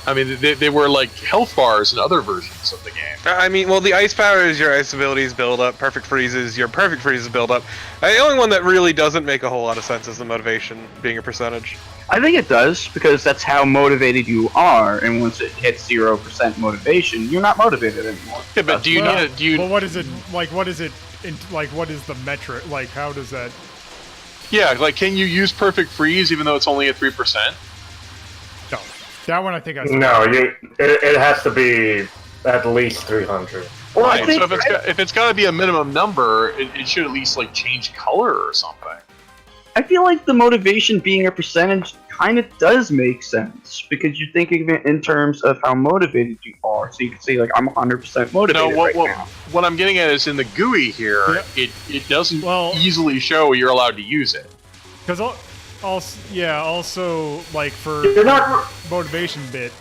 I mean, they were like health bars in other versions of the game. I mean, well, the ice power is your ice abilities build up, perfect freezes, your perfect freezes build up. The only one that really doesn't make a whole lot of sense is the motivation being a percentage. I think it does, because that's how motivated you are, and once it hits 0% motivation, you're not motivated anymore. Yeah, but do you Well, need a, do you? Well, what is it like? What is it? Like, what is the metric? Like, how does that? Yeah, like can you use perfect freeze even though it's only at 3%? No, that one I think I. No, it has to be at least 300. Well, Right. I think So if it's got to be a minimum number, it should at least like change color or something. I feel like the motivation being a percentage kind of does make sense, because you're thinking of it in terms of how motivated you are. So you can say, like, I'm 100% motivated No, what now. what I'm getting at is in the GUI here, it doesn't easily show you're allowed to use it. Because also like for You're not... motivation bit,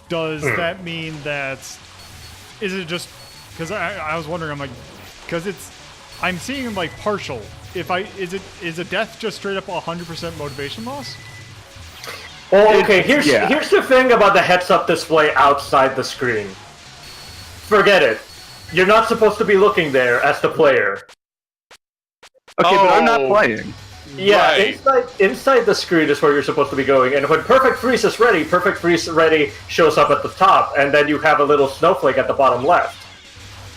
does that mean that? Is it just because I was wondering? I'm like, because I'm seeing like partial. Is a death just straight up 100% motivation loss? Oh, okay, here's yeah. here's the thing about the heads-up display outside the screen. Forget it. You're not supposed to be looking there as the player. Okay, but I'm not Oh. playing. Yeah, Right. inside the screen is where you're supposed to be going, and when Perfect Freeze is ready, Perfect Freeze ready shows up at the top, and then you have a little snowflake at the bottom left.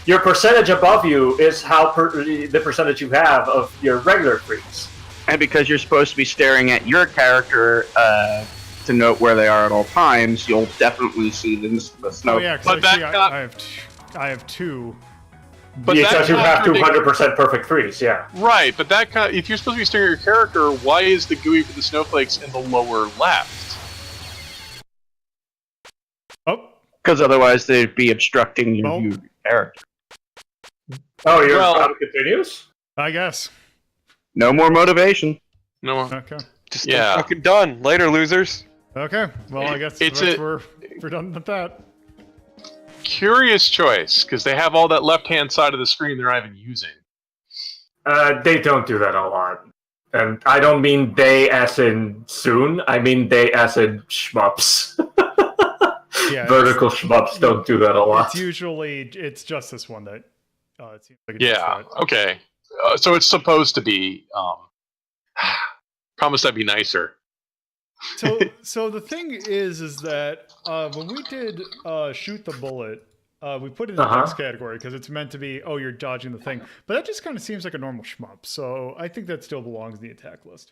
Your percentage above you is the percentage you have of your regular freeze. And because you're supposed to be staring at your character to note where they are at all times, you'll definitely see the snow. Oh yeah, But because that I have two. But Because you have contradicts- 200% perfect freeze, yeah. Right, but if you're supposed to be staring at your character, why is the GUI for the snowflakes in the lower left? Oh, Because otherwise they'd be obstructing your Well- view of your character. Oh, your Well- problem continues? I guess. No more motivation. No. Okay. Just Yeah. fucking done. Later, losers. Okay. Well, I guess we're done with that. Curious choice, because they have all that left-hand side of the screen they're not even using. They don't do that a lot. And I don't mean they as in soon, I mean they as in shmups. Yeah. Vertical shmups don't do that a lot. It's just this one that it seems like. It's just Yeah, that. okay. So it's supposed to be... promise I'd be nicer. So the thing is that when we did shoot the bullet, we put it in the next category because it's meant to be, oh, you're dodging the thing. But that just kind of seems like a normal shmup. So I think that still belongs in the attack list.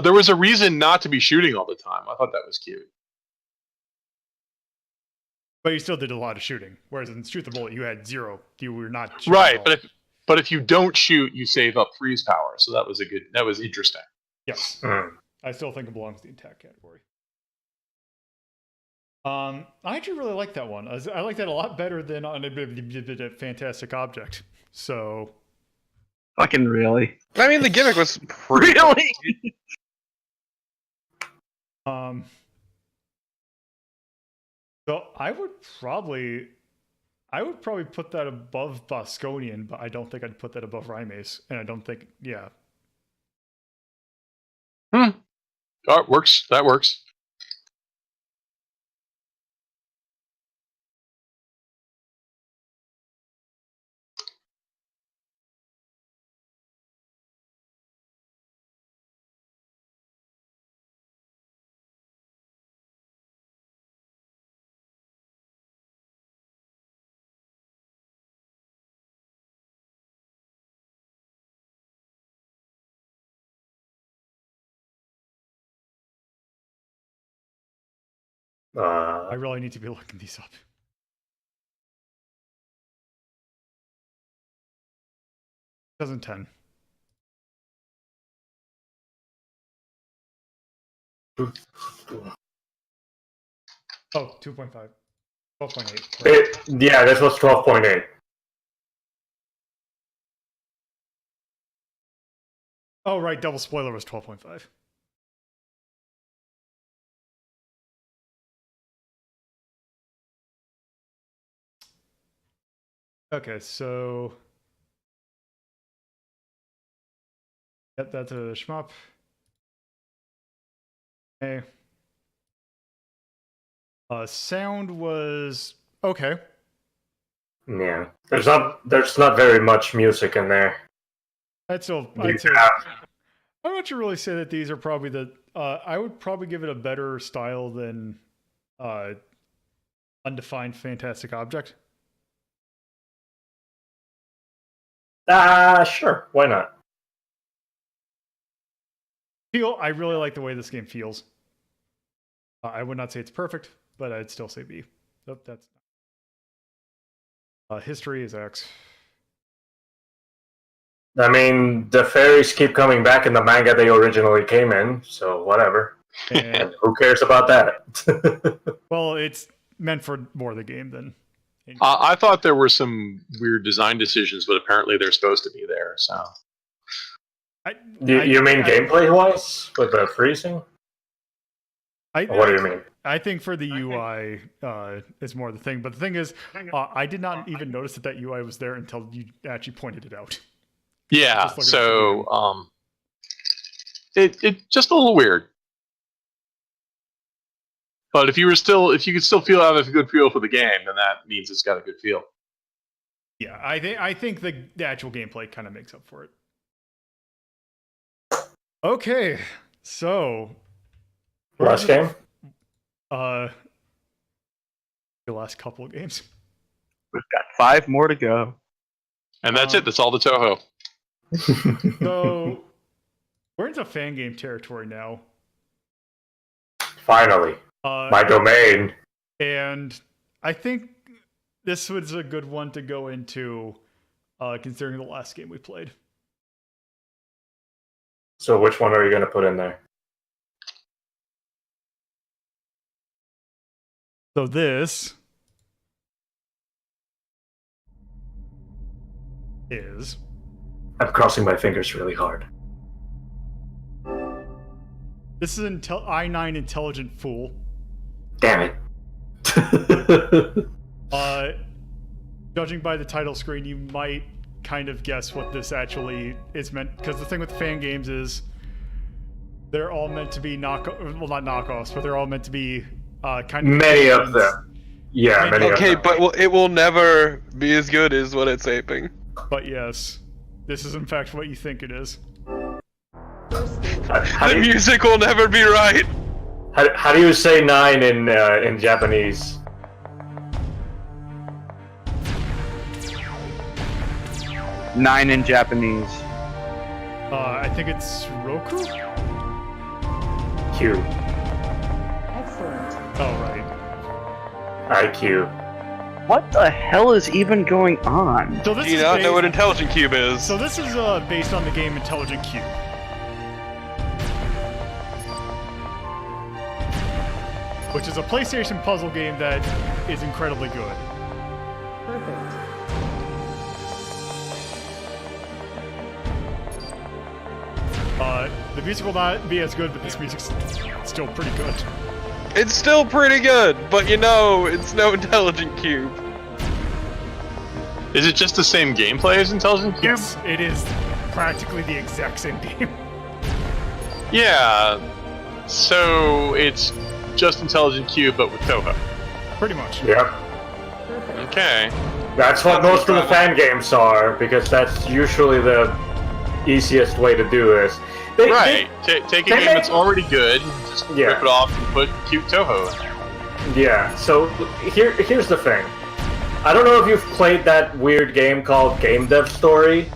There was a reason not to be shooting all the time. I thought that was cute. But you still did a lot of shooting. Whereas in shoot the bullet, you had zero. You were not shooting Right, at all. but if you don't shoot, you save up freeze power. So that was interesting. Yes. I still think it belongs in the attack category. I actually really like that one. I like that a lot better than on a fantastic object. So Fucking really? I mean, the gimmick was pretty. Really? So I would probably put that above Bosconian, but I don't think I'd put that above Reimu's, and I don't think, yeah. Oh, it works. That works. I really need to be looking these up. $2010. Oh, 2.5. 12.8. Yeah, this was 12.8. Oh, right. Double spoiler was 12.5. Okay, so yep, that's a shmup. Okay. Sound was okay. Yeah, there's not very much music in there. I'd say I would really say that these are probably the. I would probably give it a better style than Undefined Fantastic Object. Sure, why not? I really like the way this game feels. I would not say it's perfect, but I'd still say B. Nope, that's history is X. I mean, the fairies keep coming back in the manga they originally came in, so whatever. And, Who cares about that? well, it's meant for more of the game than. I thought there were some weird design decisions, but apparently they're supposed to be there. So, You mean gameplay-wise with the freezing? What do you mean? I think for the UI, it's more the thing. But the thing is, I did not even notice that UI was there until you actually pointed it out. yeah. So, it just a little weird. But if you could still have a good feel for the game, then that means it's got a good feel. Yeah, I think the actual gameplay kind of makes up for it. Okay, so Last game? The last couple of games. We've got 5 more to go. And that's it. That's all the Touhou. So we're into fan game territory now. Finally. My domain. And I think this was a good one to go into, considering the last game we played. So which one are you going to put in there? So this is... I'm crossing my fingers really hard. This is I9 Intelligent Fool. Damn it. Judging by the title screen, you might kind of guess what this actually is meant, because the thing with fan games is they're all meant to be not knockoffs, but they're all meant to be kind of many of them. Yeah, many of them. Okay, but it will never be as good as what it's aping. But yes, this is in fact what you think it is. The music will never be right. How do you say 9 in Japanese? Nine in Japanese. I think it's Roku? Q. Excellent. Oh, right. IQ. What the hell is even going on? So this Do you is not based, know what Intelligent Cube is? So this is based on the game Intelligent Cube. Which is a PlayStation puzzle game that is incredibly good. Perfect. The music will not be as good, but this music's still pretty good. It's still pretty good, but you know, it's no Intelligent Cube. Is it just the same gameplay as Intelligent Cube? Yes, it is practically the exact same game. Yeah. So it's just Intelligent Cube, but with Touhou. Pretty much. Yep. Okay. That's what most of the fan games are, because that's usually the easiest way to do this. Right. Take a game that's already good, just Yeah. rip it off and put cute Touhou in. Yeah, so here's the thing. I don't know if you've played that weird game called Game Dev Story,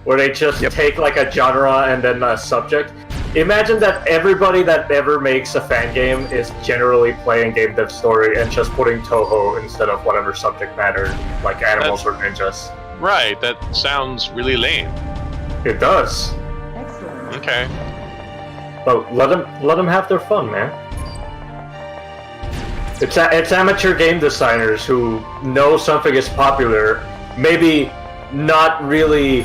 where they just take like a genre and then a subject. Imagine that everybody that ever makes a fan game is generally playing Game Dev Story and just putting Touhou instead of whatever subject matter, like animals or ninjas. Right. That sounds really lame. It does. Excellent. Okay. But let them have their fun, man. It's amateur game designers who know something is popular, maybe not really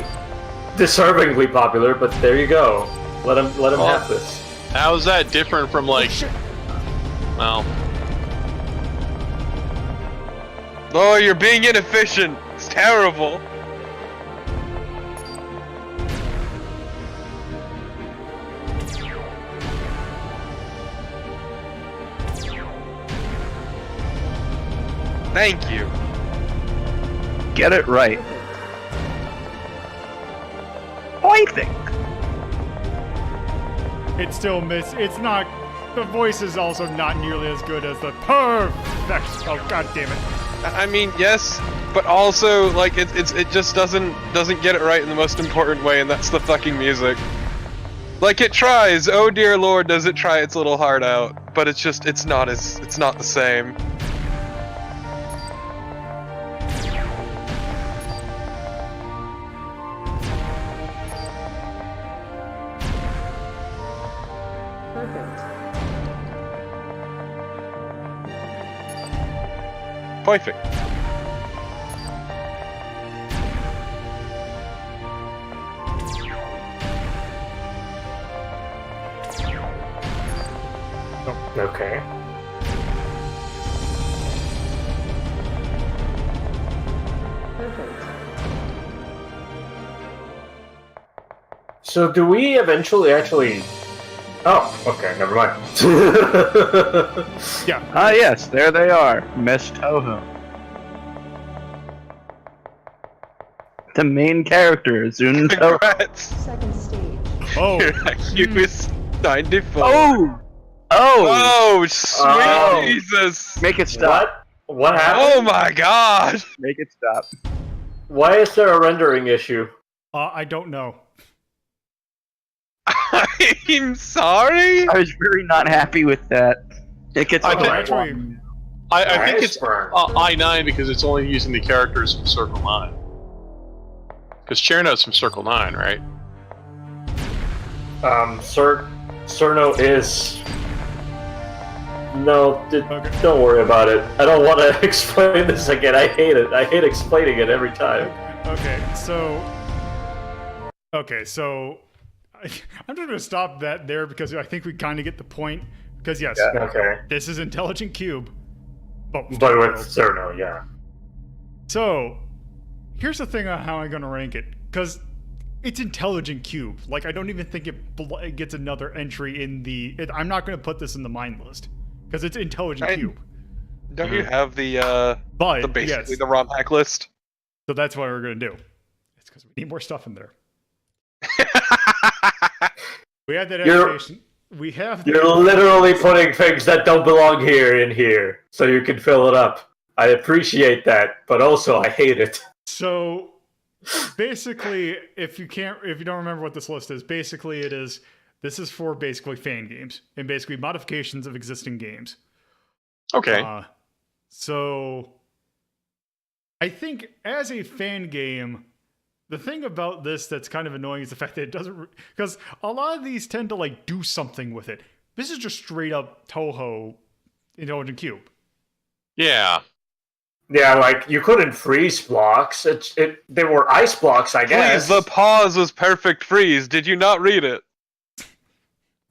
deservingly popular, but there you go. Let them have this. How is that different from like? Well, Oh, you're being inefficient. It's terrible. Thank you. Get it right. I think. It's still it's not. The voice is also not nearly as good as the perfect. Oh god damn it! I mean, yes, but also like it just doesn't get it right in the most important way, and that's the fucking music. Like it tries. Oh dear lord, does it try its little heart out? But it's not the same. Perfect. Perfect. Okay. Perfect. So do we eventually actually... Oh, okay, never mind. Yeah. Ah, yes, there they are. Miss Touhou. The main character, Zun Touhou. Congrats. Second stage. Oh. Your IQ is 94. Oh! Oh! Oh, sweet Oh. Jesus! Make it stop. What happened? Oh my god! Make it stop. Why is there a rendering issue? I don't know. I'm sorry? I was very not happy with that. It gets I a think- lot actually- wrong. I think it's Iceberg. I9 because it's only using the characters from Circle 9. Because Cherno's from Circle 9, right? Cerno is... No, Okay. don't worry about it. I don't want to explain this again. I hate it. I hate explaining it every time. Okay, so I'm just gonna stop that there because I think we kind of get the point. Because yes, Yeah. Okay. this is Intelligent Cube, but But with Cerno, yeah. So here's the thing on how I'm gonna rank it, because it's Intelligent Cube. Like I don't even think it gets another entry in the. I'm not gonna put this in the mine list because it's Intelligent Cube. Don't you have the But basically yes, the ROM hack list? so that's what we're gonna do. It's because we need more stuff in there. We have that You're- animation. We have. You're literally putting things that don't belong here in here, so you can fill it up. I appreciate that, but also I hate it. So basically, if you don't remember what this list is, basically this is for basically fan games and basically modifications of existing games. Okay. So I think as a fan game, the thing about this that's kind of annoying is the fact that it doesn't, because a lot of these tend to like do something with it. This is just straight up Touhou Intelligent Cube. Yeah. Yeah, like you couldn't freeze blocks. They were ice blocks, I guess. Please, the pause was perfect freeze. Did you not read it?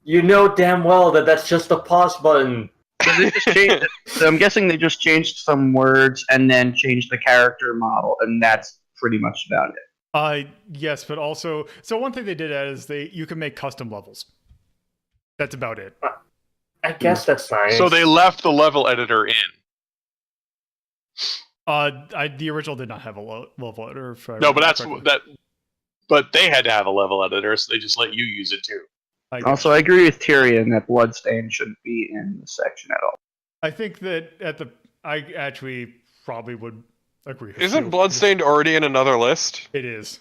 You know damn well that that's just a pause button. So, they just changed so I'm guessing they just changed some words and then changed the character model, and that's pretty much about it. Yes, but also, so one thing they did add is you can make custom levels. That's about it. I guess that's nice. So they left the level editor in. The original did not have a level editor. No, but But they had to have a level editor, so they just let you use it too. Also, I agree with Tyrion that Bloodstain shouldn't be in the section at all. I think that I actually probably would agree. Isn't Bloodstained already in another list? It is.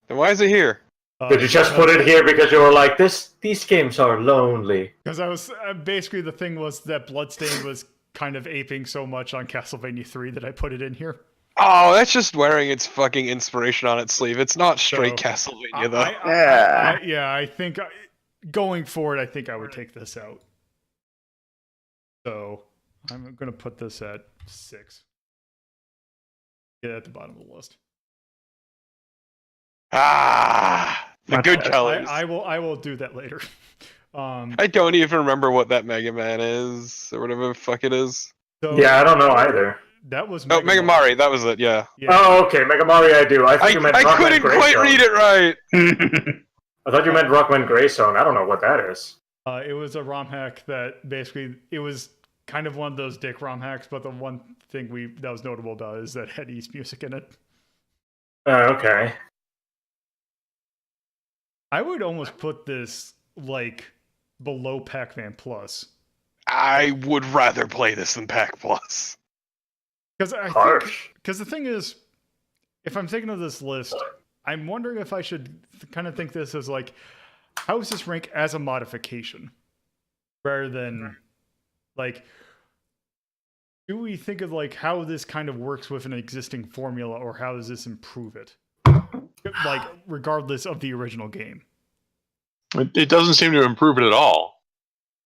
Then why is it here? Did you just put it here because you were like, these games are lonely? Because I was basically the thing was that Bloodstained was kind of aping so much on Castlevania 3 that I put it in here. Oh, that's just wearing its fucking inspiration on its sleeve. It's not straight Castlevania, though. I think going forward, I think I would take this out. So I'm going to put this at 6. Get it at the bottom of the list. The good colors. I will do that later. I don't even remember what that Mega Man is, or whatever the fuck it is. So, Yeah, I don't know either. That was Mega Mari, that was it, yeah. Oh, okay, Mega Mario I do. I thought you meant I couldn't quite read it right! I thought you meant Rockman Greystone. I don't know what that is. It was a ROM hack that basically, it was kind of one of those dick ROM hacks, but the one thing that was notable about it is that it had East music in it. Okay. I would almost put this, like, below Pac-Man Plus. I would rather play this than Pac Plus. Because Harsh. Because the thing is, if I'm thinking of this list, I'm wondering if I should kind of think this as like, how does this rank as a modification, rather than like, do we think of like how this kind of works with an existing formula, or how does this improve it, like regardless of the original game? It doesn't seem to improve it at all.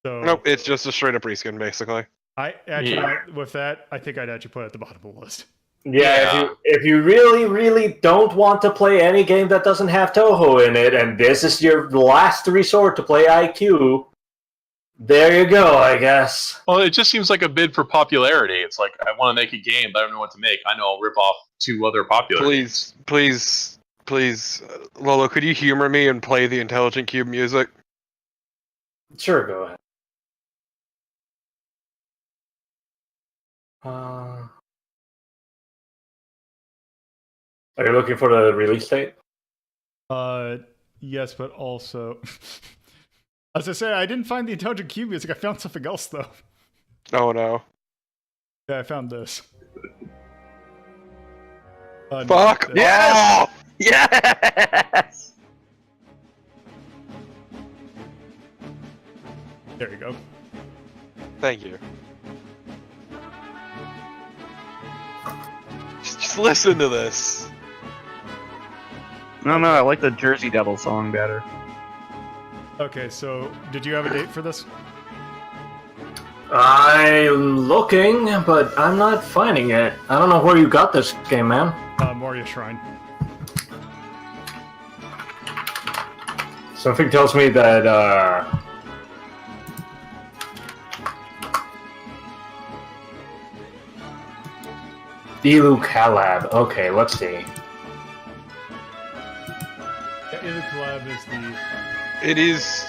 So Nope, it's just a straight up reskin, basically. I actually, with that, I think I'd actually put it at the bottom of the list. Yeah, if you really, really don't want to play any game that doesn't have Touhou in it, and this is your last resort to play IQ, there you go, I guess. Well, it just seems like a bid for popularity. It's like, I want to make a game, but I don't know what to make. I know I'll rip off 2 other popular games. Please, Lolo, could you humor me and play the Intelligent Cube music? Sure, go ahead. Are you looking for the release date? Yes, but also, as I say, I didn't find the Intelligent Cube music. I found something else though. Oh no. Yeah, I found this. Fuck Yes! off! Yes! There you go. Thank you. Just listen to this. No, I like the Jersey Devil song better. Okay, so did you have a date for this? I'm looking, but I'm not finding it. I don't know where you got this game, man. Moria Shrine. Something tells me that, illucollab. Okay, let's see. Yeah, illucollab is the... It is,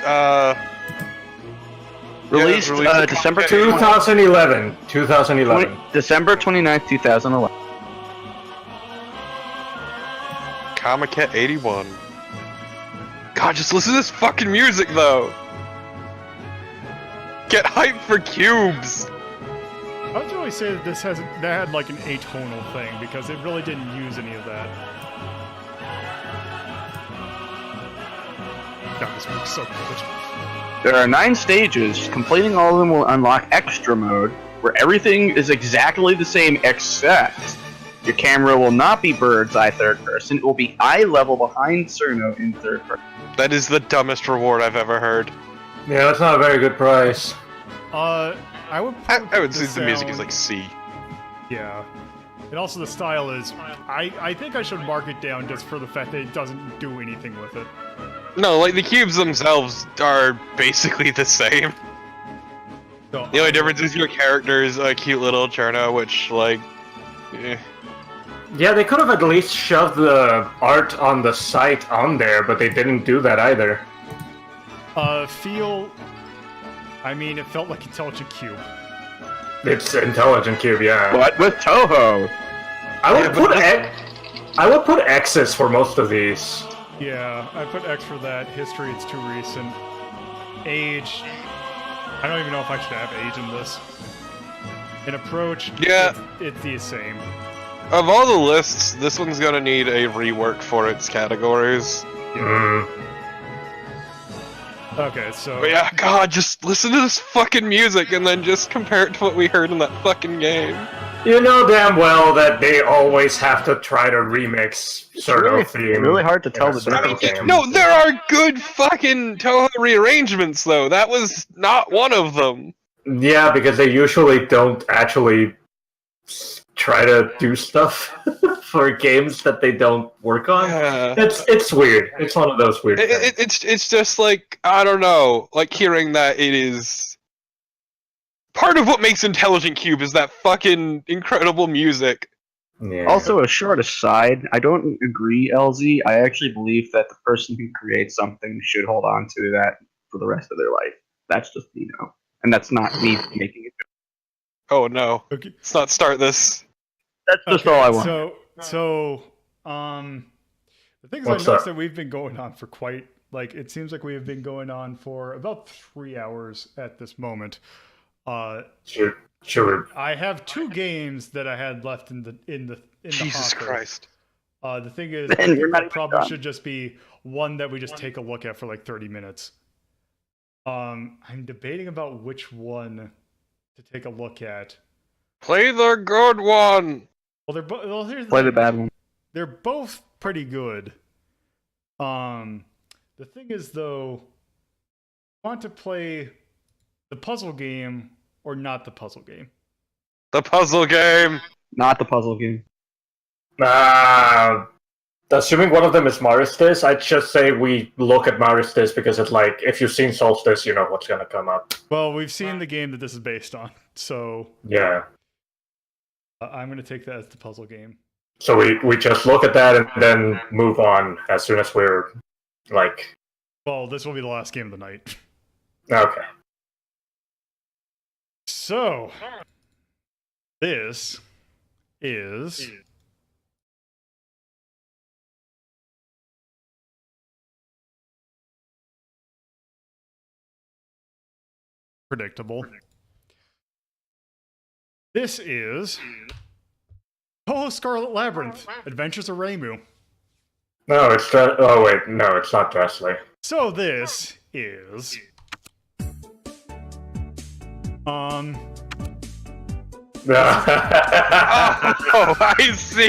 Released released December 2011. 2011. December 29th, 2011. Comiket 81. God, just listen to this fucking music, though! Get hyped for cubes! I would really say that that had like an atonal thing, because it really didn't use any of that. God, this music's so good. There are 9 stages. Completing all of them will unlock Extra Mode, where everything is exactly the same except your camera will not be bird's eye third person. It will be eye level behind Cerno in third person. That is the dumbest reward I've ever heard. Yeah, that's not a very good price. I would I would say the music is like C. Yeah. And also the style is... I think I should mark it down just for the fact that it doesn't do anything with it. No, like the cubes themselves are basically the same. So, The only difference is your character's a cute little Cherno, which, like, Yeah, they could have at least shoved the art on the site on there, but they didn't do that either. I mean, it felt like Intelligent Cube. It's Intelligent Cube, yeah. But with Touhou. I would put X's for most of these. Yeah, I put X for that. History, it's too recent. Age, I don't even know if I should have age in this. An approach, Yeah. it's the same. of all the lists, this one's gonna need a rework for its categories. Okay, so... But yeah, God, just listen to this fucking music and then just compare it to what we heard in that fucking game. You know damn well that they always have to try to remix certain theme. It's really hard to tell in a the certain difference. game. No, there are good fucking Touhou rearrangements, though. That was not one of them. Yeah, because they usually don't actually try to do stuff for games that they don't work on. Yeah. It's weird. It's one of those weird things. It's just like, I don't know, like hearing that it is... Part of what makes Intelligent Cube is that fucking incredible music. Yeah. Also, a short aside, I don't agree, LZ. I actually believe that the person who creates something should hold on to that for the rest of their life. That's just me, though. And that's not me making it. Oh no. Okay. Let's not start this. That's just all I want. The thing is, What's I noticed that? that we've been going on for quite, like, it seems like we have been going on for about 3 hours at this moment. Sure. I have 2 games that I had left in the Jesus hopper. Christ. The thing is, Man, I you're think not that even probably done. should just be one that we just take a look at for like 30 minutes. I'm debating about which one to take a look at. Play the good one! Well, they're both. Well, here's Play the thing. bad one. They're both pretty good. The thing is, though, I want to play the puzzle game or not the puzzle game. The puzzle game! Not the puzzle game. Assuming one of them is Maristis, I'd just say we look at Maristis because it's like, if you've seen Solstice, you know what's gonna come up. Well, we've seen the game that this is based on, so Yeah. I'm going to take that as the puzzle game. So we just look at that and then move on as soon as we're, like... Well, this will be the last game of the night. Okay. So, this is... predictable. This is Touhou Scarlet Labyrinth, Adventures of Reimu. No, it's... Oh, wait. No, it's not Dressley. So this is... Oh, I see!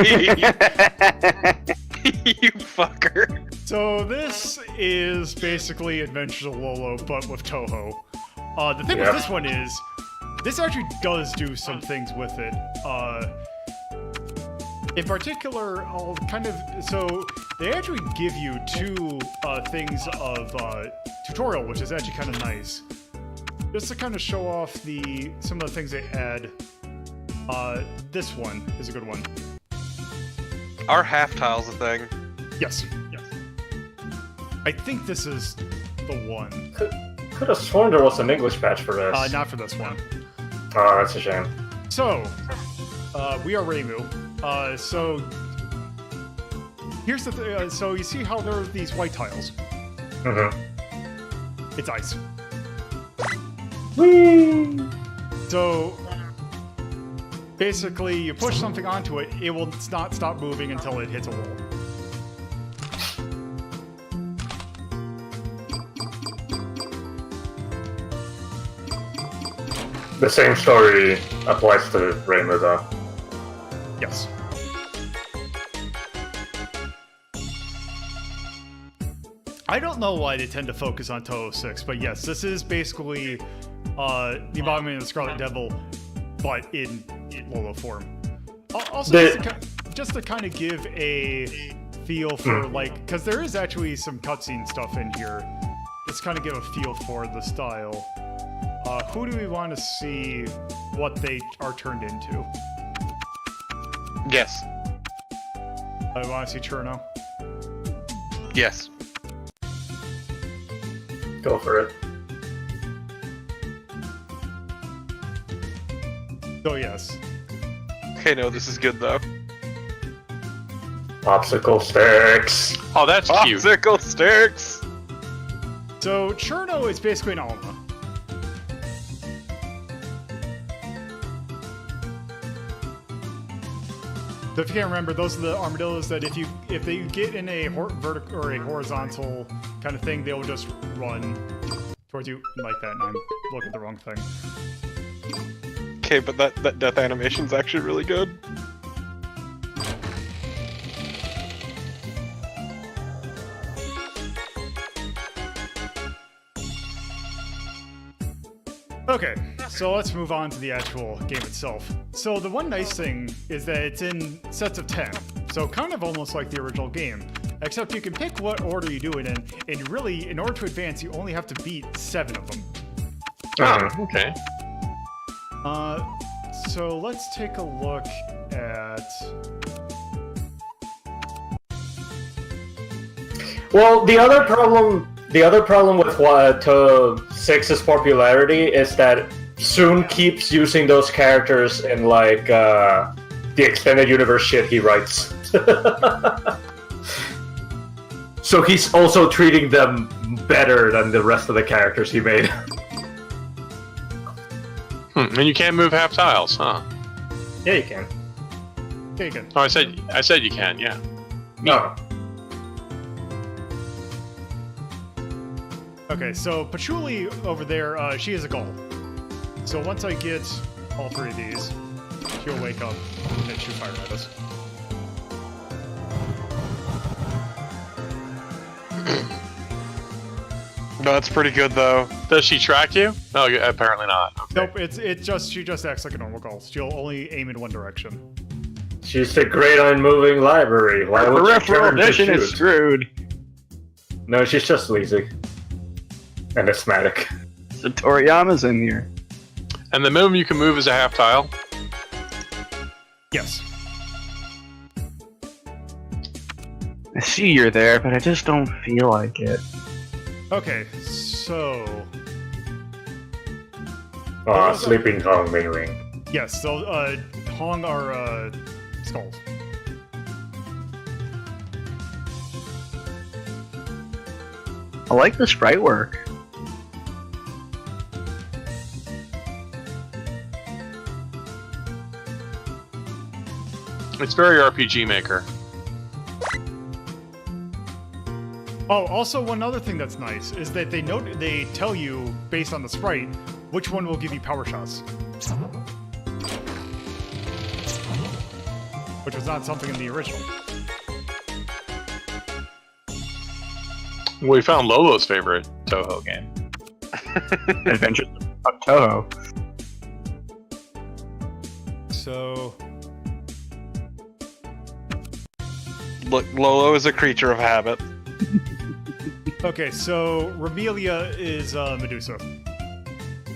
You fucker. So this is basically Adventures of Lolo, but with Touhou. The thing Yeah. with this one is, this actually does do some things with it. In particular, I'll kind of... So, they actually give you 2 things of tutorial, which is actually kind of nice. Just to kind of show off some of the things they add. This one is a good one. Our half tile's a thing. Yes. I think this is the one. Could have sworn there was an English patch for this. Not for this one. Oh, that's a shame. So, we are Reimu. So, here's the so you see how there are these white tiles? Mm-hmm. It's ice. Whee! So, basically, you push something onto it, it will not stop moving until it hits a wall. The same story applies to Reimu, though. Yes. I don't know why they tend to focus on Touhou 6, but yes, this is basically the embodiment of the Scarlet Devil, but in Lolo form. Also, just to kind of give a feel for because there is actually some cutscene stuff in here. Just kind of get a feel for the style. Who do we want to see what they are turned into? Yes. I want to see Cherno. Yes. Go for it. So yes. Okay, no, this is good though. Popsicle sticks. Oh, that's cute. Popsicle sticks! So Cherno is basically an Alma. So if you can't remember, those are the armadillos that if they get in a vertical or a horizontal kind of thing, they'll just run towards you like that. And I'm looking at the wrong thing. Okay, but that death animation's actually really good. Okay, so let's move on to the actual game itself. So the one nice thing is that it's in sets of 10, so kind of almost like the original game, except you can pick what order you do it in, and really, in order to advance, you only have to beat 7 of them. Oh, okay. So let's take a look at... Well, the other problem with to 6's popularity is that Soon keeps using those characters in like the extended universe shit he writes. So he's also treating them better than the rest of the characters he made. And you can't move half tiles, huh? Yeah, you can. Taken. Oh, I said you can, yeah. No. Okay, so Patchouli over there, she is a gull. So once I get all 3 of these, she'll wake up and shoot fire at us. No, that's pretty good though. Does she track you? No, apparently not. Okay. Nope, she just acts like a normal gull. She'll only aim in one direction. She's the great unmoving library. Why The would you peripheral turn to vision is shoot? screwed. No, she's just lazy. And asthmatic. So Toriyama's in here. And the minimum you can move is a half tile. Yes. I see you're there, but I just don't feel like it. Okay, so... Sleeping Hong Ming. Yes, so, Hong are, skulls. I like the sprite work. It's very RPG Maker. Oh, also one other thing that's nice is that they tell you, based on the sprite, which one will give you power shots. Which was not something in the original. We found Lolo's favorite Touhou game. Adventures of Touhou. So... Look, Lolo is a creature of habit. Okay, so Remelia is Medusa.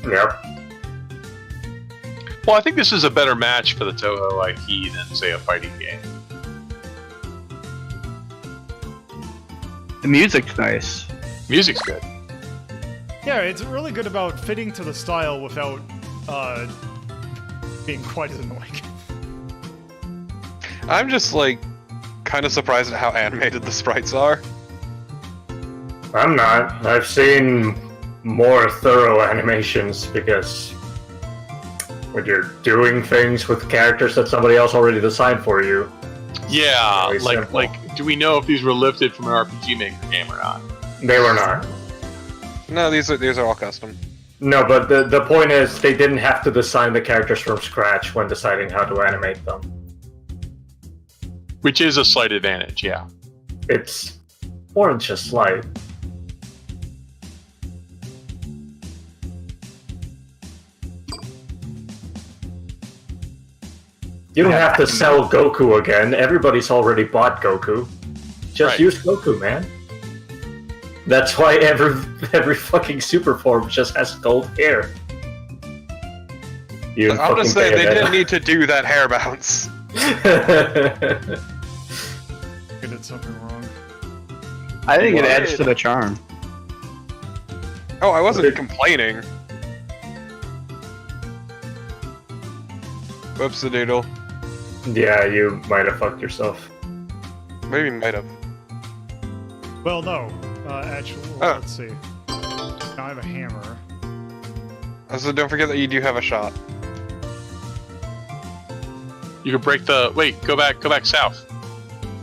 Yep. Well, I think this is a better match for the Touhou IP than, say, a fighting game. The music's nice. Music's good. Yeah, it's really good about fitting to the style without being quite as annoying. I'm just like kind of surprised at how animated the sprites are. I'm not. I've seen more thorough animations because when you're doing things with characters that somebody else already designed for you. Yeah, Very simple. like, do we know if these were lifted from an RPG Maker game or not? They were not. No, these are all custom. No, but the point is they didn't have to design the characters from scratch when deciding how to animate them. Which is a slight advantage, yeah. It's more than just slight. You don't have to sell Goku again. Everybody's already bought Goku. Just Right. use Goku, man. That's why every fucking super form just has gold hair. You I'm just fucking saying they Bayonetta. didn't need to do that hair bounce. I did something wrong. I think it Why? adds to the charm. Oh, I wasn't complaining. Whoops a doodle. Yeah, you might have fucked yourself. Maybe might have. Well, no. Actually, Oh. let's see. Now I have a hammer. Also, don't forget that you do have a shot. You can break the. Wait, go back south.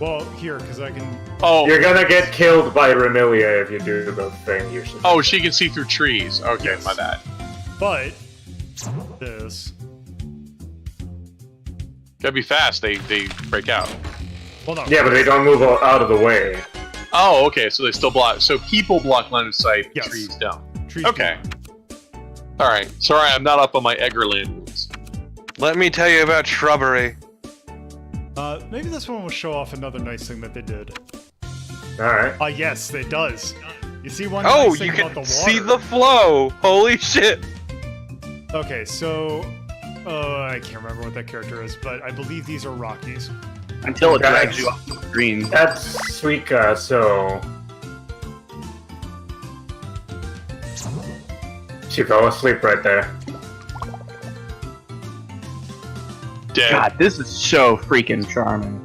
Well, here, because I can. Oh, You're gonna get killed by Remilia if you do the thing you're supposed oh, she can see through trees. Okay, Yes. my bad. But this. Gotta be fast. They break out. Well, no. Yeah, but they don't move out of the way. Oh, okay. So they still block. So people block line of sight. Yes. Trees don't. Trees Okay. All right. Sorry, I'm not up on my Eggerland rules. Let me tell you about shrubbery. Maybe this one will show off another nice thing that they did. Alright. Yes, it does. You see one Oh, nice thing you about can the water. see the flow. Holy shit. Okay, so I can't remember what that character is, but I believe these are Rockies. Until it Guys. drags you off the screen. That's Suika, so... She fell asleep right there. Dead. God, this is so freaking charming.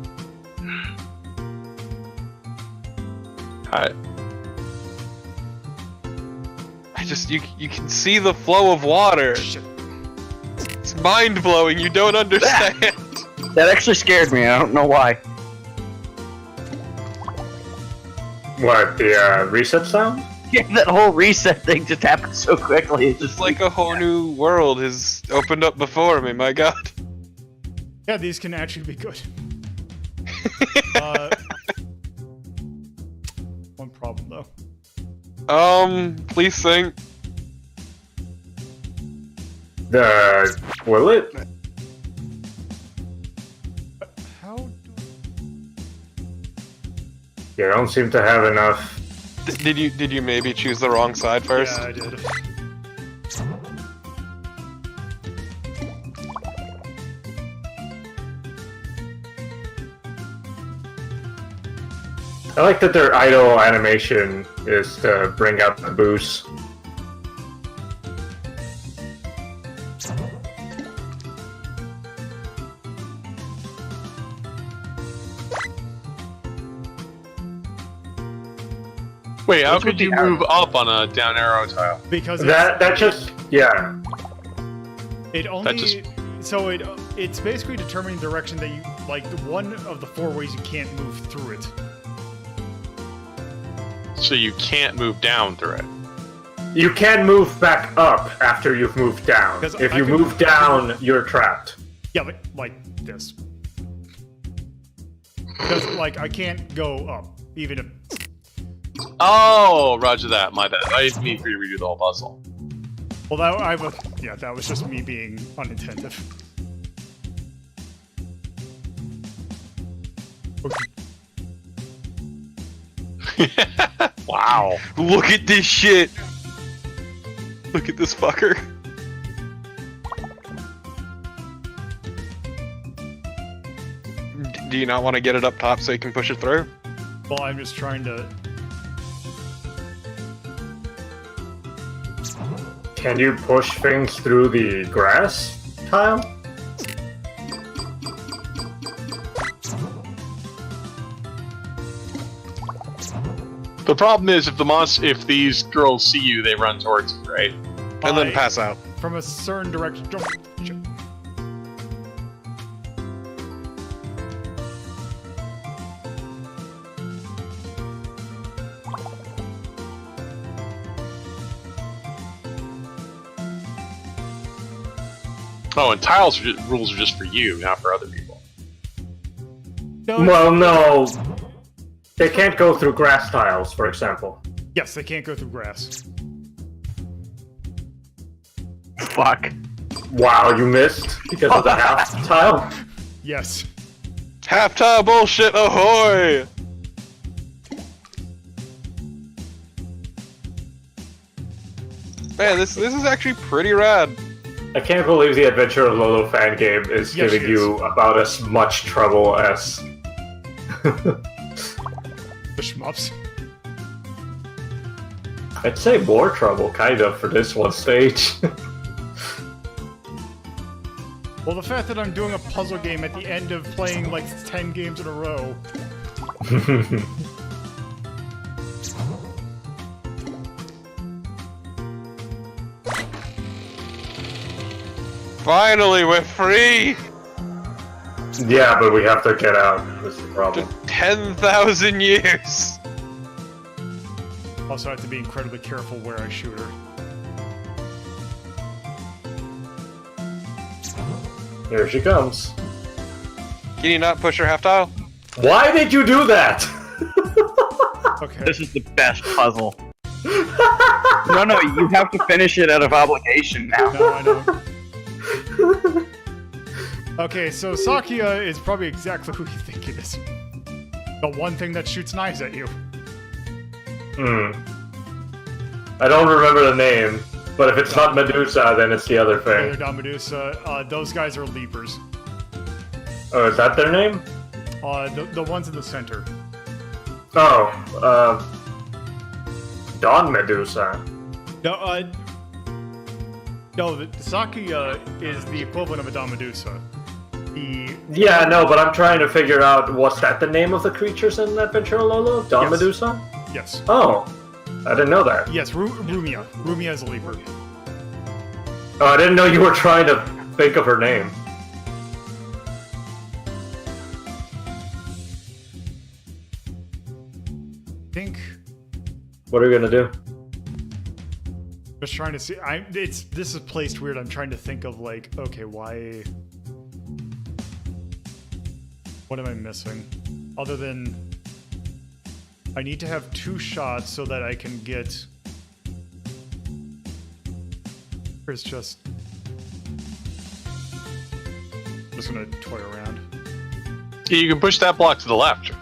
Alright. I just you can see the flow of water. Shit. It's mind blowing. You don't understand. That actually scared me. I don't know why. What, the reset sound? Yeah, that whole reset thing just happened so quickly. It's just It's like a whole new world has opened up before me. My God. Yeah, these can actually be good. One problem though. Please think. Will it? How do You don't seem to have enough. Did you maybe choose the wrong side first? Yeah, I did. I like that their idle animation is to bring out the boost. Wait, how What's could with the you arrow? move up on a down arrow tile? Because That just, yeah. it only just- so it's basically determining the direction that you like. One of the 4 ways you can't move through it. So you can't move down through it. You can move back up after you've moved down. 'Cause If I you can- move down, you're trapped. Yeah, but like this. Because like I can't go up even if. Oh, roger that. My bad. I didn't mean for you to redo the whole puzzle. Well, that was just me being unattentive. Okay. Wow. Look at this shit. Look at this fucker. Do you not want to get it up top so you can push it through? Well, I'm just trying to. Can you push things through the grass tile? The problem is if these girls see you, they run towards you, right? And then I- pass out. From a certain direction. Jump. Oh, and tiles rules are just for you, not for other people. No, Well, no. They can't go through grass tiles, for example. yes, they can't go through grass. fuck. Wow, you missed because of the half tile? Yes. Half tile bullshit, ahoy! Man, this is actually pretty rad. I can't believe the Adventure of Lolo fan game is Yes, giving it is. you about as much trouble as. The shmups. I'd say more trouble, kind of, for this one stage. Well, the fact that I'm doing a puzzle game at the end of playing like 10 games in a row. Finally, we're free! Yeah, but we have to get out. That's the problem. 10,000 years! Also, I have to be incredibly careful where I shoot her. Here she comes. Can you not push her half tile? Why did you do that? Okay. This is the best puzzle. No, you have to finish it out of obligation now. No, I know. Okay, so Sakia is probably exactly who you think it is. The one thing that shoots knives at you. I don't remember the name, but if it's not Medusa, then it's the other They're thing. down Medusa. Those guys are leapers. Oh, is that their name? The ones in the center. Oh, Dawn Medusa. No, the Sakia is the equivalent of a Dawn Medusa. Yeah, no, but I'm trying to figure out, was that the name of the creatures in Adventure of Lolo? Dawn Yes. Medusa? Yes. Oh, I didn't know that. Yes, Rumia. Rumia is a leaper. Oh, I didn't know you were trying to think of her name. I think. What are we gonna do? Just trying to see. This is placed weird. I'm trying to think of like, okay, why? What am I missing? Other than I need to have 2 shots so that I can get. It's just gonna toy around. Yeah, you can push that block to the left.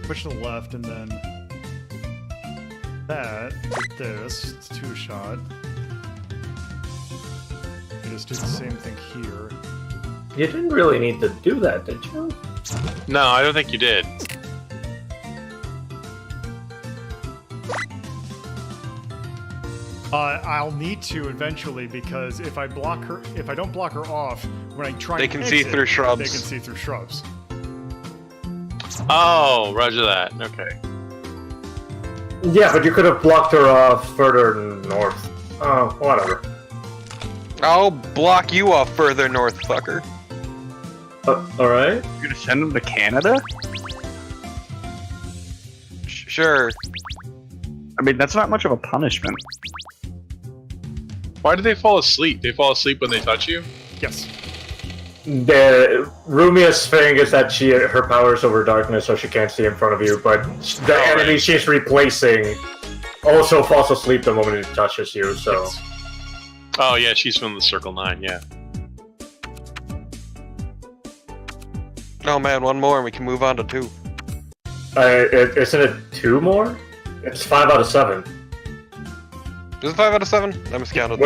Push to the left and then that with this. It's 2 shot. I just do the same thing here. You didn't really need to do that, did you? No, I don't think you did. I'll need to eventually because if I don't block her off, when I try They and can see exit, through shrubs. They can see through shrubs. Oh, roger that. Okay. Yeah, but you could have blocked her off further north. Oh, whatever. I'll block you off further north, fucker. Alright. You're gonna send them to Canada? Sure. I mean, that's not much of a punishment. Why do they fall asleep? They fall asleep when they touch you? Yes. The Rumia's thing is that her power's over darkness, so she can't see in front of you, but the enemy she's replacing also falls asleep the moment it touches you, so... Yes. Oh, yeah, she's from the Circle 9, yeah. Oh man, one more and we can move on to 2. Isn't it 2 more? It's 5 out of 7. Is it 5 out of 7? I miscounted.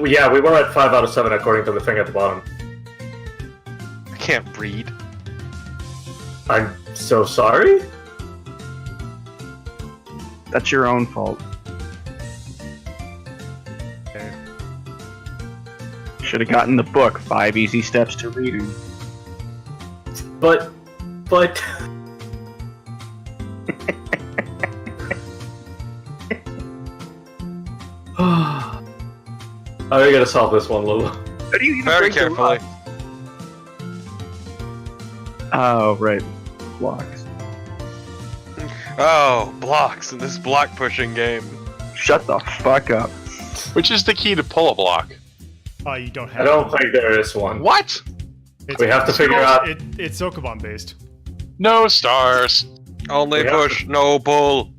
Yeah, we were at 5 out of 7 according to the thing at the bottom. I can't read. I'm so sorry? That's your own fault. Okay. Should have gotten the book, 5 Easy Steps to Reading. But... How are you gonna solve this one, Lulu? How do you even Very break the carefully. rock? Oh, right. Blocks. Oh, blocks in this block pushing game. Shut the fuck up. Which is the key to pull a block? You don't have. I don't think there is one. What? It's, We have to figure out... It's Sokoban based. No stars. Only Yeah. push, no pull.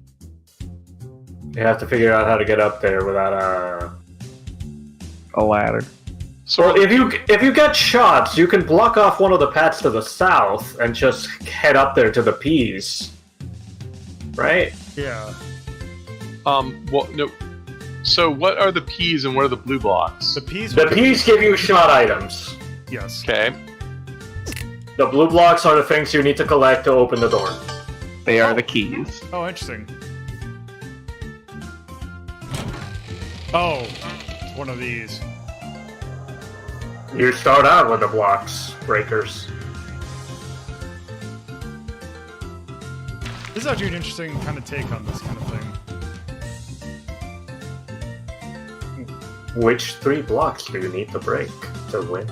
You have to figure out how to get up there without A ladder. So Well, if you get shots, you can block off one of the paths to the south and just head up there to the P's. Right? Yeah. well, no. So what are the P's and what are the blue blocks? The P's. The P's give you shot items. Yes. Okay. The blue blocks are the things you need to collect to open the door. They are the keys. Oh, interesting. Oh, it's one of these. You start out with the blocks breakers. This is actually an interesting kind of take on this kind of thing. Which 3 blocks do you need to break to win?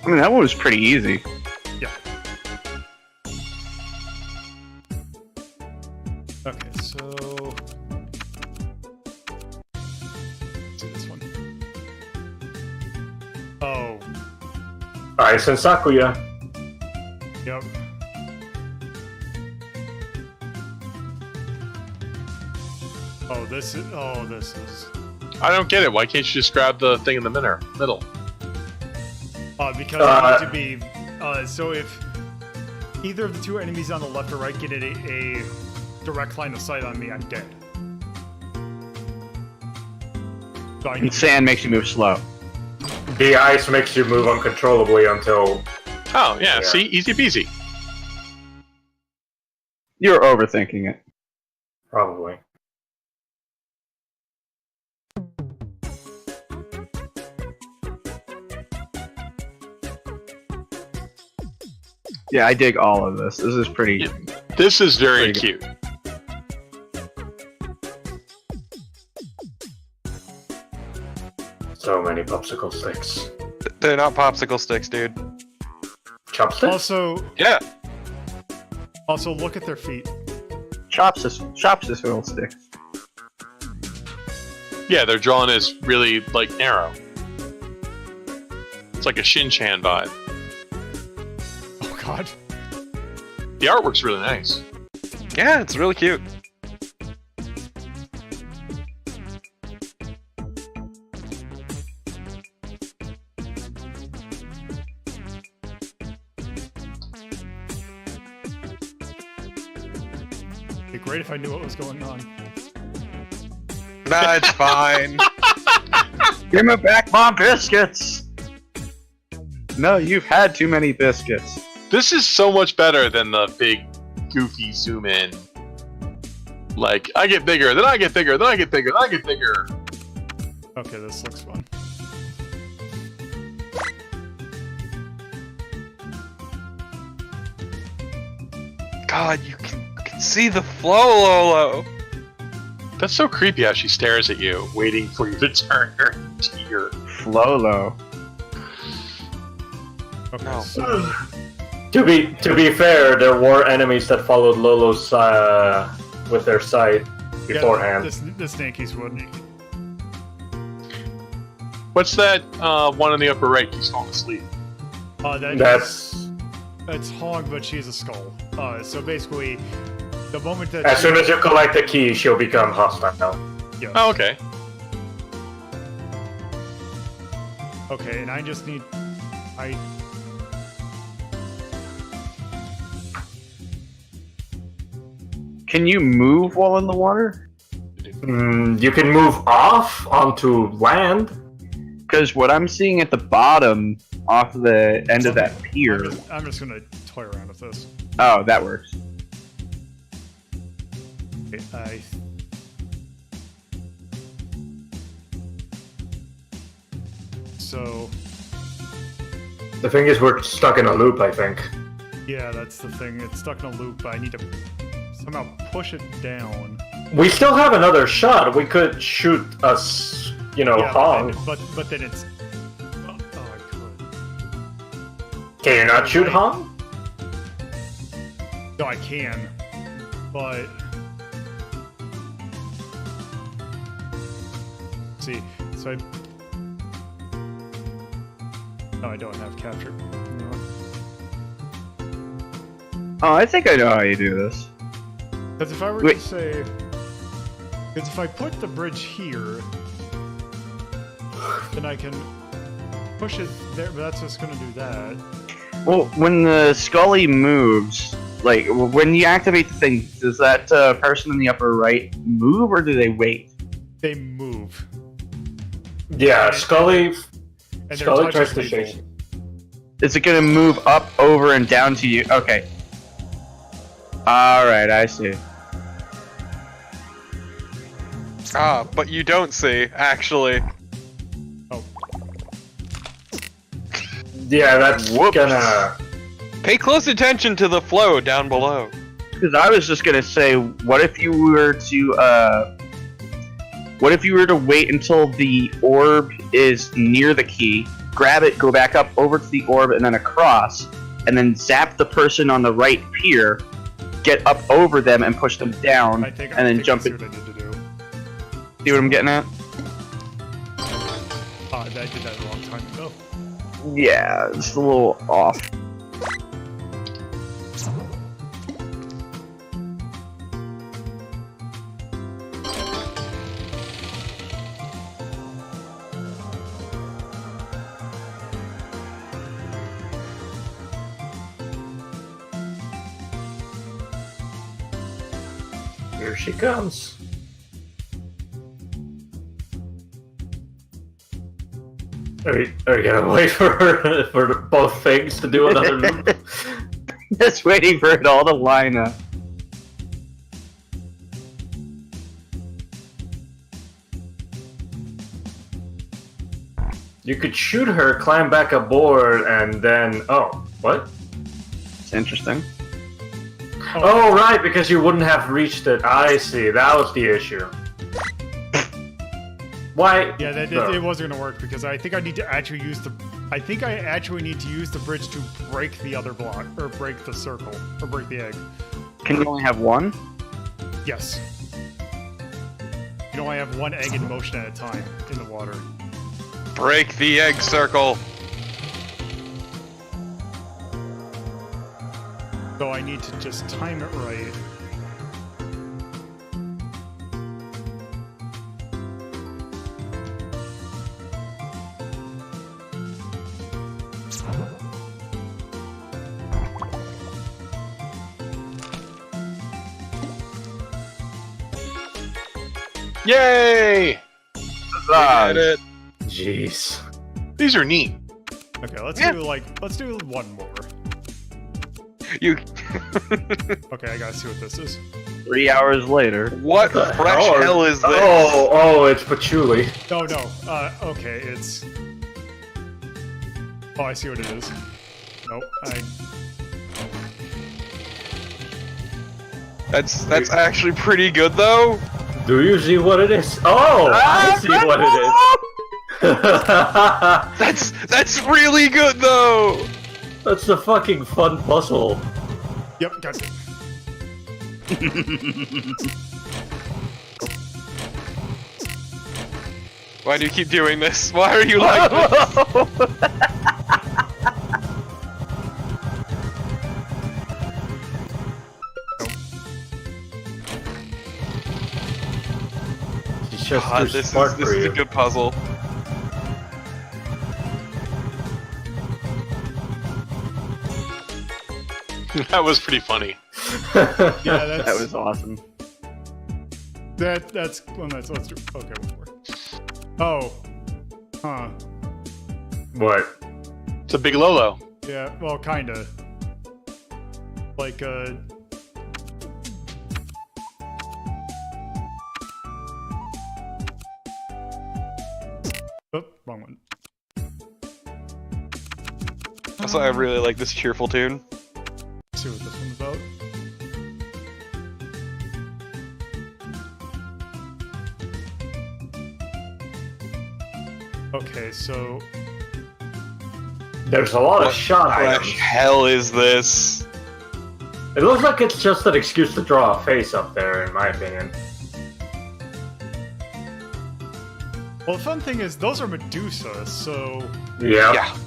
I mean, that one was pretty easy. Yeah. Okay, so let's do this one. Oh, Ice and Sakuya. yep. This is. I don't get it. Why can't you just grab the thing in the middle? Because I need to be. So if either of the 2 enemies on the left or right get a direct line of sight on me, I'm dead. So I And sand makes you move slow. The ice makes you move uncontrollably until... Oh, yeah. Yeah. See? Easy peasy. You're overthinking it. Probably. Yeah, I dig all of this. This is pretty. Yeah. This is very Pretty cute. So many popsicle sticks. They're not popsicle sticks, dude. Chopsticks? Yeah. Also look at their feet. Chops this little stick. Yeah, their drawing is really, like, narrow. It's like a Shin-Chan vibe. Oh God. The artwork's really nice. Yeah, it's really cute. It'd be great if I knew what was going on. Nah, it's fine. Give me back my biscuits! No, you've had too many biscuits. This is so much better than the big, goofy zoom in. Like, I get bigger, then I get bigger, then I get bigger, then I get bigger. Okay, this looks fun. God, you can see the flow, Lolo. That's so creepy how she stares at you, waiting for you to turn her tear. Flolo. Okay, No. so To be fair, there were enemies that followed Lolo's with their sight beforehand. the snakies would. What's that one in the upper right keeps falling asleep? It's Hog, but she's a skull. So basically, the moment that As soon as you collect the key, she'll become hostile. yes. Oh, okay. Okay, and I just need Can you move while in the water? You can move off onto land. Because what I'm seeing at the bottom, off the end of that pier. I'm just gonna toy around with this. Oh, that works. Okay, So The thing is, we're stuck in a loop, I think. yeah, that's the thing. It's stuck in a loop. I need to somehow push it down. We still have another shot. We could shoot us, Yeah, Hong. but then it's. Oh, I could. Can you not shoot Hong? No, I can, but see. So I. No, I don't have capture. You know what? Oh, I think I know how you do this. Because if I were Wait. to say... Because if I put the bridge here, then I can push it there, but that's just going to do that. Well, when the Scully moves, like, when you activate the thing, does that person in the upper right move, or do they wait? They move. Yeah, Scully And their Scully touch tries is to lethal. shake. Is it gonna move up, over, and down to you? Okay. Alright, I see. Ah, but you don't see, actually. Oh, Yeah, that's Whoops. gonna. Pay close attention to the flow down below. Because I was just gonna say, what if you were to wait until the orb is near the key, grab it, go back up over to the orb, and then across, and then zap the person on the right pier, get up over them and push them down, I think and then jump I see it. what I need to do. See what I'm getting at? I did that a long time ago. Yeah, it's a little off. Here she comes. Are you gonna wait for her for both things to do another move? Just waiting for it all to line up. You could shoot her, climb back aboard, and then what? It's interesting. Oh, right, because you wouldn't have reached it. I see. That was the issue. Why? Yeah, it wasn't gonna work because I think I need to actually use the. I think I actually need to use the bridge to break the other block, or break the circle, or break the egg. Can you only have one? Yes. You can only have one egg in motion at a time in the water. Break the egg circle. So I need to just time it right. Yay! Got it. Jeez. These are neat. Okay, let's do one more. You. Okay, I gotta see what this is. 3 hours later. What the fresh hell? hell is this? Oh, it's patchouli. No. Okay, it's. Oh, I see what it is. Nope. That's actually pretty good though. Do you see what it is? Oh, I see what it is. That's really good though. That's the fucking fun puzzle. Yep, got it. Why do you keep doing this? Why are you like this? She's just God, too this smart is for you. a good puzzle. That was pretty funny. Yeah, that's That was awesome. that's well, let's do. Okay, one more. Oh, huh? What? It's a big Lolo. Yeah, well, kinda. Like Oh, wrong one. Also, I really like this cheerful tune. Let's see what this one's about. Okay, so There's a lot of What shot fresh items. hell is this? It looks like it's just an excuse to draw a face up there, in my opinion. well, the fun thing is those are Medusa, so Yeah. Yeah.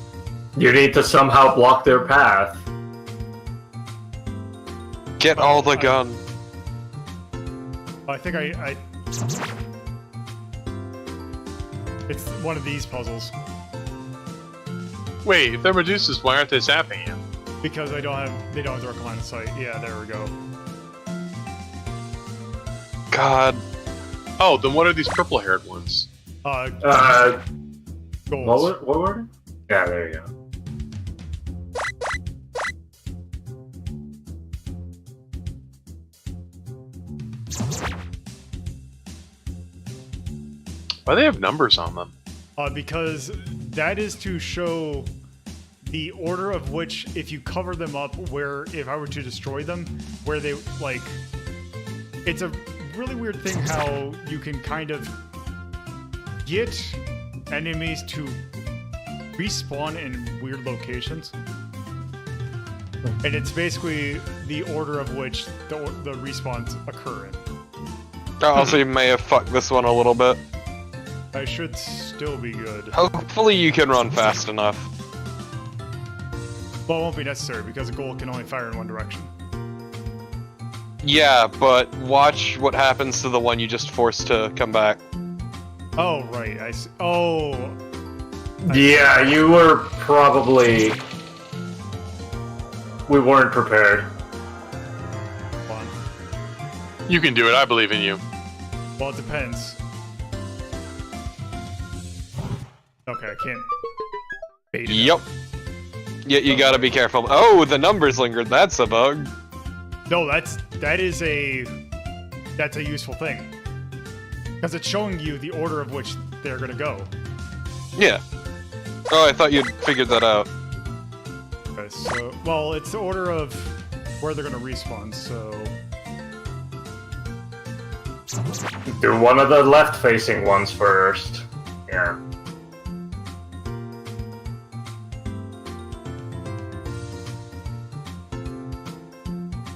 You need to somehow block their path. Get all the gun. I think I it's one of these puzzles Wait, if they're Medusas, why aren't they zapping you? because they don't have direct line of sight. Yeah, there we go. God. Oh, then what are these purple-haired ones? Goals. What were they? Yeah, there you go. Why do they have numbers on them? Because that is to show the order of which, if you cover them up, where if I were to destroy them, where they like. It's a really weird thing how you can kind of get enemies to respawn in weird locations, and it's basically the order of which the respawns occur in. Also, you may have fucked this one a little bit. I should still be good. Hopefully you can run fast enough. Well, it won't be necessary because a goal can only fire in one direction. Yeah, but watch what happens to the one you just forced to come back. Oh, right. I see. Oh. Yeah, you were probably... We weren't prepared. Hold on. You can do it, I believe in you. Well, it depends. Okay, I can't bait it. Yep. Yeah, you gotta be careful. Oh, the numbers lingered. That's a bug. No, that's a useful thing. Because it's showing you the order of which they're gonna go. Yeah. Oh, I thought you'd figured that out. Okay, so, well, it's the order of where they're gonna respawn, so... Do one of the left-facing ones first. Yeah.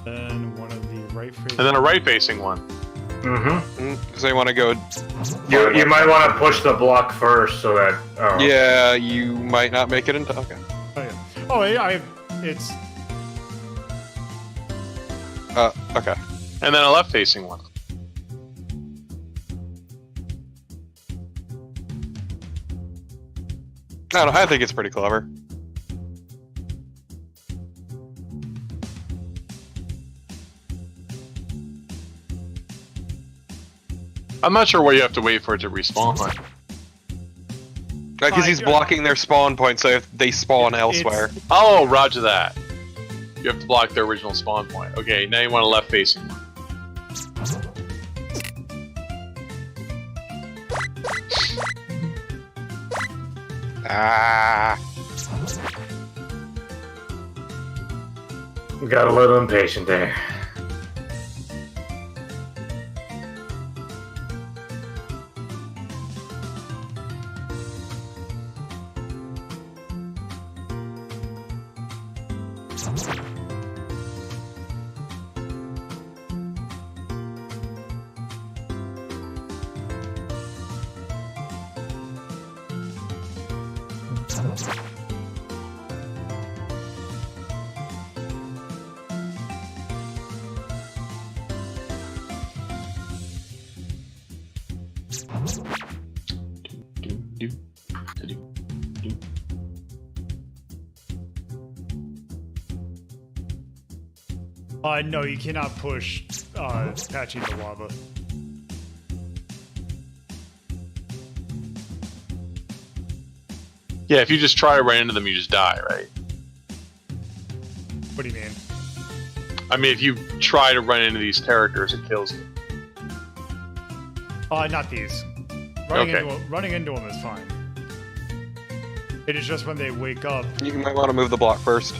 Then one of the right-facing... And then a right-facing one. Mm-hmm. So you want to go... You might want to push the block first so that... Oh. Yeah, you might not make it into... Okay. Oh, yeah. Oh, yeah, it's... Okay. And then a left-facing one. I don't know, I think it's pretty clever. I'm not sure why you have to wait for it to respawn. Because he's blocking their spawn point, so if they spawn elsewhere. Oh, roger that. You have to block their original spawn point. Okay, now you want a left-facing one. Ah. Got a little impatient there. No, you cannot push Patchy into lava. Yeah, if you just try to run into them, you just die, right? What do you mean? I mean, if you try to run into these characters, it kills you. Not these. Running into them is fine. It is just when they wake up. You might want to move the block first.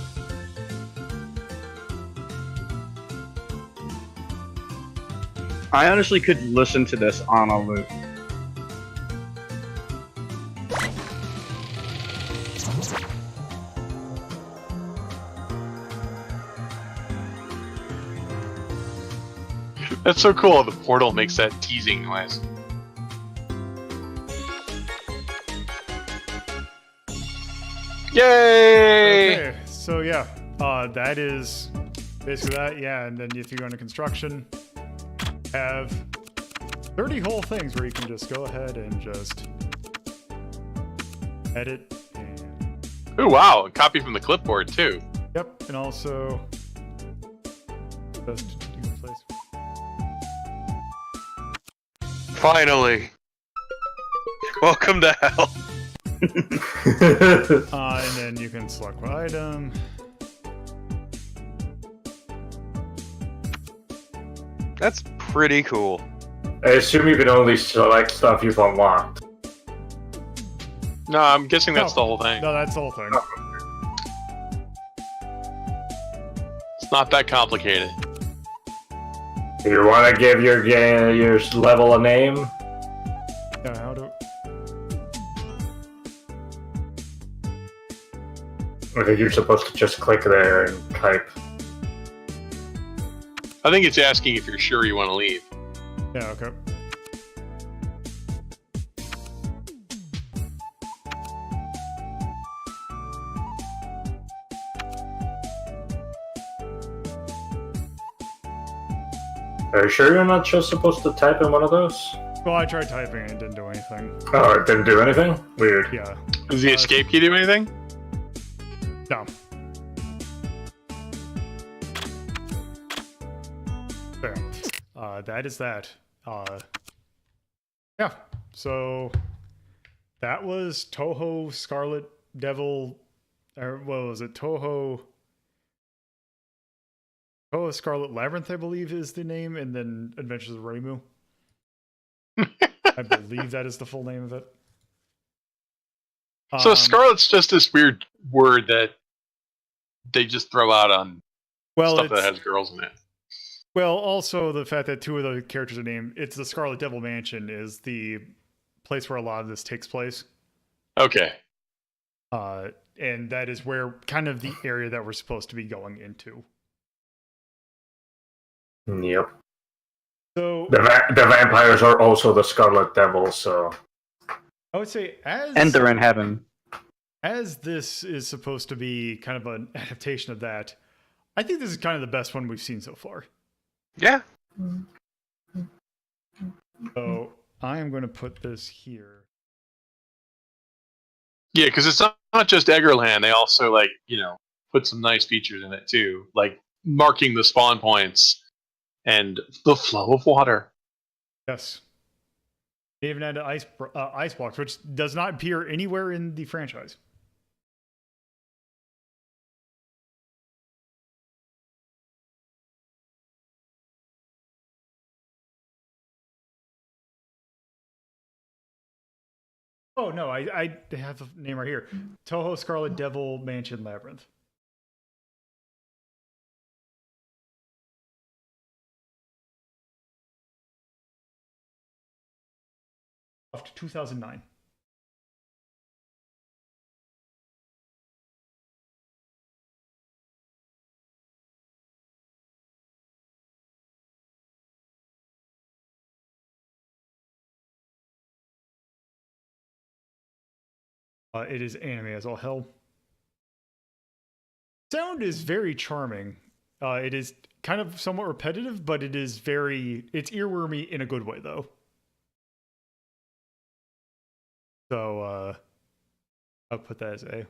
I honestly could listen to this on a loop. That's so cool. The portal makes that teasing noise. Yay! Okay, so yeah, that is basically that. Yeah, and then if you go into construction, have 30 whole things where you can just go ahead and just edit and Oh wow, a copy from the clipboard too. yep, and also just do place. Finally. Welcome to hell. And then you can select one item. That's pretty cool. I assume you can only select stuff you've unlocked. No, I'm guessing that's No. the whole thing. No, that's the whole thing. It's not that complicated. Do you want to give your level a name? Yeah, how do? I think you're supposed to just click there and type. I think it's asking if you're sure you want to leave. Yeah, okay. Are you sure you're not just supposed to type in one of those? Well, I tried typing and it didn't do anything. Oh, it didn't do anything? Weird. Yeah. Does the escape key do anything? No. There. That is that. Yeah. So that was Touhou Scarlet Devil, or what was it? Touhou Scarlet Labyrinth, I believe, is the name, and then Adventures of Reimu. I believe that is the full name of it. So Scarlet's just this weird word that they just throw out on stuff that has girls in it. Well, also the fact that two of the characters are named, it's the Scarlet Devil Mansion is the place where a lot of this takes place. Okay. And that is where kind of the area that we're supposed to be going into. Yep. So The vampires are also the Scarlet Devils, so... I would say And they're in heaven. as this is supposed to be kind of an adaptation of that, I think this is kind of the best one we've seen so far. Yeah. So I am going to put this here. Yeah, because it's not just Eggerland. They also, put some nice features in it, too. Like marking the spawn points and the flow of water. Yes. They even had an ice blocks, which does not appear anywhere in the franchise. Oh, no, I have the name right here. Touhou Scarlet Devil Mansion Labyrinth. Of 2009. It is anime as all hell. Sound is very charming. It is kind of somewhat repetitive, but it's earwormy in a good way, though. So, I'll put that as A.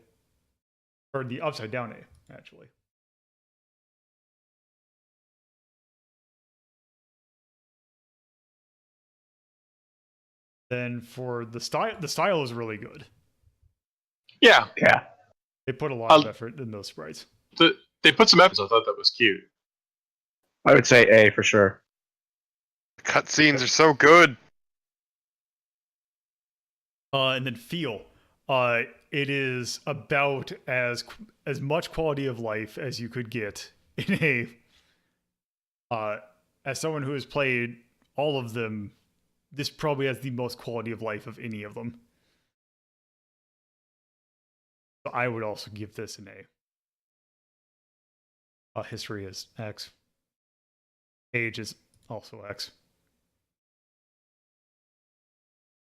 Or the upside down A, actually. Then for the style is really good. Yeah. Yeah. They put a lot of effort in those sprites. They put some effort. I thought that was cute. I would say A for sure. Cutscenes are so good. And then feel. It is about as much quality of life as you could get in as someone who has played all of them, this probably has the most quality of life of any of them. So I would also give this an A. History is X. Age is also X.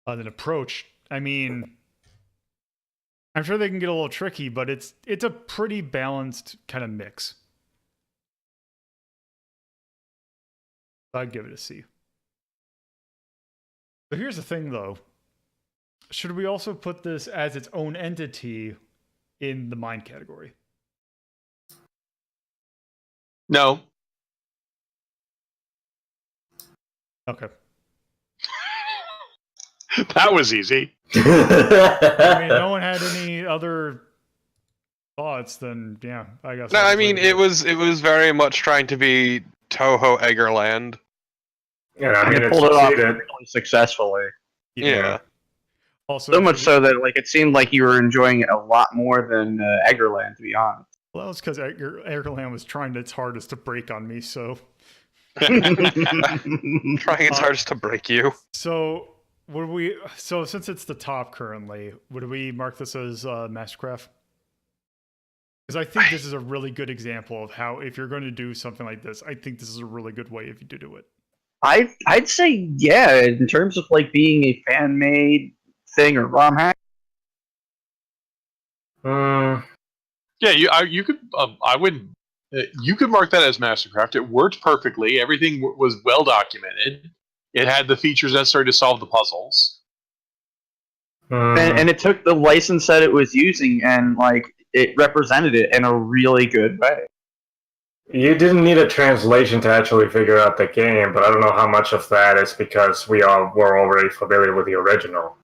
Then approach. I mean, I'm sure they can get a little tricky, but it's a pretty balanced kind of mix. I'd give it a C. So here's the thing, though. Should we also put this as its own entity in the mind category? No. Okay. That was easy. I mean, no one had any other thoughts. Then yeah, I guess. No, I'll I just mean leave it was very much trying to be Touhou Eggerland. Yeah, I And mean, it it's pulled it off succeeded. really successfully. Yeah. Also, So if much you- so that like it seemed like you were enjoying it a lot more than Eggerland, to be honest. Well, that's because Eggerland was trying its hardest to break on me. So Trying its hardest to break you. would we? So since it's the top currently, would we mark this as Mastercraft? Because I think this is a really good example of how, if you're going to do something like this, I think this is a really good way if you do it. I'd say yeah, in terms of like being a fan made thing or ROM hack. Yeah, you could. I would. You could mark that as Mastercraft. It worked perfectly. Everything was well documented. It had the features necessary to solve the puzzles. And it took the license that it was using and like it represented it in a really good way. You didn't need a translation to actually figure out the game, but I don't know how much of that is because we all were already familiar with the original.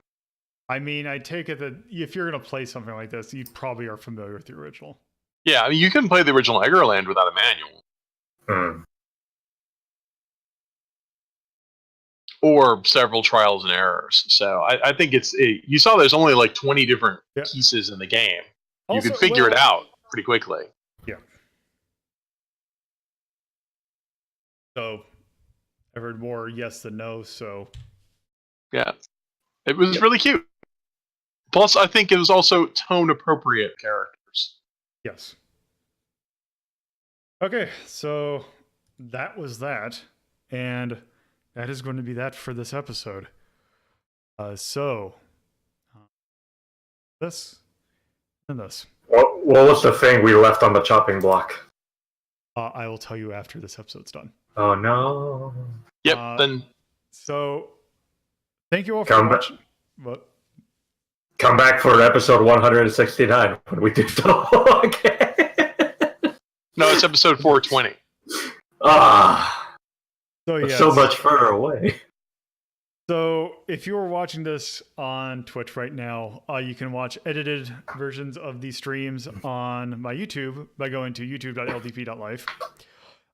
I mean, I take it that if you're going to play something like this, you probably are familiar with the original. Yeah, I mean, you can play the original Eggerland without a manual. Or several trials and errors. So I think you saw there's only like 20 different pieces in the game. You can figure it out pretty quickly. Yeah. So I've heard more yes than no, so. Yeah. It was really cute. Plus, I think it was also tone appropriate characters. Yes. Okay, so that was that. And that is going to be that for this episode. This and this. What was the thing we left on the chopping block? I will tell you after this episode's done. Oh no. Yep, then. So, thank you all for watching. What? Come back for episode 169 when we do Touhou again. No, it's episode 420. So much further away. So, if you are watching this on Twitch right now, you can watch edited versions of these streams on my YouTube by going to youtube.ldp.life.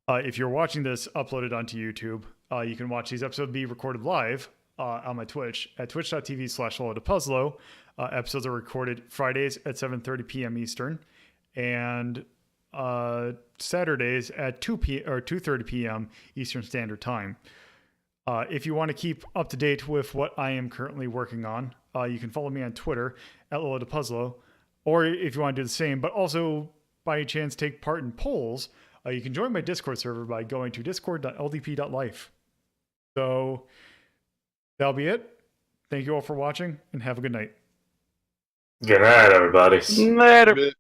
If you're watching this uploaded onto YouTube, you can watch these episodes be recorded live on my Twitch at twitch.tv/LoloToPuzzlo. Episodes are recorded Fridays at 7:30 p.m. Eastern and Saturdays at 2:30 p.m. Eastern Standard Time. If you want to keep up to date with what I am currently working on, you can follow me on Twitter at LoloToPuzzlo, or if you want to do the same, but also by any chance take part in polls, you can join my Discord server by going to discord.ldp.life. So that'll be it. Thank you all for watching, and have a good night. Good night, everybody. Later.